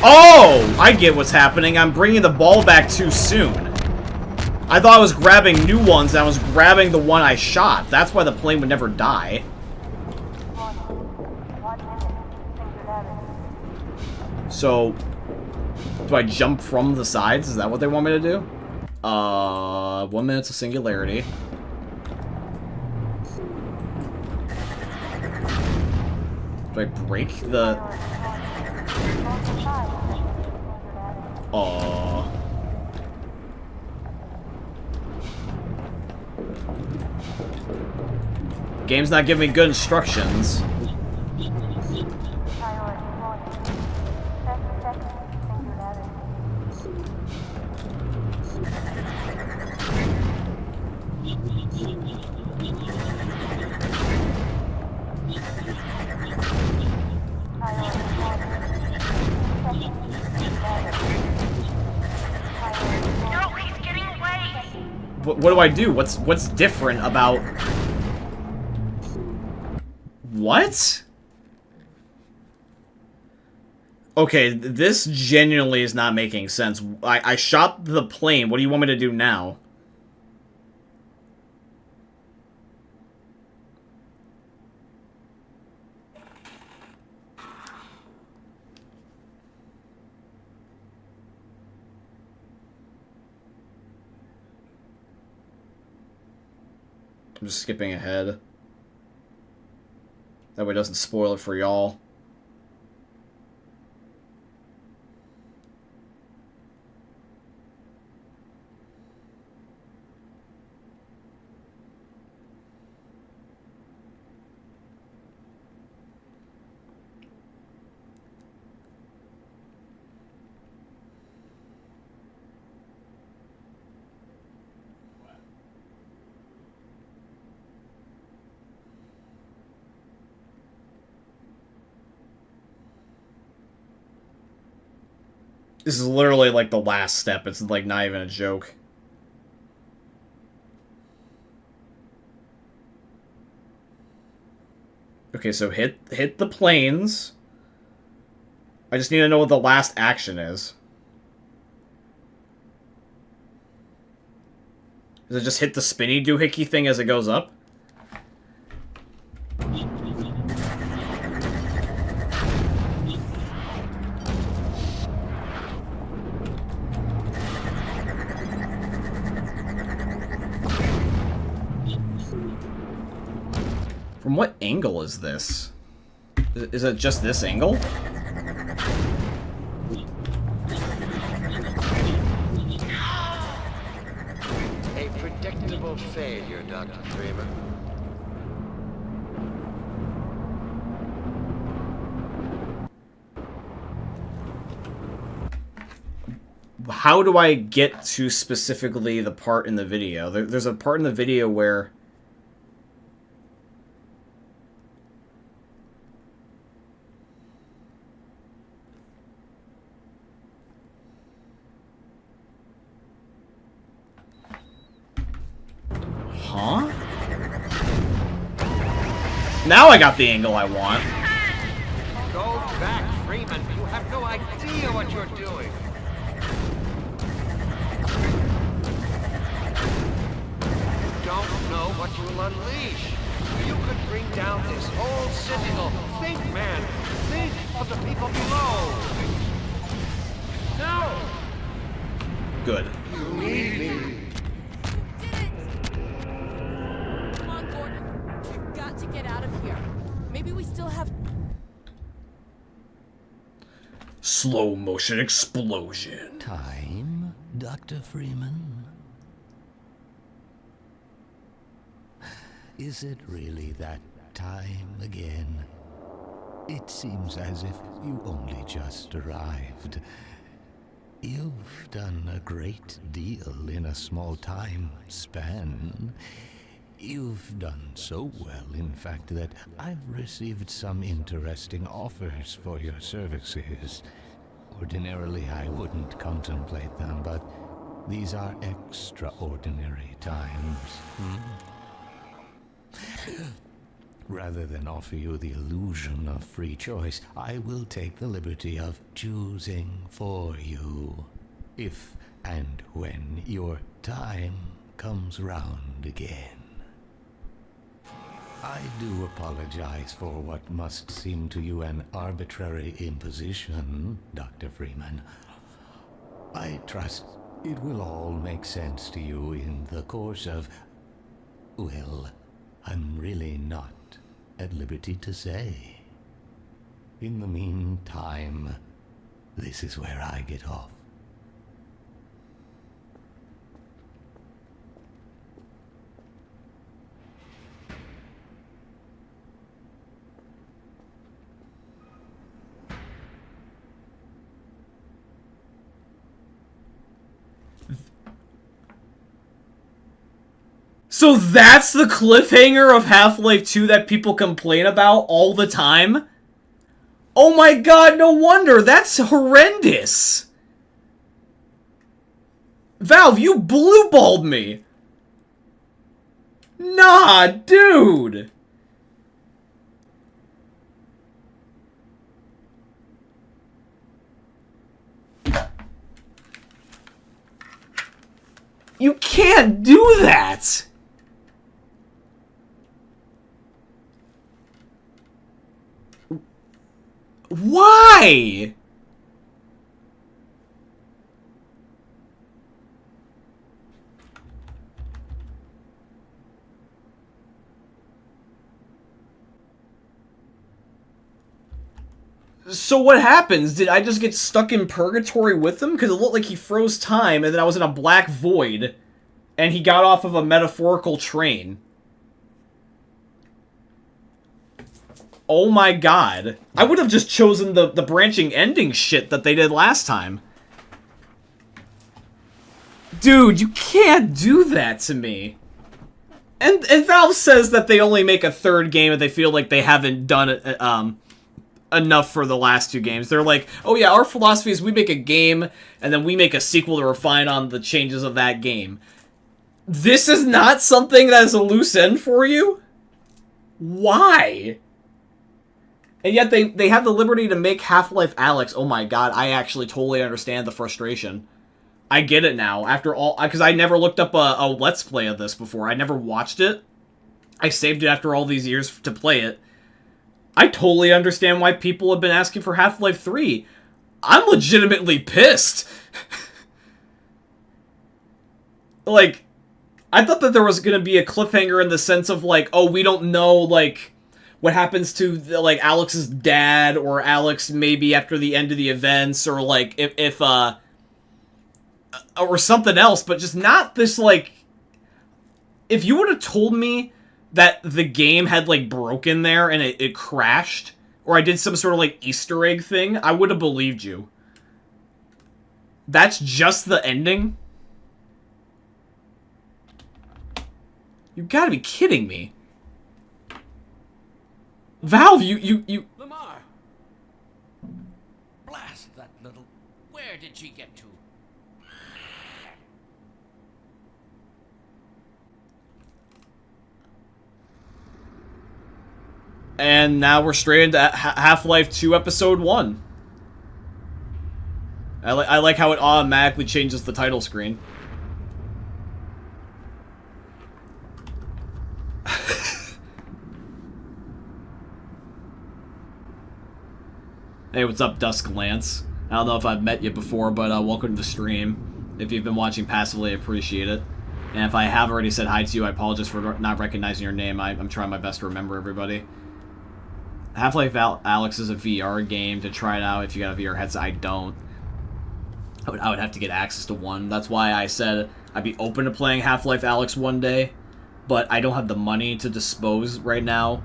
A: Oh! I get what's happening. I'm bringing the ball back too soon. I thought I was grabbing new ones, and I was grabbing the one I shot. That's why the plane would never die. So, do I jump from the sides? Is that what they want me to do? 1 minute to singularity. Do I break the... Game's not giving me good instructions. What do I do? What's different about... What? Okay, this genuinely is not making sense. I shot the plane. What do you want me to do now? I'm just skipping ahead. That way it doesn't spoil it for y'all. This is literally like the last step. It's like not even a joke. Okay, so hit the planes. I just need to know what the last action is. Does it just hit the spinny doohickey thing as it goes up? From what angle is this? Is it just this angle?
J: A predictable failure, Dr. Freeman.
A: How do I get to specifically the part in the video? There's a part in the video where... Huh? Now I got the angle I want.
J: Go back, Freeman. You have no idea what you're doing. You don't know what you will unleash. You could bring down this whole citadel. Think, man. Think of the people below. No!
A: Good.
J: You need me.
F: Come on, Gordon. We've got to get out of here. Maybe we still have...
A: Slow motion explosion.
M: Time, Dr. Freeman? Is it really that time again? It seems as if you only just arrived. You've done a great deal in a small time span. You've done so well, in fact, that I've received some interesting offers for your services. Ordinarily, I wouldn't contemplate them, but these are extraordinary times. Rather than offer you the illusion of free choice, I will take the liberty of choosing for you, if and when your time comes round again. I do apologize for what must seem to you an arbitrary imposition, Dr. Freeman. I trust it will all make sense to you in the course of... well, I'm really not at liberty to say. In the meantime, this is where I get off.
A: So that's the cliffhanger of Half-Life 2 that people complain about all the time? Oh my god, no wonder! That's horrendous! Valve, you blue-balled me! Nah, dude! You can't do that! Why? So what happens? Did I just get stuck in purgatory with him? Because it looked like he froze time and then I was in a black void and he got off of a metaphorical train. Oh my god. I would have just chosen the branching ending shit that they did last time. Dude, you can't do that to me. And Valve says that they only make a third game if they feel like they haven't done it enough for the last two games. They're like, oh yeah, our philosophy is we make a game and then we make a sequel to refine on the changes of that game. This is not something that is a loose end for you? Why? And yet they have the liberty to make Half-Life Alyx. Oh my god, I actually totally understand the frustration. I get it now. After all, because I never looked up a Let's Play of this before. I never watched it. I saved it after all these years to play it. I totally understand why people have been asking for Half-Life 3. I'm legitimately pissed. Like, I thought that there was going to be a cliffhanger in the sense of, like, oh, we don't know, like, what happens to, like, Alex's dad, or Alex maybe after the end of the events, or, like, if or something else, but just not this, like... If you would have told me that the game had, like, broken there and it crashed, or I did some sort of, like, Easter egg thing, I would have believed you. That's just the ending? You gotta be kidding me. Valve, you...
C: Lamar! Blast that little... Where did she get to?
A: And now we're straight into Half-Life 2 Episode 1. I like how it automatically changes the title screen. Hey, what's up, Dusk Lance? I don't know if I've met you before, but welcome to the stream. If you've been watching passively, I appreciate it. And if I have already said hi to you, I apologize for not recognizing your name. I'm trying my best to remember everybody. Half-Life Alyx is a VR game to try it out if you got a VR headset. I don't. I would have to get access to one. That's why I said I'd be open to playing Half-Life Alyx one day, but I don't have the money to dispose right now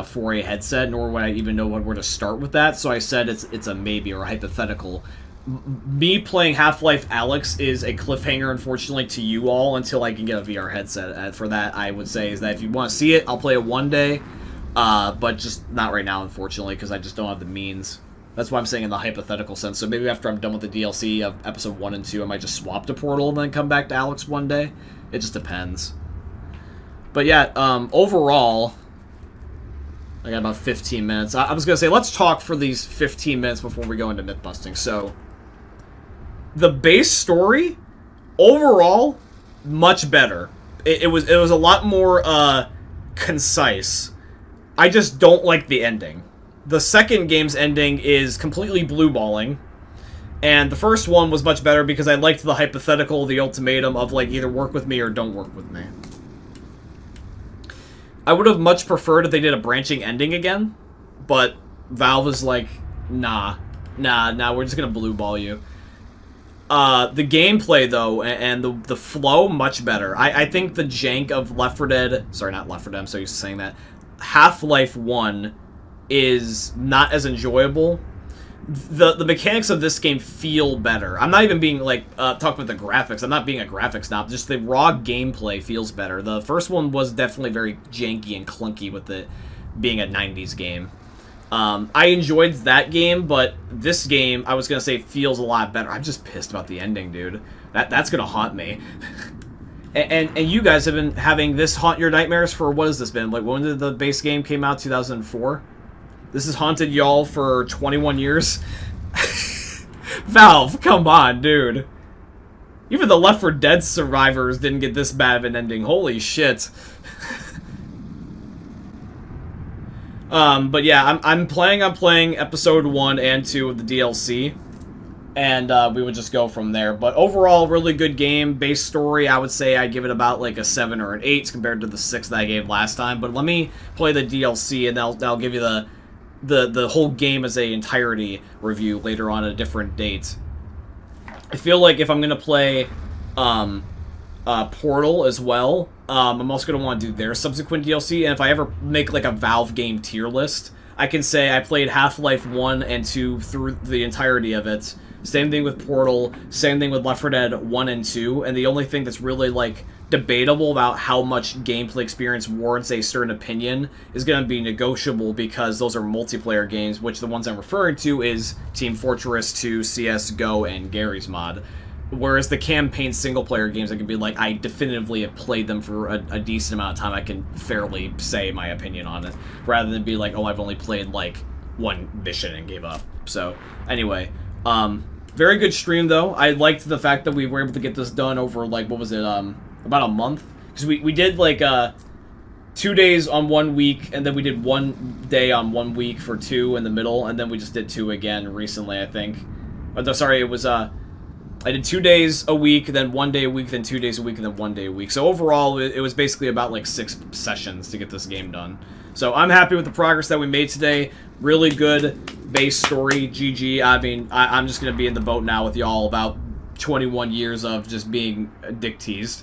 A: for a headset, nor would I even know where to start with that, so I said it's a maybe or a hypothetical. Me playing Half-Life Alyx is a cliffhanger, unfortunately, to you all until I can get a VR headset. For that, I would say is that if you want to see it, I'll play it one day, but just not right now, unfortunately, because I just don't have the means. That's why I'm saying in the hypothetical sense. So maybe after I'm done with the DLC of Episode 1 and 2, I might just swap to Portal and then come back to Alyx one day. It just depends. But yeah, overall, I got about 15 minutes. I was going to say, let's talk for these 15 minutes before we go into myth-busting. So, the base story, overall, much better. It was a lot more concise. I just don't like the ending. The second game's ending is completely blue-balling, and the first one was much better because I liked the hypothetical, the ultimatum of, like, either work with me or don't work with me. I would have much preferred if they did a branching ending again, but Valve is like, nah, we're just gonna blue ball you. The gameplay, though, and the flow, much better. I think the jank of Left 4 Dead, sorry, not Left 4 Dead, I'm so used to saying that, Half-Life 1 is not as enjoyable. The mechanics of this game feel better. I'm not even being, like, talking about the graphics. I'm not being a graphics snob. Just the raw gameplay feels better. The first one was definitely very janky and clunky with it being a 90s game. I enjoyed that game, but this game, I was going to say, feels a lot better. I'm just pissed about the ending, dude. That's going to haunt me. and you guys have been having this haunt your nightmares for, what has this been? Like, when did the base game came out? 2004? This has haunted y'all for 21 years? Valve, come on, dude. Even the Left 4 Dead survivors didn't get this bad of an ending. Holy shit. But yeah, I'm planning on playing Episode 1 and 2 of the DLC. And we would just go from there. But overall, really good game. Base story, I would say I'd give it about like a 7 or an 8 compared to the 6 that I gave last time. But let me play the DLC, and that'll give you the whole game as a entirety review later on at a different date. I feel like if I'm going to play Portal as well, I'm also going to want to do their subsequent DLC, and if I ever make like a Valve game tier list, I can say I played Half-Life 1 and 2 through the entirety of it. Same thing with Portal, same thing with Left 4 Dead 1 and 2, and the only thing that's really like debatable about how much gameplay experience warrants a certain opinion is going to be negotiable because those are multiplayer games, which the ones I'm referring to is Team Fortress 2, CSGO, and Gary's Mod. Whereas the campaign single-player games, I can be like, I definitively have played them for a decent amount of time, I can fairly say my opinion on it, rather than be like, oh, I've only played like one mission and gave up. So, anyway, very good stream, though. I liked the fact that we were able to get this done over, like, what was it, about a month? Because we did, like, 2 days on 1 week, and then we did 1 day on 1 week for 2 in the middle, and then we just did 2 again recently, I think. Oh, no, sorry, it was, I did 2 days a week, then 1 day a week, then 2 days a week, and then 1 day a week. So overall, it was basically about, like, 6 sessions to get this game done. So I'm happy with the progress that we made today. Really good base story, GG. I mean, I'm just going to be in the boat now with y'all about 21 years of just being dick teased.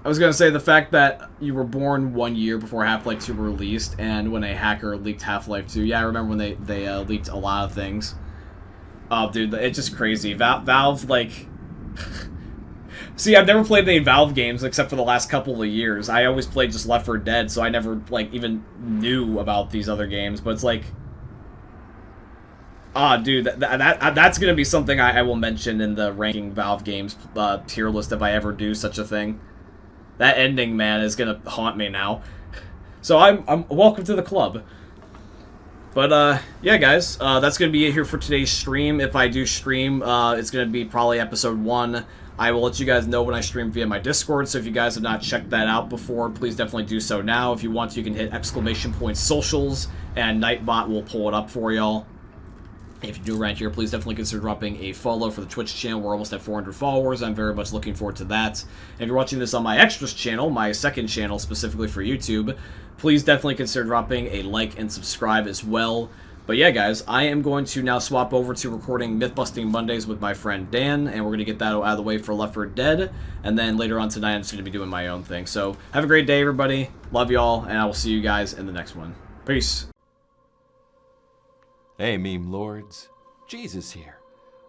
A: I was going to say the fact that you were born 1 year before Half-Life 2 released, and when a hacker leaked Half-Life 2. Yeah, I remember when they leaked a lot of things. Oh, dude, it's just crazy. Valve, like... See, I've never played any Valve games except for the last couple of years. I always played just Left 4 Dead, so I never, like, even knew about these other games. But it's like... Ah, dude, that's going to be something I will mention in the ranking Valve games tier list if I ever do such a thing. That ending, man, is gonna haunt me now. So I'm welcome to the club. But yeah, guys, that's gonna be it here for today's stream. If I do stream, it's gonna be probably episode 1 I will let you guys know when I stream via my Discord, so if you guys have not checked that out before, please definitely do so now. If you want to, you can hit !socials, and Nightbot will pull it up for y'all. If you do around here, please definitely consider dropping a follow for the Twitch channel. We're almost at 400 followers. I'm very much looking forward to that. And if you're watching this on my Extras channel, my second channel specifically for YouTube, please definitely consider dropping a like and subscribe as well. But yeah, guys, I am going to now swap over to recording Myth-Busting Mondays with my friend Dan, and we're going to get that out of the way for Left 4 Dead, and then later on tonight I'm just going to be doing my own thing. So, have a great day, everybody. Love y'all, and I will see you guys in the next one. Peace.
N: Hey, meme lords. Jesus here.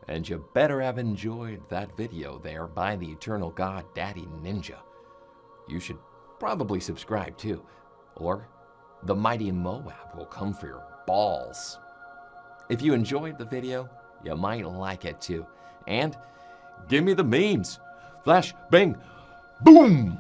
N: And you better have enjoyed that video there by the Eternal God Daddy Ninja. You should probably subscribe too, or the mighty Moab will come for your balls. If you enjoyed the video, you might like it too. And give me the memes. Flash, bang, boom!